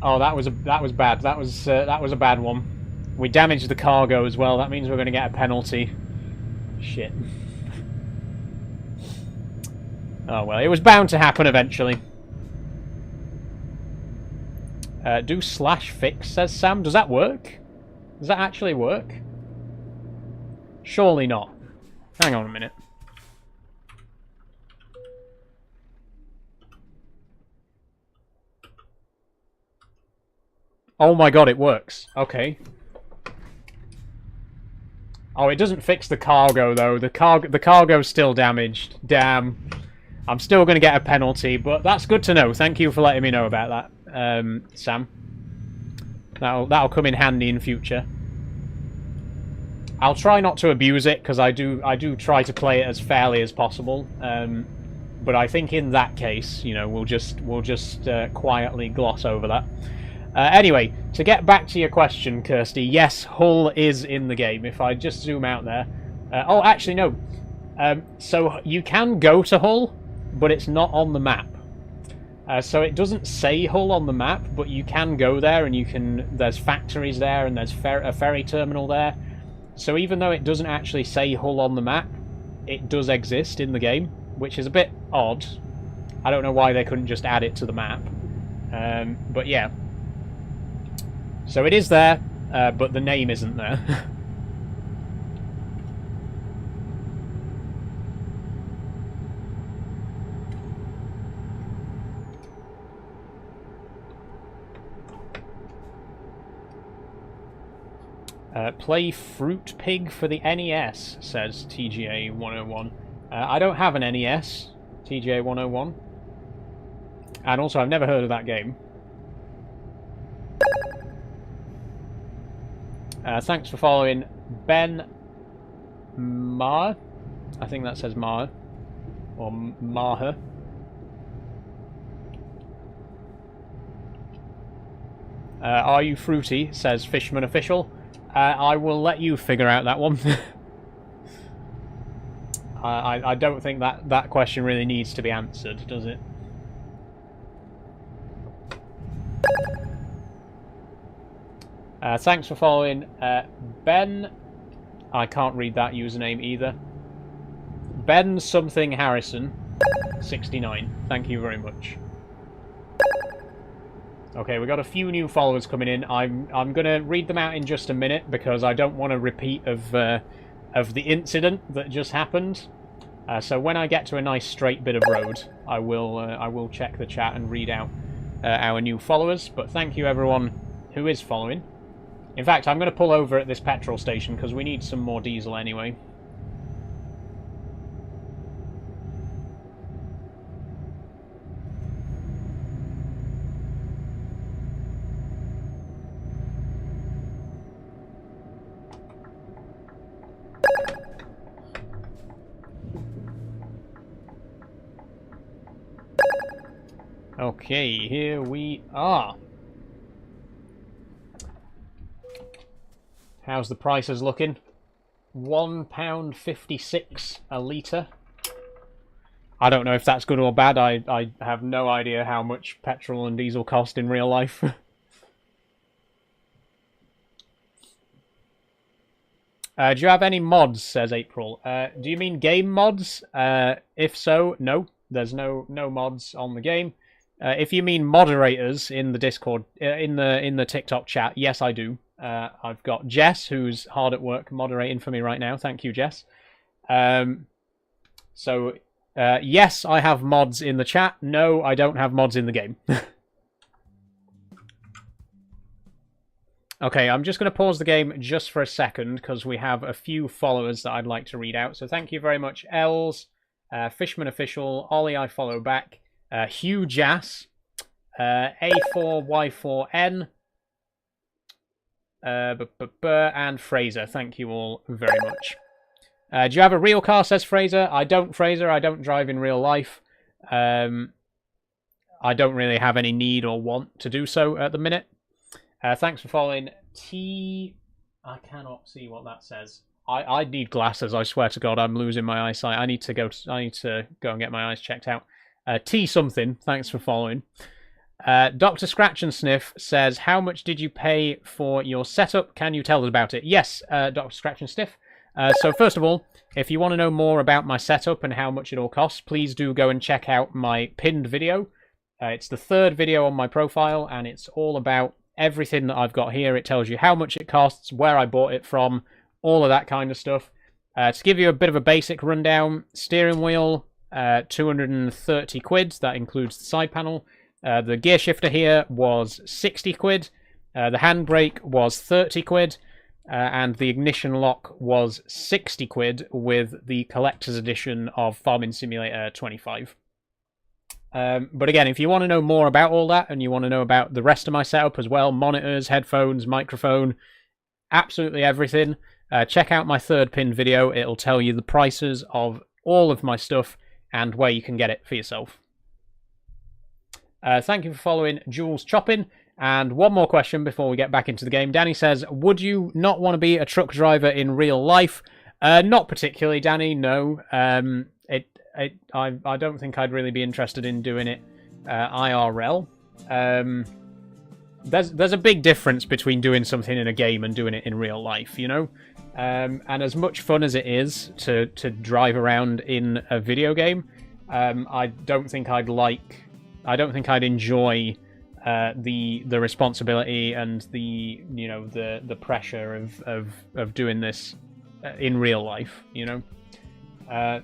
S1: Oh, that was bad. That was a bad one. We damaged the cargo as well. That means we're gonna get a penalty. Shit. Oh well, it was bound to happen eventually. Do /fix, says Sam. Does that work? Does that actually work? Surely not. Hang on a minute. Oh my god, it works. Okay. Oh, it doesn't fix the cargo, though. The cargo's still damaged. Damn. I'm still going to get a penalty, but that's good to know. Thank you for letting me know about that, Sam. That'll come in handy in future. I'll try not to abuse it, because I do try to play it as fairly as possible. But I think in that case, you know, we'll just quietly gloss over that. Anyway, to get back to your question, Kirsty, yes, Hull is in the game. If I just zoom out there. Oh, actually, no. So you can go to Hull, but it's not on the map. So it doesn't say Hull on the map, but you can go there, and you can. There's factories there, and there's a ferry terminal there. So even though it doesn't actually say Hull on the map, it does exist in the game, which is a bit odd. I don't know why they couldn't just add it to the map. But yeah. So it is there, but the name isn't there. Play Fruit Pig for the NES, says TGA 101. I don't have an NES, TGA 101. And also, I've never heard of that game. Thanks for following Ben Maher. I think that says Maher. Or Maher. Are you fruity, says Fishman Official. I will let you figure out that one. I don't think that question really needs to be answered, does it? Thanks for following Ben. I can't read that username either. Ben something Harrison 69. Thank you very much. Okay, we got a few new followers coming in. I'm gonna read them out in just a minute because I don't want a repeat of the incident that just happened. So when I get to a nice straight bit of road, I will check the chat and read out our new followers. But thank you everyone who is following. In fact, I'm going to pull over at this petrol station because we need some more diesel anyway. Okay, here we are. How's the prices looking? £1.56 a litre. I don't know if that's good or bad. I have no idea how much petrol and diesel cost in real life. Do you have any mods, says April. Do you mean game mods? If so, no. There's no mods on the game. If you mean moderators in the Discord, in the TikTok chat, yes, I do. I've got Jess, who's hard at work moderating for me right now. Thank you, Jess. So, yes, I have mods in the chat. No, I don't have mods in the game. Okay, I'm just going to pause the game just for a second because we have a few followers that I'd like to read out. So thank you very much, Els, Fishman Official, Ollie I follow back, Hugh Jass, A4Y4N, and Fraser. Thank you all very much. Do you have a real car, says Fraser? I don't, Fraser. I don't drive in real life. I don't really have any need or want to do so at the minute. Thanks for following T. I cannot see what that says. I need glasses. I swear to God, I'm losing my eyesight. I need to go and get my eyes checked out. T something. Thanks for following. Dr. Scratch and Sniff says, how much did you pay for your setup? Can you tell us about it? Yes, Dr. Scratch and Sniff. So first of all, if you want to know more about my setup and how much it all costs, please do go and check out my pinned video. It's the third video on my profile, and it's all about everything that I've got here. It tells you how much it costs, where I bought it from, all of that kind of stuff. To give you a bit of a basic rundown, steering wheel, 230 quid. That includes the side panel. The gear shifter here was 60 quid. The handbrake was 30 quid. And the ignition lock was 60 quid with the collector's edition of Farming Simulator 25. But again, if you want to know more about all that and you want to know about the rest of my setup as well, monitors, headphones, microphone, absolutely everything, check out my third pinned video. It'll tell you the prices of all of my stuff and where you can get it for yourself. Thank you for following Jules Chopping. And one more question before we get back into the game. Danny says, would you not want to be a truck driver in real life? Not particularly, Danny, no. I don't think I'd really be interested in doing it IRL. There's a big difference between doing something in a game and doing it in real life, you know? And as much fun as it is to drive around in a video game, I don't think I'd enjoy the responsibility and the pressure of doing this in real life, you know.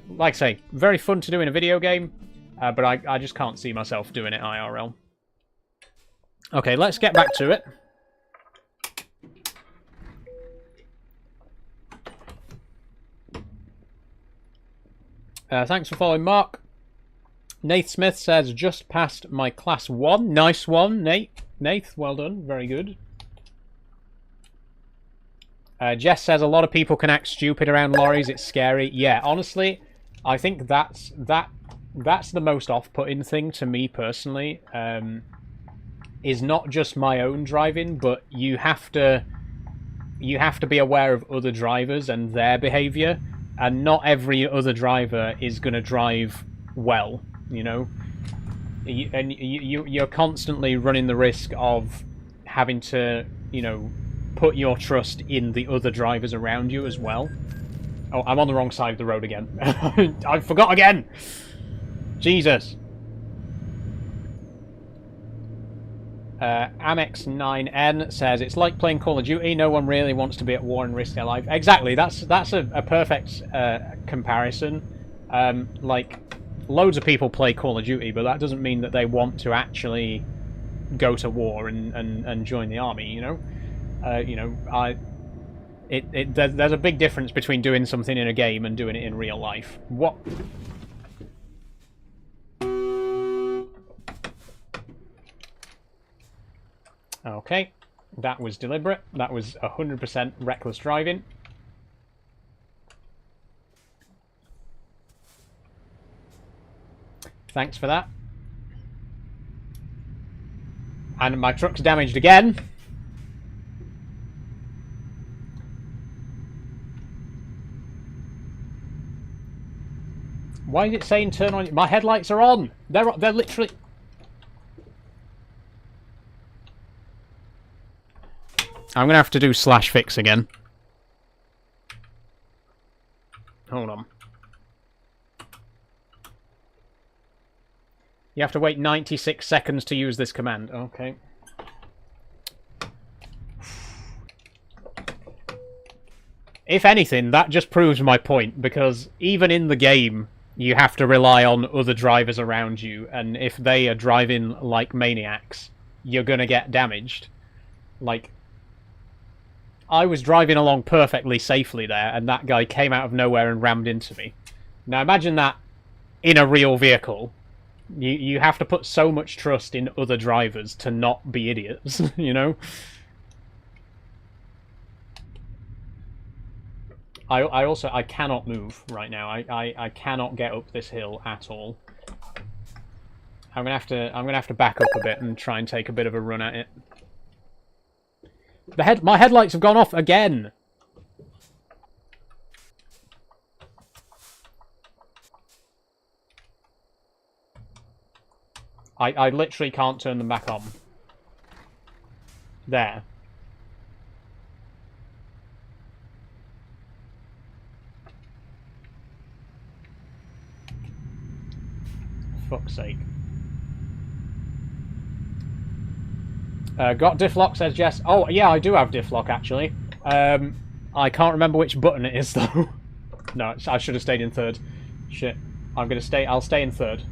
S1: Like I say, very fun to do in a video game, but I just can't see myself doing it IRL. Okay, let's get back to it. Thanks for following, Mark. Nath Smith says, just passed my class 1. Nice one, Nate. Nath, well done. Very good. Jess says, a lot of people can act stupid around lorries. It's scary. Yeah, honestly, I think that's the most off-putting thing to me personally. Is not just my own driving, but you have to be aware of other drivers and their behaviour. And not every other driver is going to drive well. You know, you're constantly running the risk of having to, you know, put your trust in the other drivers around you as well. Oh, I'm on the wrong side of the road again. I forgot again. Jesus. Amex9N says, it's like playing Call of Duty. No one really wants to be at war and risk their life. Exactly. That's a perfect comparison. Like, loads of people play Call of Duty, but that doesn't mean that they want to actually go to war and join the army, you know? There's a big difference between doing something in a game and doing it in real life. What? Okay, that was deliberate. That was 100% reckless driving. Thanks for that. And my truck's damaged again. Why is it saying turn on? My headlights are on. They're literally. I'm gonna have to do /fix again. Hold on. You have to wait 96 seconds to use this command. Okay. If anything, that just proves my point, because even in the game, you have to rely on other drivers around you, and if they are driving like maniacs, you're gonna get damaged. Like, I was driving along perfectly safely there, and that guy came out of nowhere and rammed into me. Now imagine that in a real vehicle. You have to put so much trust in other drivers to not be idiots, you know? I cannot move right now. I cannot get up this hill at all. I'm gonna have to back up a bit and try and take a bit of a run at it. My headlights have gone off again. I literally can't turn them back on. There. For fuck's sake. Got diff lock, says Jess. Oh, yeah, I do have diff lock, actually. I can't remember which button it is, though. No, I should have stayed in third. Shit. I'll stay in third.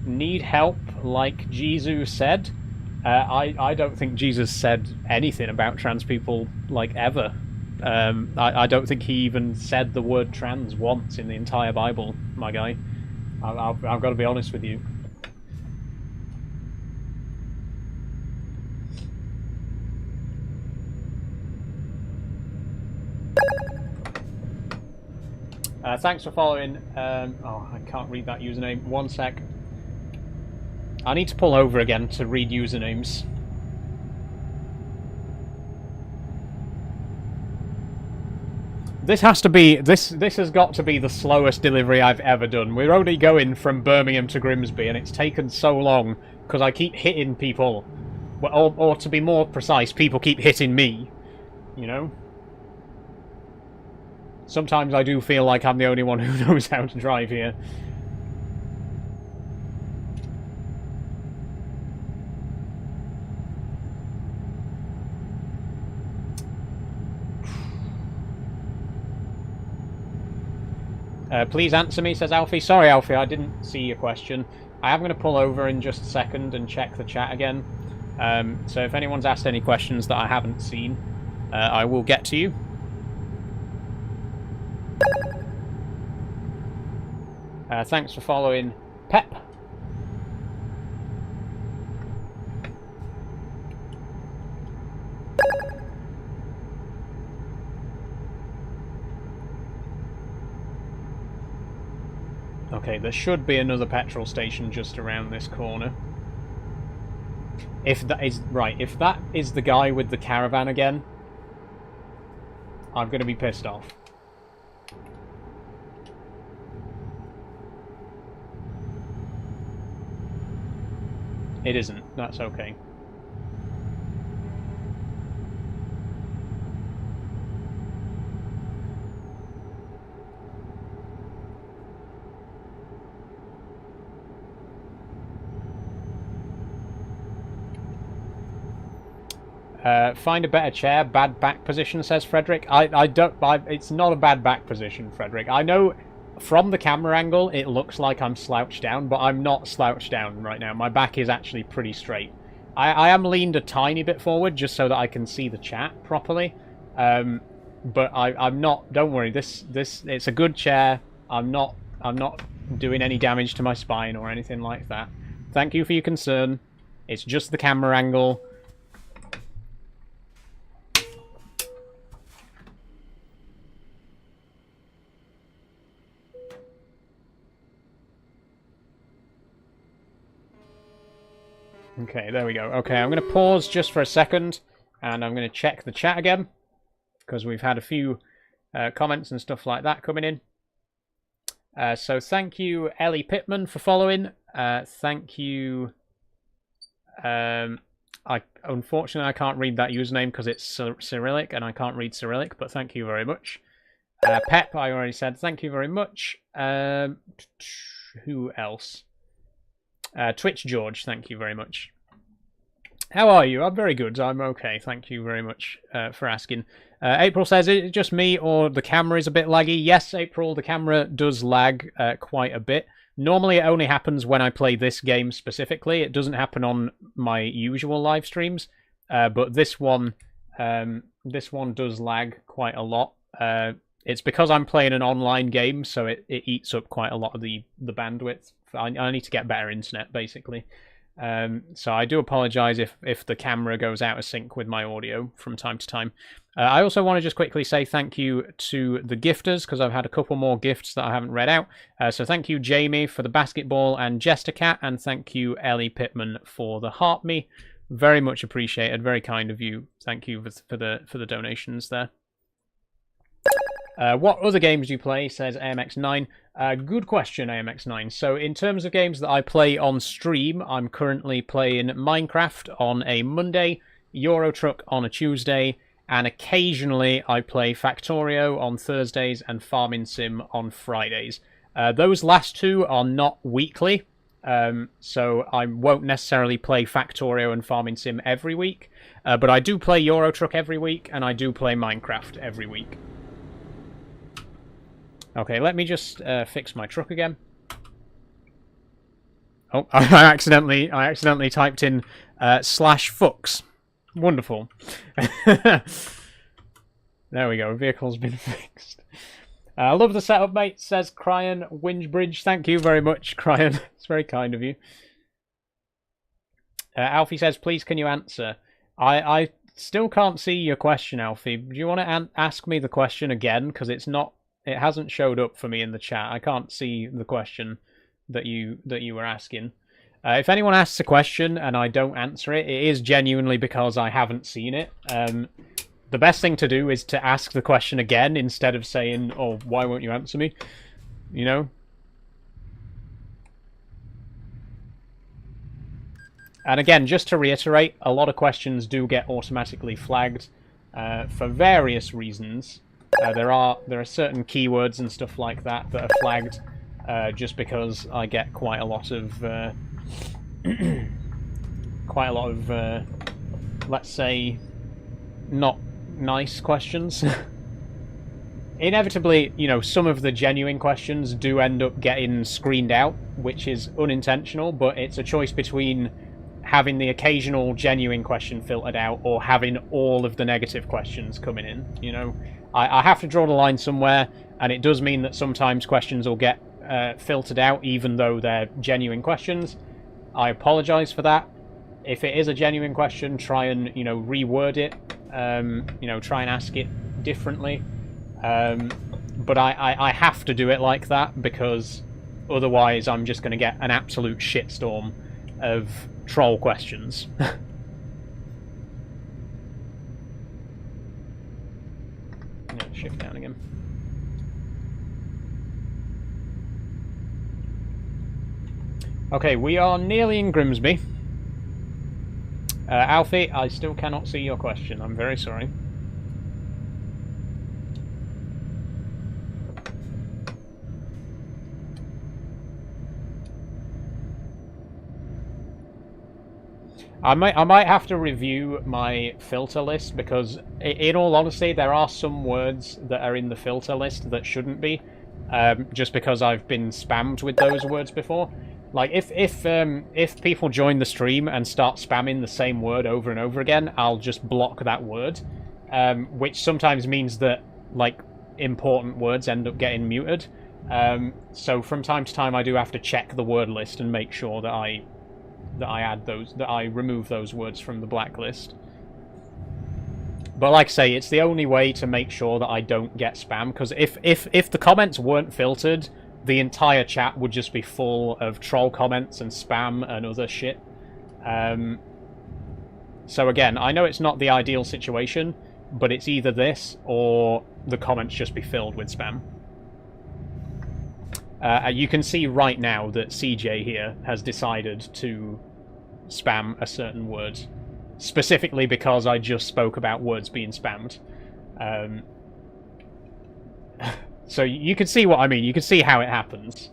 S1: Need help, like Jesus said. I don't think Jesus said anything about trans people, like, ever. I don't think he even said the word trans once in the entire Bible, my guy. I've got to be honest with you. Thanks for following. Oh, I can't read that username. One sec. I need to pull over again to read usernames. This has to be... This has got to be the slowest delivery I've ever done. We're only going from Birmingham to Grimsby, and it's taken so long because I keep hitting people. Or to be more precise, people keep hitting me. You know? Sometimes I do feel like I'm the only one who knows how to drive here. Please answer me, says Alfie. Sorry, Alfie, I didn't see your question. I am going to pull over in just a second and check the chat again. So if anyone's asked any questions that I haven't seen, I will get to you. Thanks for following, Pep. Okay, there should be another petrol station just around this corner. If that is... Right, if that is the guy with the caravan again, I'm going to be pissed off. It isn't. That's okay. Find a better chair. Bad back position, says Frederick. It's not a bad back position, Frederick. I know from the camera angle it looks like I'm slouched down, but I'm not slouched down right now. My back is actually pretty straight. I am leaned a tiny bit forward just so that I can see the chat properly. But I'm not. Don't worry. It's a good chair. I'm not doing any damage to my spine or anything like that. Thank you for your concern. It's just the camera angle. Okay, there we go. Okay, I'm going to pause just for a second, and I'm going to check the chat again, because we've had a few comments and stuff like that coming in. So thank you, Ellie Pittman, for following. Thank you... Unfortunately, I can't read that username because it's Cyrillic, and I can't read Cyrillic, but thank you very much. Pep, I already said thank you very much. Who else? Twitch George, thank you very much. How are you? I'm very good. I'm okay. Thank you very much for asking. April says, is it just me or the camera is a bit laggy? Yes, April, the camera does lag quite a bit. Normally it only happens when I play this game specifically. It doesn't happen on my usual live streams. But this one does lag quite a lot. It's because I'm playing an online game, so it eats up quite a lot of the bandwidth. I need to get better internet, basically. So I do apologise if the camera goes out of sync with my audio from time to time. I also want to just quickly say thank you to the gifters, because I've had a couple more gifts that I haven't read out. So thank you, Jamie, for the basketball and Jester Cat, and thank you, Ellie Pittman, for the Heart Me. Very much appreciated. Very kind of you. Thank you for the donations there. What other games do you play? Says AMX9. Good question, AMX9. So in terms of games that I play on stream, I'm currently playing Minecraft on a Monday, Euro Truck on a Tuesday, and occasionally I play Factorio on Thursdays and Farming Sim on Fridays. Those last two are not weekly, so I won't necessarily play Factorio and Farming Sim every week, but I do play Euro Truck every week, and I do play Minecraft every week. Okay, let me just fix my truck again. Oh, I accidentally typed in /fucks. Wonderful. There we go. Vehicle's been fixed. I love the setup, mate. Says Cryan Wingebridge. Thank you very much, Cryan. It's very kind of you. Alfie says, please can you answer? I still can't see your question, Alfie. Do you want to ask me the question again? Because it hasn't showed up for me in the chat. I can't see the question that you were asking. If anyone asks a question and I don't answer it, it is genuinely because I haven't seen it. The best thing to do is to ask the question again instead of saying, oh, why won't you answer me? You know? And again, just to reiterate, a lot of questions do get automatically flagged for various reasons. There are certain keywords and stuff like that that are flagged just because I get quite a lot of let's say, not nice questions. Inevitably, you know, some of the genuine questions do end up getting screened out, which is unintentional, but it's a choice between having the occasional genuine question filtered out or having all of the negative questions coming in. You know, I have to draw the line somewhere, and it does mean that sometimes questions will get filtered out even though they're genuine questions. I apologize for that. If it is a genuine question, try and, you know, reword it. You know, try and ask it differently. But I have to do it like that because otherwise I'm just going to get an absolute shitstorm of troll questions. Shift down again. Okay, we are nearly in Grimsby. Alfie, I still cannot see your question. I'm very sorry. I might have to review my filter list because, in all honesty, there are some words that are in the filter list that shouldn't be, just because I've been spammed with those words before. Like, if people join the stream and start spamming the same word over and over again, I'll just block that word, which sometimes means that, like, important words end up getting muted. So from time to time, I do have to check the word list and make sure that I remove those words from the blacklist. But like I say, it's the only way to make sure that I don't get spam, because if the comments weren't filtered, the entire chat would just be full of troll comments and spam and other shit. So again, I know it's not the ideal situation, but it's either this or the comments just be filled with spam. You can see right now that CJ here has decided to spam a certain word, specifically because I just spoke about words being spammed. So you can see what I mean. You can see how it happens.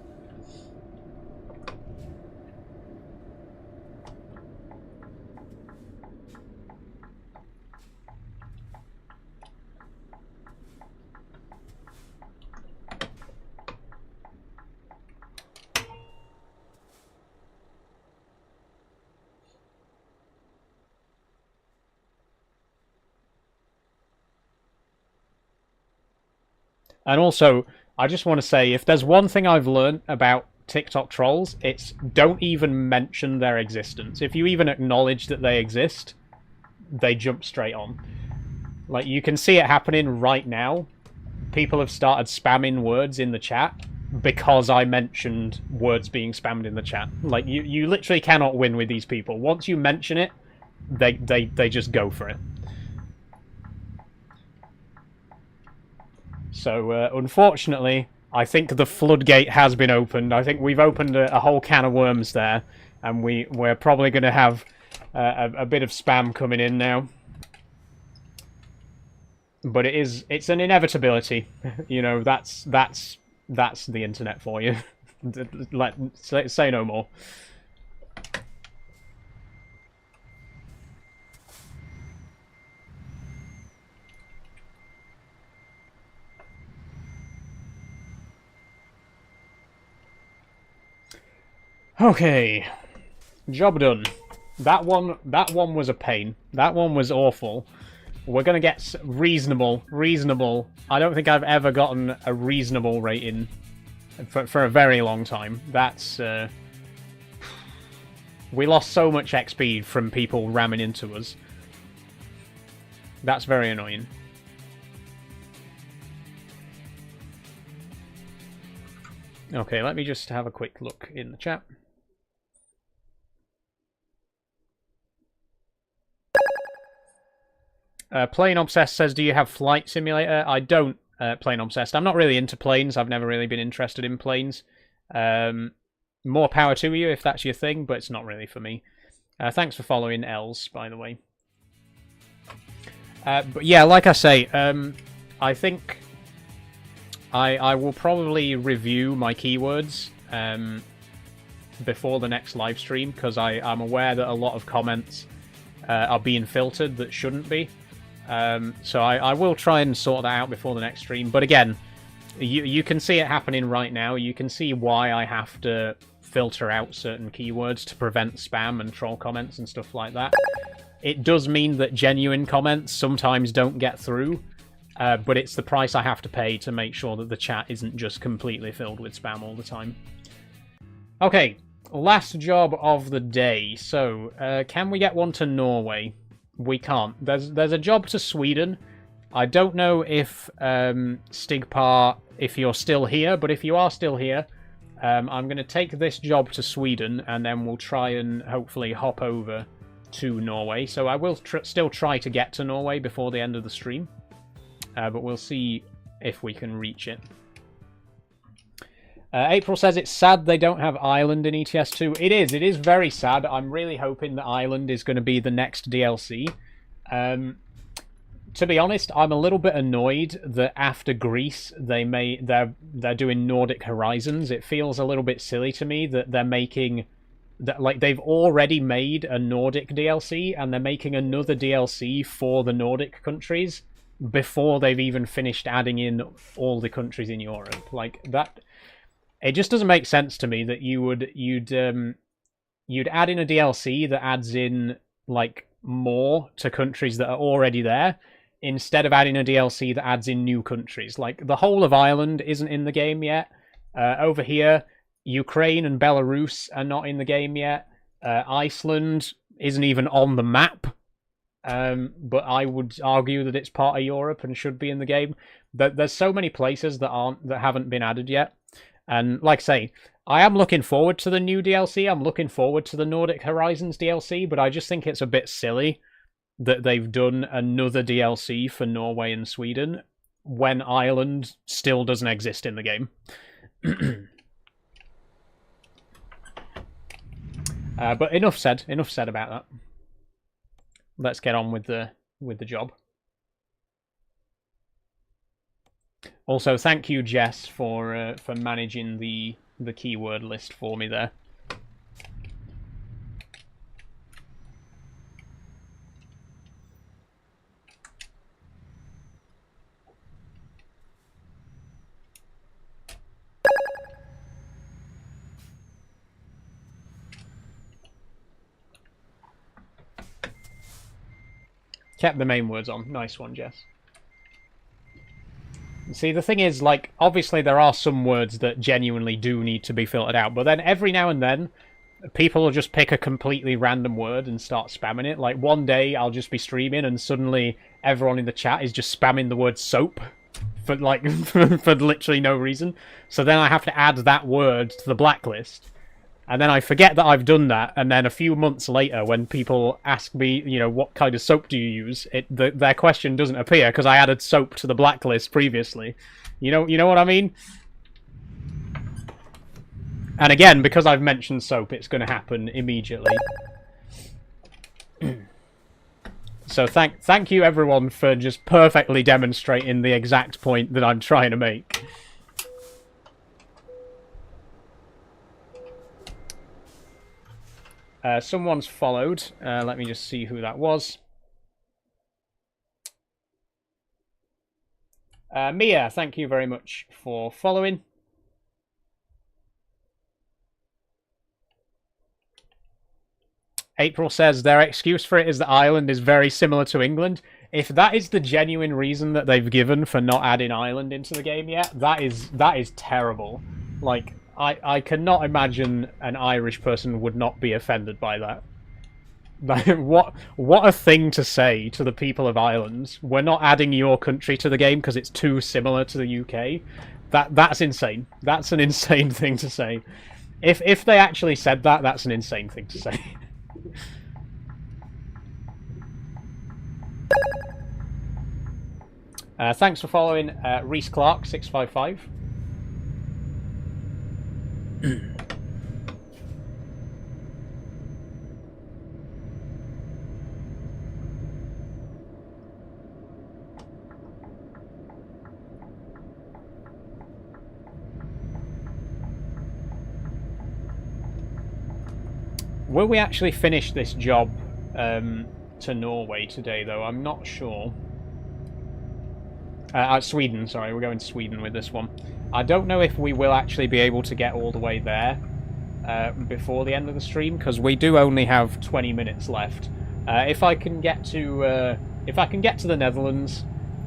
S1: And also, I just want to say, if there's one thing I've learned about TikTok trolls, it's don't even mention their existence. If you even acknowledge that they exist, they jump straight on. Like, you can see it happening right now. People have started spamming words in the chat because I mentioned words being spammed in the chat. Like, you literally cannot win with these people. Once you mention it, they just go for it. So, unfortunately, I think the floodgate has been opened. I think we've opened a whole can of worms there, and we're probably going to have a bit of spam coming in now. But it's an inevitability. You know, that's the internet for you. Say no more. Okay, job done. That one was a pain. That one was awful. We're gonna get reasonable. I don't think I've ever gotten a reasonable rating for a very long time. That's we lost so much XP from people ramming into us. That's very annoying. Okay, let me just have a quick look in the chat. Plane Obsessed says, do you have Flight Simulator? I don't, Plane Obsessed. I'm not really into planes. I've never really been interested in planes. More power to you if that's your thing, but it's not really for me. Thanks for following Els, by the way. But yeah, like I say, I think I will probably review my keywords before the next live stream, because I'm aware that a lot of comments are being filtered that shouldn't be. So I will try and sort that out before the next stream. But again, you can see it happening right now. You can see why I have to filter out certain keywords to prevent spam and troll comments and stuff like that. It does mean that genuine comments sometimes don't get through, but it's the price I have to pay to make sure that the chat isn't just completely filled with spam all the time. Okay, last job of the day. So, can we get one to Norway? We can't. There's a job to Sweden. I don't know if Stigpar, if you're still here, but if you are still here, I'm going to take this job to Sweden, and then we'll try and hopefully hop over to Norway. So I will still try to get to Norway before the end of the stream, but we'll see if we can reach it. April says it's sad they don't have Ireland in ETS2. It is very sad. I'm really hoping that Ireland is going to be the next DLC. To be honest, I'm a little bit annoyed that after Greece they're doing Nordic Horizons. It feels a little bit silly to me that they're making that, like, they've already made a Nordic DLC and they're making another DLC for the Nordic countries before they've even finished adding in all the countries in Europe. Like that. It just doesn't make sense to me that you'd add in a DLC that adds in like more to countries that are already there, instead of adding a DLC that adds in new countries. Like, the whole of Ireland isn't in the game yet. Over here, Ukraine and Belarus are not in the game yet. Iceland isn't even on the map. But I would argue that it's part of Europe and should be in the game. There's so many places that haven't been added yet. And like I say, I am looking forward to the new DLC. I'm looking forward to the Nordic Horizons DLC, but I just think it's a bit silly that they've done another DLC for Norway and Sweden when Ireland still doesn't exist in the game. But enough said about that. Let's get on with the job. Also, thank you, Jess, for managing the keyword list for me there. Kept the main words on. Nice one, Jess. See, the thing is, like, obviously there are some words that genuinely do need to be filtered out, but then every now and then, people will just pick a completely random word and start spamming it. Like, one day I'll just be streaming and suddenly everyone in the chat is just spamming the word soap for, like, for literally no reason. So then I have to add that word to the blacklist. And then I forget that I've done that, and then a few months later, when people ask me, you know, what kind of soap do you use, their question doesn't appear because I added soap to the blacklist previously. You know what I mean? And again, because I've mentioned soap, it's going to happen immediately. So thank you everyone for just perfectly demonstrating the exact point that I'm trying to make. Someone's followed. Let me just see who that was. Mia, thank you very much for following. April says their excuse for it is that Ireland is very similar to England. If that is the genuine reason that they've given for not adding Ireland into the game yet, that is terrible. Like, I cannot imagine an Irish person would not be offended by that. Like, what a thing to say to the people of Ireland. We're not adding your country to the game because it's too similar to the UK. That's insane. That's an insane thing to say. If they actually said that, that's an insane thing to say. Thanks for following Reese Clark 655. Will we actually finish this job to Norway today, though? I'm not sure. Sweden, sorry. We're going to Sweden with this one. I don't know if we will actually be able to get all the way there before the end of the stream, because we do only have 20 minutes left. If I can get to the Netherlands,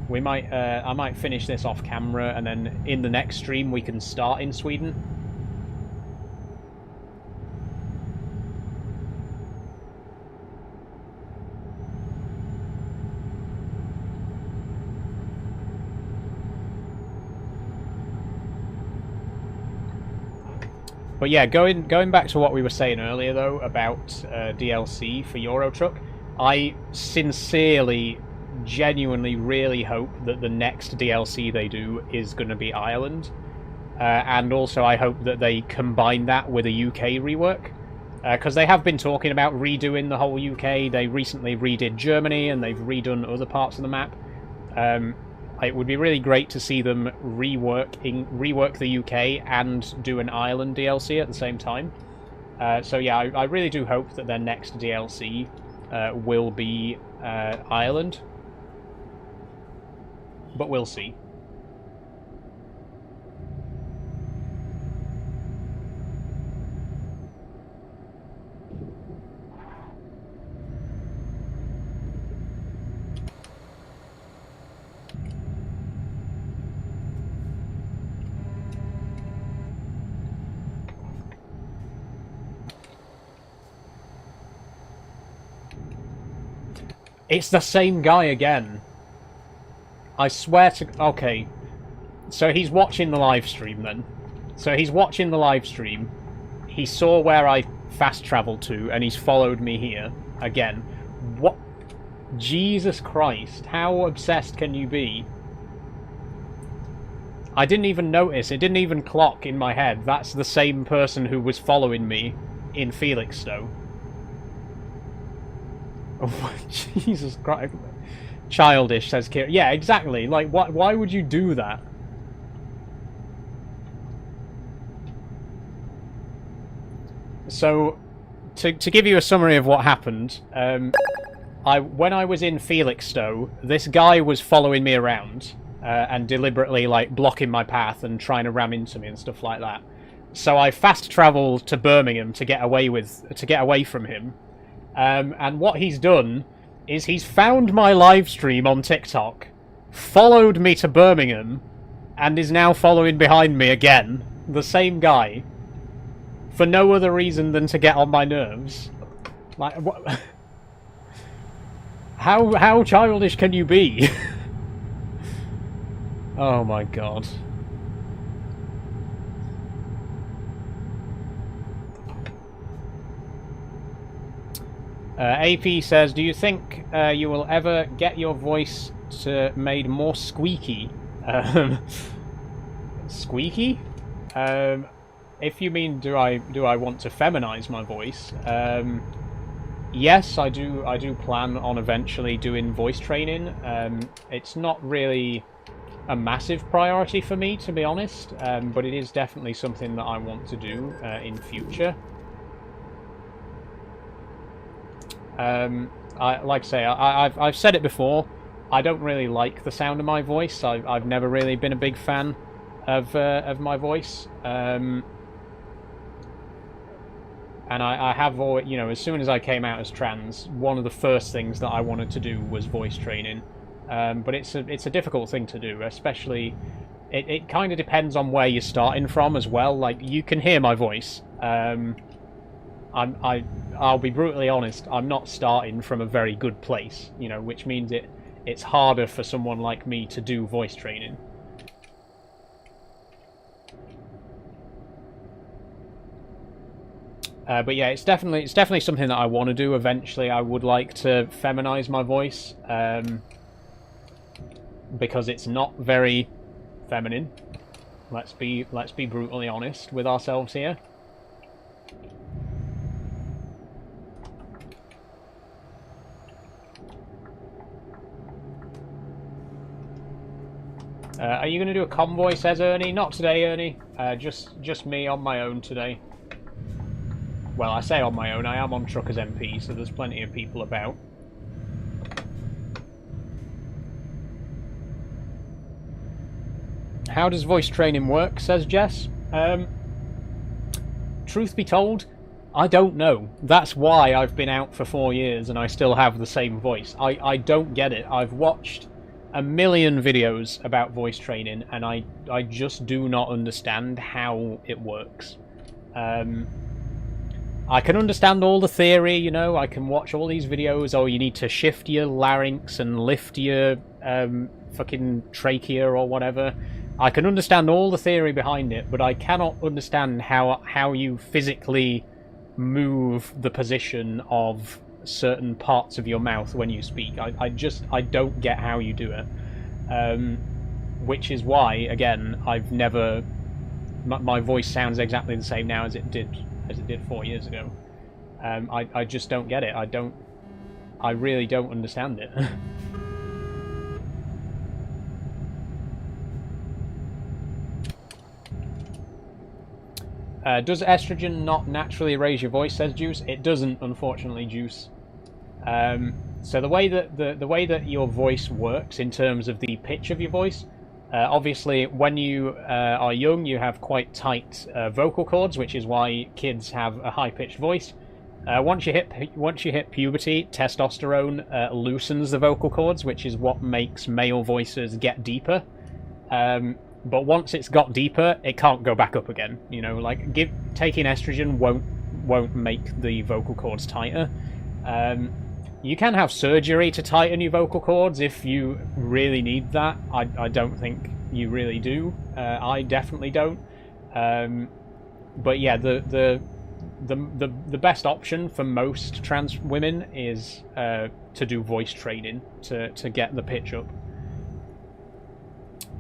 S1: we might I might finish this off camera, and then in the next stream we can start in Sweden. But yeah, going back to what we were saying earlier, though, about DLC for Euro Truck, I sincerely, genuinely, really hope that the next DLC they do is going to be Ireland. And also I hope that they combine that with a UK rework. Because they have been talking about redoing the whole UK. They recently redid Germany, and they've redone other parts of the map. It would be really great to see them rework the UK and do an Ireland DLC at the same time. So yeah, I really do hope that their next DLC will be Ireland. But we'll see. It's the same guy again. I swear to... Okay. So he's watching the live stream then. So he's watching the live stream. He saw where I fast travelled to, and he's followed me here again. What? Jesus Christ. How obsessed can you be? I didn't even notice. It didn't even clock in my head. That's the same person who was following me in Felixstowe. Oh, Jesus Christ. Childish, says Kira. Yeah, exactly. Like, why would you do that? So, to give you a summary of what happened, when I was in Felixstowe, this guy was following me around and deliberately, like, blocking my path and trying to ram into me and stuff like that. So I fast travelled to Birmingham to get away from him. And what he's done is he's found my live stream on TikTok, followed me to Birmingham, and is now following behind me again. The same guy. For no other reason than to get on my nerves. Like, what? How childish can you be? Oh my god. AP says, do you think you will ever get your voice made more squeaky? Squeaky? If you mean do I want to feminize my voice? Yes, I do plan on eventually doing voice training. It's not really a massive priority for me, to be honest, but it is definitely something that I want to do in future. Like I say, I've said it before. I don't really like the sound of my voice. I've never really been a big fan of my voice. And I have always, you know, as soon as I came out as trans, one of the first things that I wanted to do was voice training. But it's a difficult thing to do, especially. It kind of depends on where you're starting from as well. Like, you can hear my voice. I'll be brutally honest, I'm not starting from a very good place, you know, which means it's harder for someone like me to do voice training. But yeah, it's definitely something that I want to do eventually. I would like to feminize my voice, because it's not very feminine. Let's be brutally honest with ourselves here. Are you going to do a convoy, says Ernie? Not today, Ernie. Just me on my own today. Well, I say on my own, I am on Truckers MP, so there's plenty of people about. How does voice training work, says Jess? Truth be told, I don't know. That's why I've been out for 4 years and I still have the same voice. I don't get it. I've watched a million videos about voice training and I just do not understand how it works. I can understand all the theory, you know, I can watch all these videos, oh, you need to shift your larynx and lift your fucking trachea or whatever. I can understand all the theory behind it, but I cannot understand how you physically move the position of certain parts of your mouth when you speak. I don't get how you do it. Which is why, again, I've never... My voice sounds exactly the same now as it did 4 years ago. I just don't get it. I really don't understand it. Does estrogen not naturally raise your voice, says Juice? It doesn't, unfortunately, Juice. So the way that your voice works in terms of the pitch of your voice, obviously when you are young you have quite tight vocal cords, which is why kids have a high-pitched voice. Once you hit puberty, testosterone loosens the vocal cords, which is what makes male voices get deeper. But once it's got deeper, it can't go back up again. You know, like taking estrogen won't make the vocal cords tighter. You can have surgery to tighten your vocal cords if you really need that. I don't think you really do. I definitely don't. But yeah, the best option for most trans women is to do voice training to get the pitch up.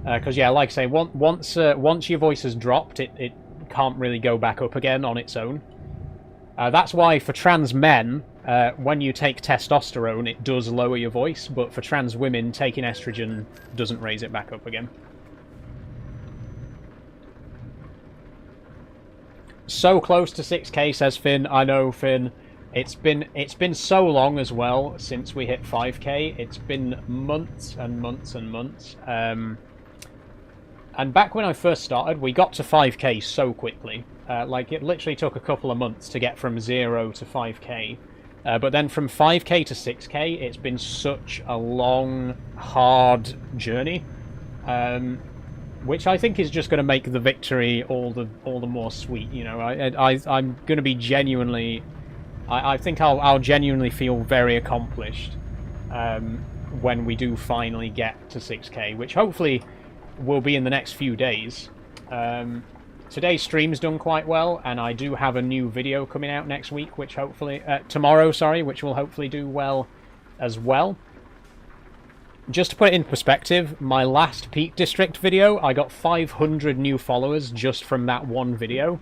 S1: Because yeah, like I say, once your voice has dropped, it can't really go back up again on its own. That's why for trans men, when you take testosterone, it does lower your voice, but for trans women, taking estrogen doesn't raise it back up again. So close to 6k, says Finn. I know, Finn. It's been so long as well since we hit 5k. It's been months and months and months. And back when I first started, we got to 5k so quickly. Like, it literally took a couple of months to get from 0 to 5k. But then from 5k to 6k, it's been such a long, hard journey. which I think is just going to make the victory all the more sweet. You know, I'm going to be genuinely. I think I'll genuinely feel very accomplished when we do finally get to 6K, which hopefully will be in the next few days. Today's stream's done quite well, and I do have a new video coming out next week, which hopefully tomorrow, sorry, which will hopefully do well as well. Just to put it in perspective, my last Peak District video, I got 500 new followers just from that one video.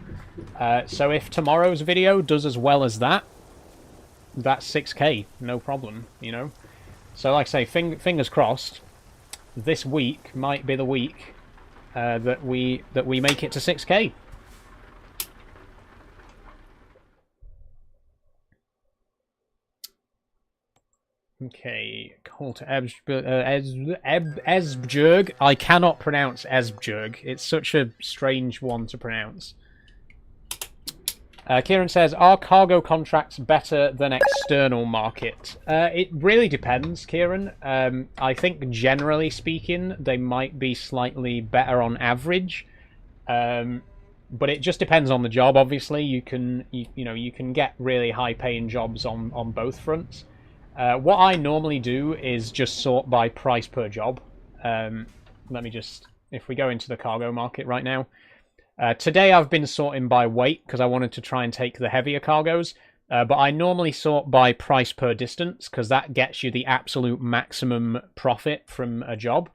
S1: So if tomorrow's video does as well as that, that's 6K, no problem, you know. So like I say, fingers crossed, this week might be the week that we make it to 6K. Okay, call to Esbjerg. I cannot pronounce Esbjerg. It's such a strange one to pronounce. Kieran says, are cargo contracts better than external market? It really depends, Kieran. I think generally speaking, they might be slightly better on average. But it just depends on the job, obviously. You can get really high-paying jobs on both fronts. What I normally do is just sort by price per job. Let me just, if we go into the cargo market right now. Today I've been sorting by weight because I wanted to try and take the heavier cargoes. But I normally sort by price per distance because that gets you the absolute maximum profit from a job.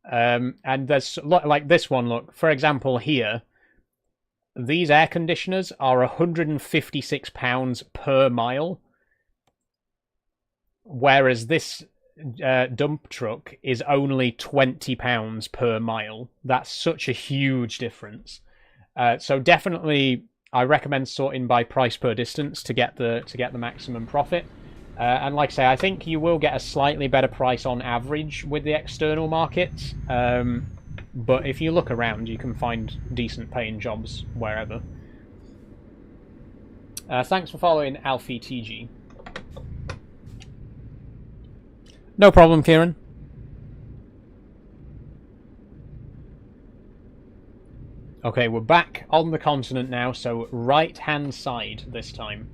S1: And there's, like this one, look, for example here, these air conditioners are £156 per mile. Whereas this dump truck is only £20 per mile. That's such a huge difference. So definitely, I recommend sorting by price per distance to get the maximum profit. And like I say, I think you will get a slightly better price on average with the external markets. But if you look around, you can find decent paying jobs wherever. Thanks for following Alfie TG. No problem, Kieran. Okay, we're back on the continent now, so right-hand side this time.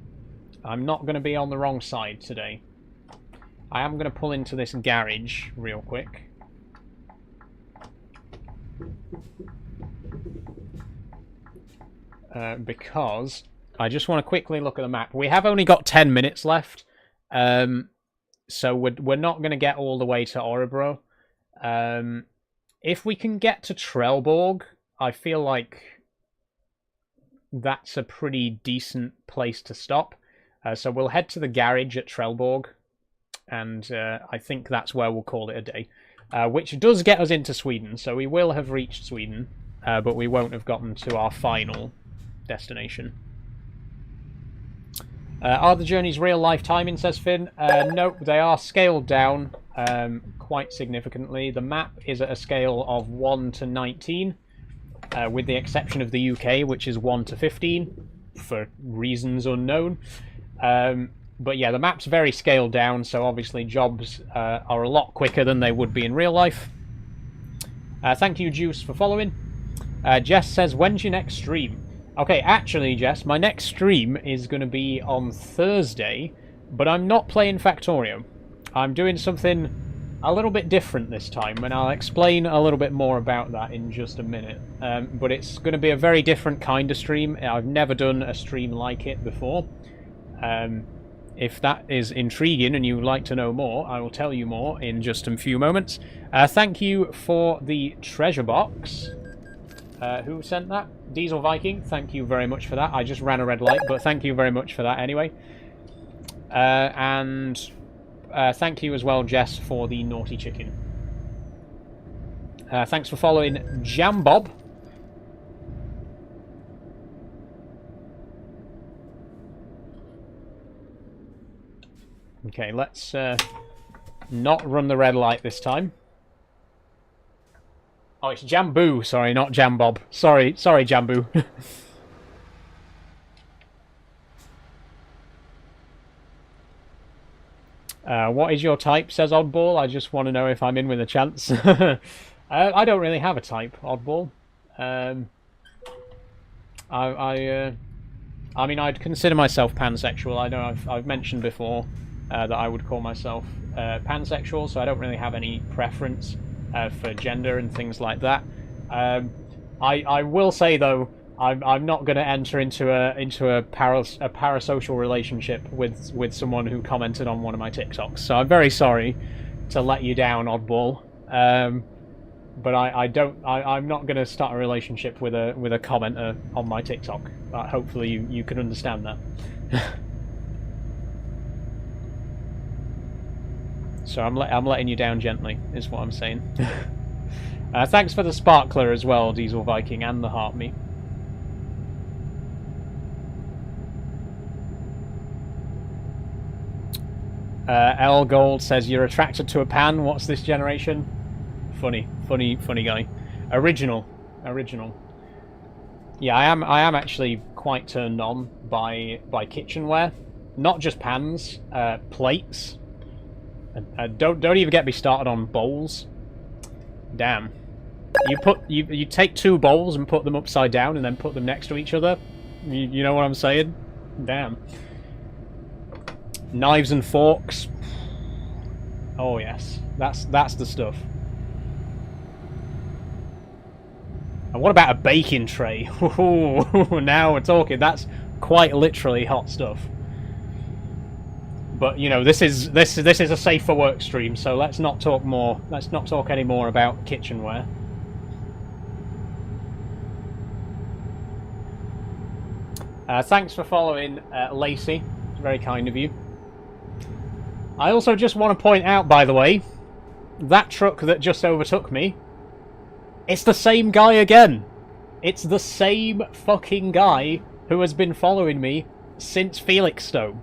S1: I'm not going to be on the wrong side today. I am going to pull into this garage real quick. Because I just want to quickly look at the map. We have only got 10 minutes left. So we're not going to get all the way to Orebro. If we can get to Trelleborg, I feel like that's a pretty decent place to stop. So we'll head to the garage at Trelleborg, and I think that's where we'll call it a day. Which does get us into Sweden, so we will have reached Sweden, but we won't have gotten to our final destination. Are the journeys real life timing, says Finn? No, they are scaled down quite significantly. The map is at a scale of 1 to 19, with the exception of the UK, which is 1 to 15, for reasons unknown. But yeah, the map's very scaled down, so obviously jobs are a lot quicker than they would be in real life. Thank you, Juice, for following. Jess says, when's your next stream? Okay, actually, Jess, my next stream is going to be on Thursday, but I'm not playing Factorio. I'm doing something a little bit different this time, and I'll explain a little bit more about that in just a minute. But it's going to be a very different kind of stream. I've never done a stream like it before. If that is intriguing and you would like to know more, I will tell you more in just a few moments. Thank you for the treasure box. Who sent that? Diesel Viking, thank you very much for that. I just ran a red light, but thank you very much for that anyway. And thank you as well, Jess, for the naughty chicken. Thanks for following Jambob. Okay, let's not run the red light this time. Oh, it's Jambu. Sorry, not Jambob. Sorry, Jambu. What is your type, says Oddball. I just want to know if I'm in with a chance. I don't really have a type, oddball. I mean, I'd consider myself pansexual. I know I've mentioned before that I would call myself pansexual, so I don't really have any preference for gender and things like that. I will say though, I'm not going to enter into a parasocial relationship with someone who commented on one of my TikToks. So I'm very sorry to let you down, oddball. But I'm not going to start a relationship with a commenter on my TikTok. Hopefully you can understand that. So I'm letting you down gently, is what I'm saying. Thanks for the sparkler as well, Diesel Viking, and the heart meat. L Gold says, you're attracted to a pan. What's this generation? Funny guy. Original. Yeah, I am actually quite turned on by kitchenware. Not just pans, plates. Don't even get me started on bowls. Damn. You take two bowls and put them upside down and then put them next to each other. You know what I'm saying? Damn. Knives and forks. Oh yes, that's the stuff. And what about a baking tray? Ooh, now we're talking. That's quite literally hot stuff. But you know, this is a safe for work stream, so let's not talk more. Let's not talk any more about kitchenware. Thanks for following, Lacey. It's very kind of you. I also just want to point out, by the way, that truck that just overtook me, it's the same guy again. It's the same fucking guy who has been following me since Felixstowe.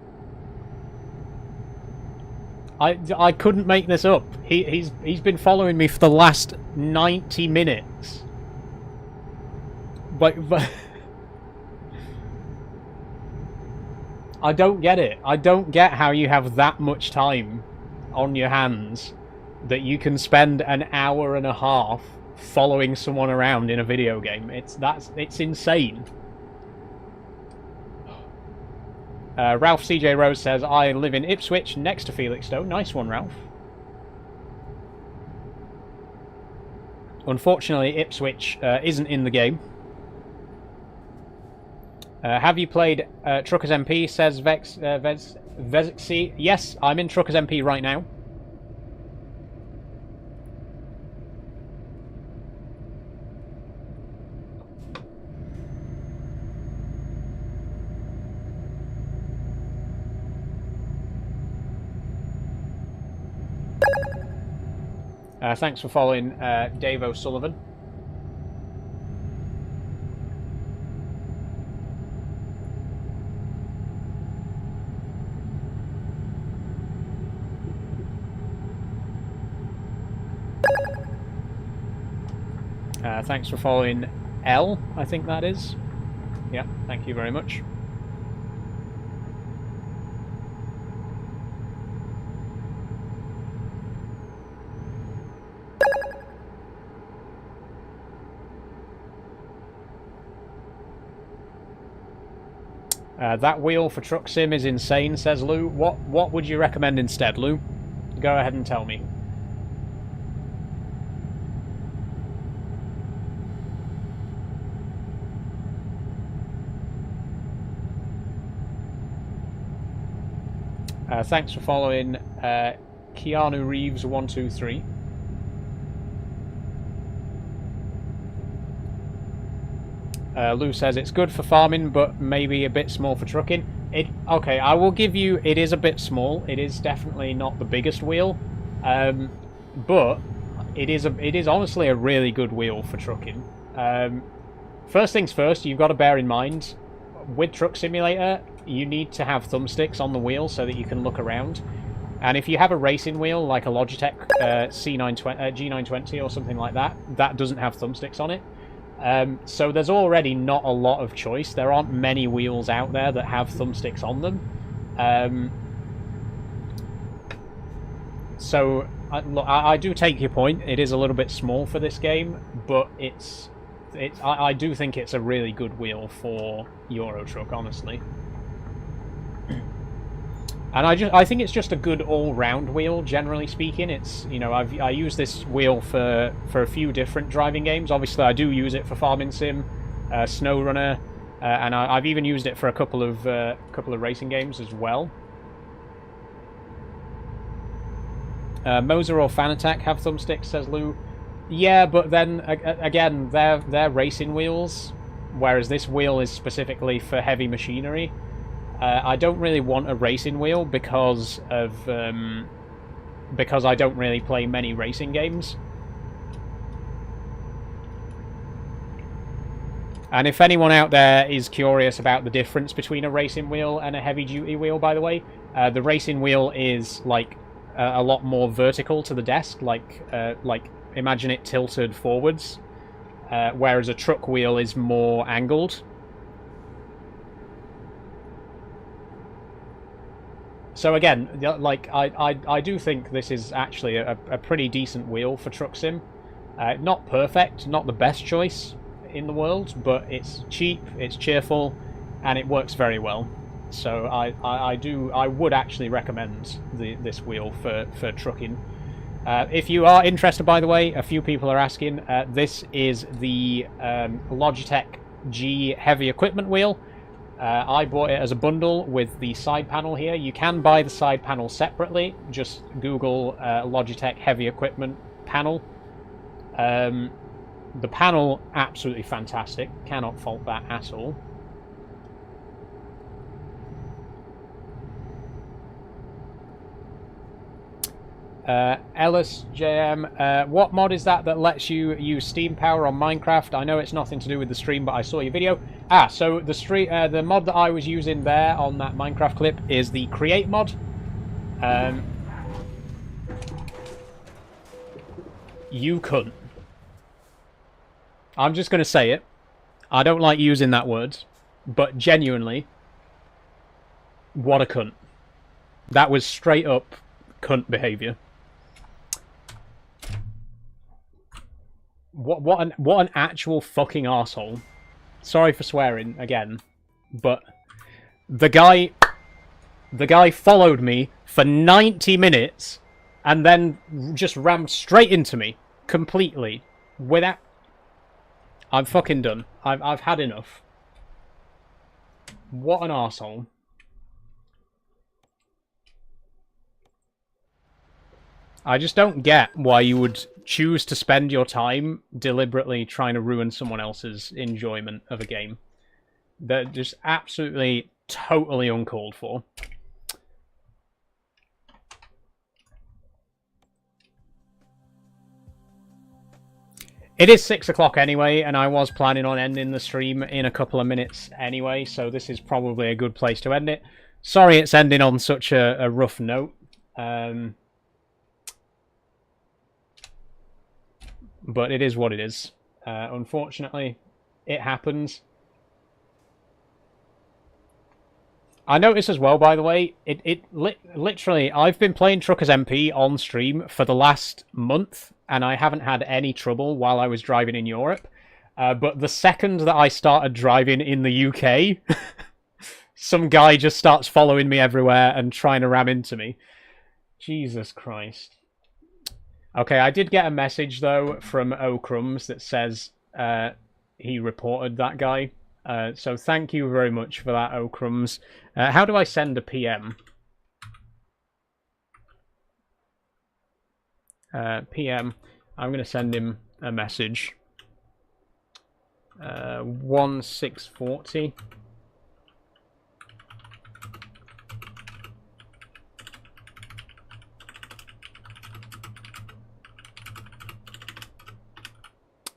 S1: I couldn't make this up. He's been following me for the last 90 minutes. But I don't get it. I don't get how you have that much time on your hands that you can spend an hour and a half following someone around in a video game. It's insane. Ralph CJ Rose says, I live in Ipswich next to Felixstowe. Nice one, Ralph. Unfortunately, Ipswich isn't in the game. Have you played Truckers MP, says Vezxy. Yes, I'm in Truckers MP right now. Thanks for following Dave O'Sullivan. Thanks for following L, I think that is. Yeah, thank you very much. That wheel for Truck Sim is insane, says Lou. What would you recommend instead, Lou? Go ahead and tell me. Thanks for following Keanu Reeves 123. Lou says it's good for farming, but maybe a bit small for trucking. Okay, I will give you. It is a bit small. It is definitely not the biggest wheel, but it is honestly a really good wheel for trucking. First things first, you've got to bear in mind with Truck Simulator, you need to have thumbsticks on the wheel so that you can look around. And if you have a racing wheel like a Logitech G920 or something like that, that doesn't have thumbsticks on it. So there's already not a lot of choice. There aren't many wheels out there that have thumbsticks on them. So look, I do take your point. It is a little bit small for this game, but I do think it's a really good wheel for Euro Truck, honestly. And I think it's just a good all-round wheel, generally speaking. It's, you know, I use this wheel for a few different driving games. Obviously, I do use it for Farming Sim, SnowRunner, and I've even used it for a couple of racing games as well. Moser or Fan Attack have thumbsticks, says Lou. Yeah, but then again, they're racing wheels, whereas this wheel is specifically for heavy machinery. I don't really want a racing wheel because I don't really play many racing games. And if anyone out there is curious about the difference between a racing wheel and a heavy-duty wheel, by the way, the racing wheel is like a lot more vertical to the desk, like imagine it tilted forwards, whereas a truck wheel is more angled. So again, like I do think this is actually a pretty decent wheel for Truck Sim. Not perfect, not the best choice in the world, but it's cheap, it's cheerful, and it works very well. So I would actually recommend this wheel for trucking. If you are interested, by the way, a few people are asking. This is the Logitech G heavy equipment wheel. I bought it as a bundle with the side panel here. You can buy the side panel separately. Just Google Logitech heavy equipment panel. The panel, absolutely fantastic. Cannot fault that at all. Ellis JM, what mod is that lets you use Steam power on Minecraft? I know it's nothing to do with the stream, but I saw your video. So the mod that I was using there on that Minecraft clip is the Create mod. You cunt. I'm just going to say it. I don't like using that word, but genuinely, what a cunt. That was straight up cunt behaviour. What an actual fucking arsehole. Sorry for swearing again, but the guy followed me for 90 minutes and then just rammed straight into me completely without. I'm fucking done. I've had enough. What an arsehole. I just don't get why you would choose to spend your time deliberately trying to ruin someone else's enjoyment of a game. They're just absolutely, totally uncalled for. It is 6 o'clock anyway, and I was planning on ending the stream in a couple of minutes anyway, so this is probably a good place to end it. Sorry it's ending on such a rough note. But it is what it is. Unfortunately, it happens. I noticed as well, by the way, literally, I've been playing Truckers MP on stream for the last month, and I haven't had any trouble while I was driving in Europe. But the second that I started driving in the UK, some guy just starts following me everywhere and trying to ram into me. Jesus Christ. Okay, I did get a message, though, from O'Crumbs that says he reported that guy. So thank you very much for that, O'Crumbs. How do I send a PM? PM. I'm going to send him a message. 1640.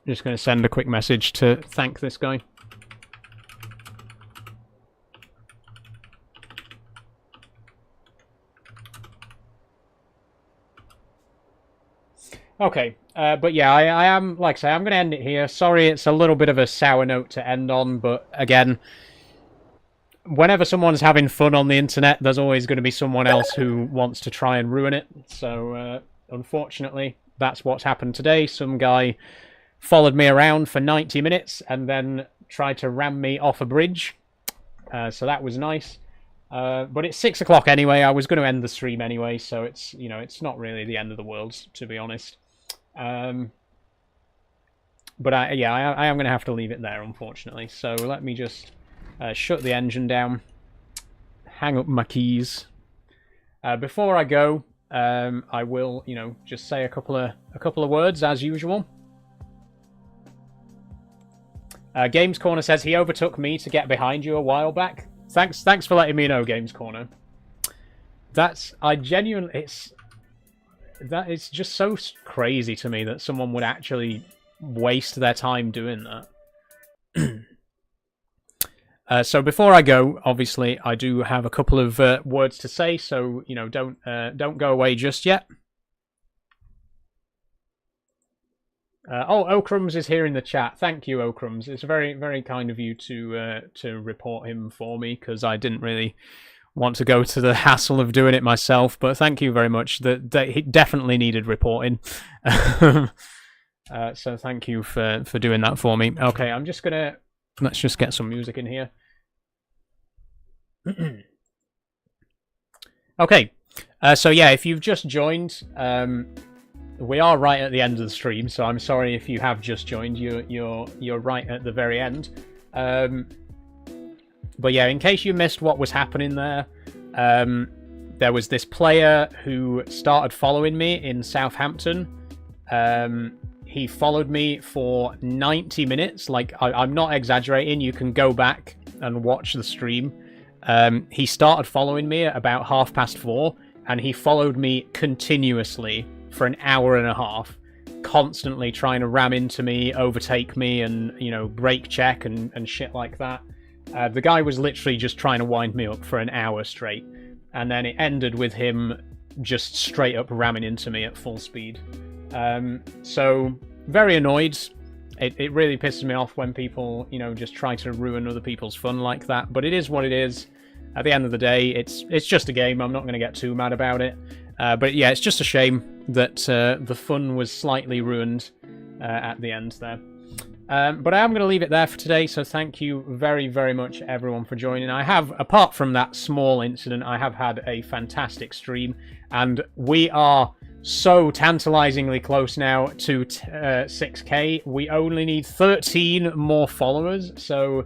S1: Just going to send a quick message to thank this guy. Okay, but yeah, I am, like I say, I'm going to end it here. Sorry, it's a little bit of a sour note to end on, but again, whenever someone's having fun on the internet, there's always going to be someone else who wants to try and ruin it. So, unfortunately, that's what's happened today. Some guy followed me around for 90 minutes and then tried to ram me off a bridge. So that was nice. But it's 6 o'clock anyway. I was going to end the stream anyway, so it's, you know, it's not really the end of the world, to be honest. But I am going to have to leave it there, unfortunately. So let me just shut the engine down, hang up my keys. Before I go, I will, you know, just say a couple of words as usual. Games Corner says he overtook me to get behind you a while back. Thanks for letting me know, Games Corner. It's just so crazy to me that someone would actually waste their time doing that. So before I go, obviously I do have a couple of words to say, so you know, don't go away just yet. Okrums is here in the chat. Thank you, Okrums. It's very, very kind of you to report him for me, because I didn't really want to go to the hassle of doing it myself. But thank you very much. That he definitely needed reporting. So thank you for doing that for me. Okay, let's just get some music in here. Okay, so yeah, if you've just joined, we are right at the end of the stream, so I'm sorry if you have just joined. You're right at the very end. But yeah, in case you missed what was happening there, there was this player who started following me in Southampton. He followed me for 90 minutes. Like, I'm not exaggerating. You can go back and watch the stream. He started following me at about 4:30, and he followed me continuously for an hour and a half, constantly trying to ram into me, overtake me, and, you know, brake check and shit like that. The guy was literally just trying to wind me up for an hour straight, and then it ended with him just straight up ramming into me at full speed. So very annoyed. It really pisses me off when people, you know, just try to ruin other people's fun like that. But it is what it is. At the end of the day, it's just a game. I'm not going to get too mad about it. But yeah, it's just a shame that the fun was slightly ruined at the end there. But I am going to leave it there for today. So thank you very, very much, everyone, for joining. Apart from that small incident, I have had a fantastic stream, and we are so tantalizingly close now to 6k. We only need 13 more followers, so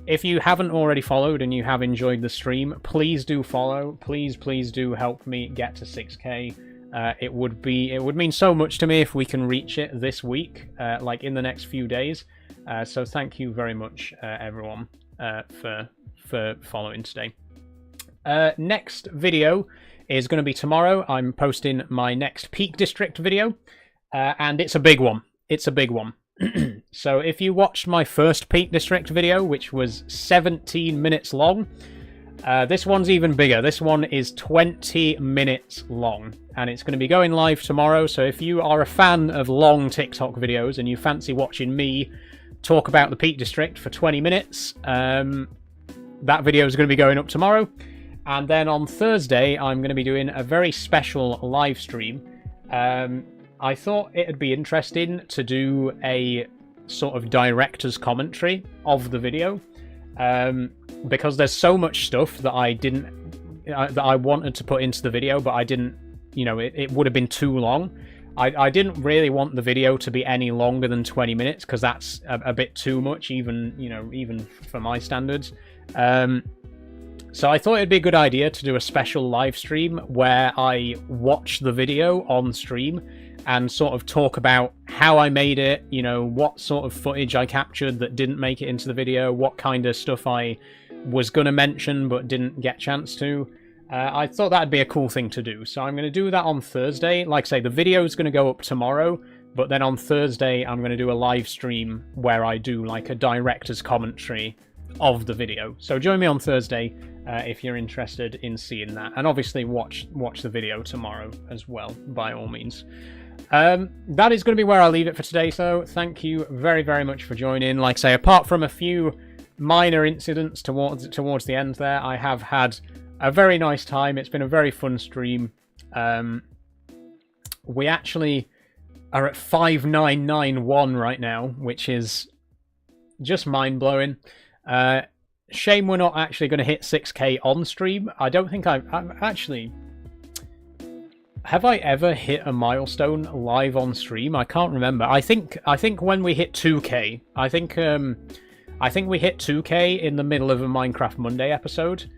S1: if you haven't already followed and you have enjoyed the stream, please do follow. Please do help me get to 6k. It would mean so much to me if we can reach it this week, like in the next few days. So thank you very much, everyone, for following today. Next video is going to be tomorrow. I'm posting my next Peak District video, and it's a big one. It's a big one. So if you watched my first Peak District video, which was 17 minutes long, this one's even bigger. This one is 20 minutes long, and it's going to be going live tomorrow. So if you are a fan of long TikTok videos and you fancy watching me talk about the Peak District for 20 minutes, that video is going to be going up tomorrow. And then on Thursday, I'm going to be doing a very special live stream. I thought it'd be interesting to do a sort of director's commentary of the video, because there's so much stuff that I wanted to put into the video, but I didn't. You know, it would have been too long. I didn't really want the video to be any longer than 20 minutes, because that's a bit too much, even for my standards. So I thought it'd be a good idea to do a special live stream where I watch the video on stream and sort of talk about how I made it, you know, what sort of footage I captured that didn't make it into the video, what kind of stuff I was going to mention but didn't get a chance to. I thought that'd be a cool thing to do. So I'm going to do that on Thursday. Like I say, the video is going to go up tomorrow, but then on Thursday I'm going to do a live stream where I do like a director's commentary of the video. So join me on Thursday if you're interested in seeing that, and obviously watch the video tomorrow as well, by all means. That is going to be where I'll leave it for today. So thank you very, very much for joining. Like I say, apart from a few minor incidents towards the end there, I have had a very nice time. It's been a very fun stream. we actually are at 5991 right now, which is just mind-blowing. Shame we're not actually going to hit 6k on stream. I don't think I'm actually... Have I ever hit a milestone live on stream? I can't remember. I think when we hit 2k, I think we hit 2k in the middle of a Minecraft Monday episode.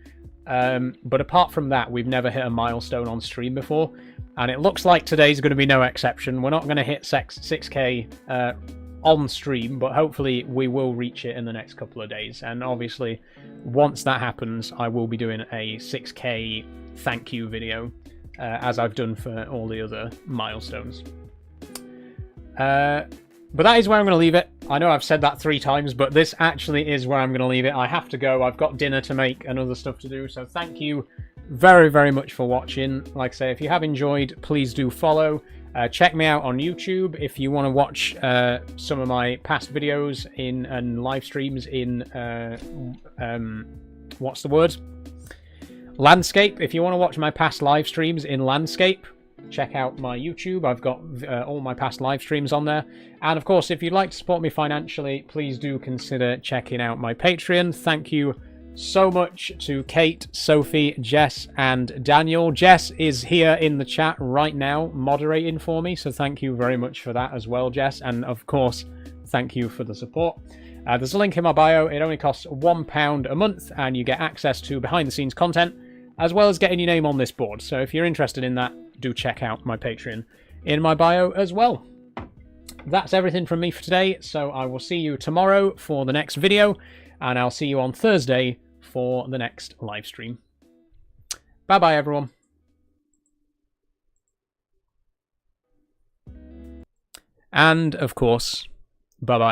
S1: But apart from that, we've never hit a milestone on stream before, and it looks like today's going to be no exception. We're not going to hit 6k on stream, but hopefully we will reach it in the next couple of days. And obviously, once that happens, I will be doing a 6k thank you video, as I've done for all the other milestones. But that is where I'm going to leave it. I know I've said that 3 times, but this actually is where I'm going to leave it. I have to go. I've got dinner to make and other stuff to do. So thank you very, very much for watching. Like I say, if you have enjoyed, please do follow. Check me out on YouTube if you want to watch some of my past videos and live streams in... what's the word? Landscape. If you want to watch my past live streams in landscape, check out my YouTube. I've got all my past live streams on there. And of course, if you'd like to support me financially, please do consider checking out my Patreon. Thank you so much to Kate, Sophie, Jess, and Daniel. Jess is here in the chat right now moderating for me, so thank you very much for that as well, Jess. And of course, thank you for the support. There's a link in my bio. It only costs £1 a month, and you get access to behind-the-scenes content, as well as getting your name on this board. So if you're interested in that, do check out my Patreon in my bio as well. That's everything from me for today, so I will see you tomorrow for the next video, and I'll see you on Thursday for the next live stream. Bye-bye, everyone. And, of course, bye-bye.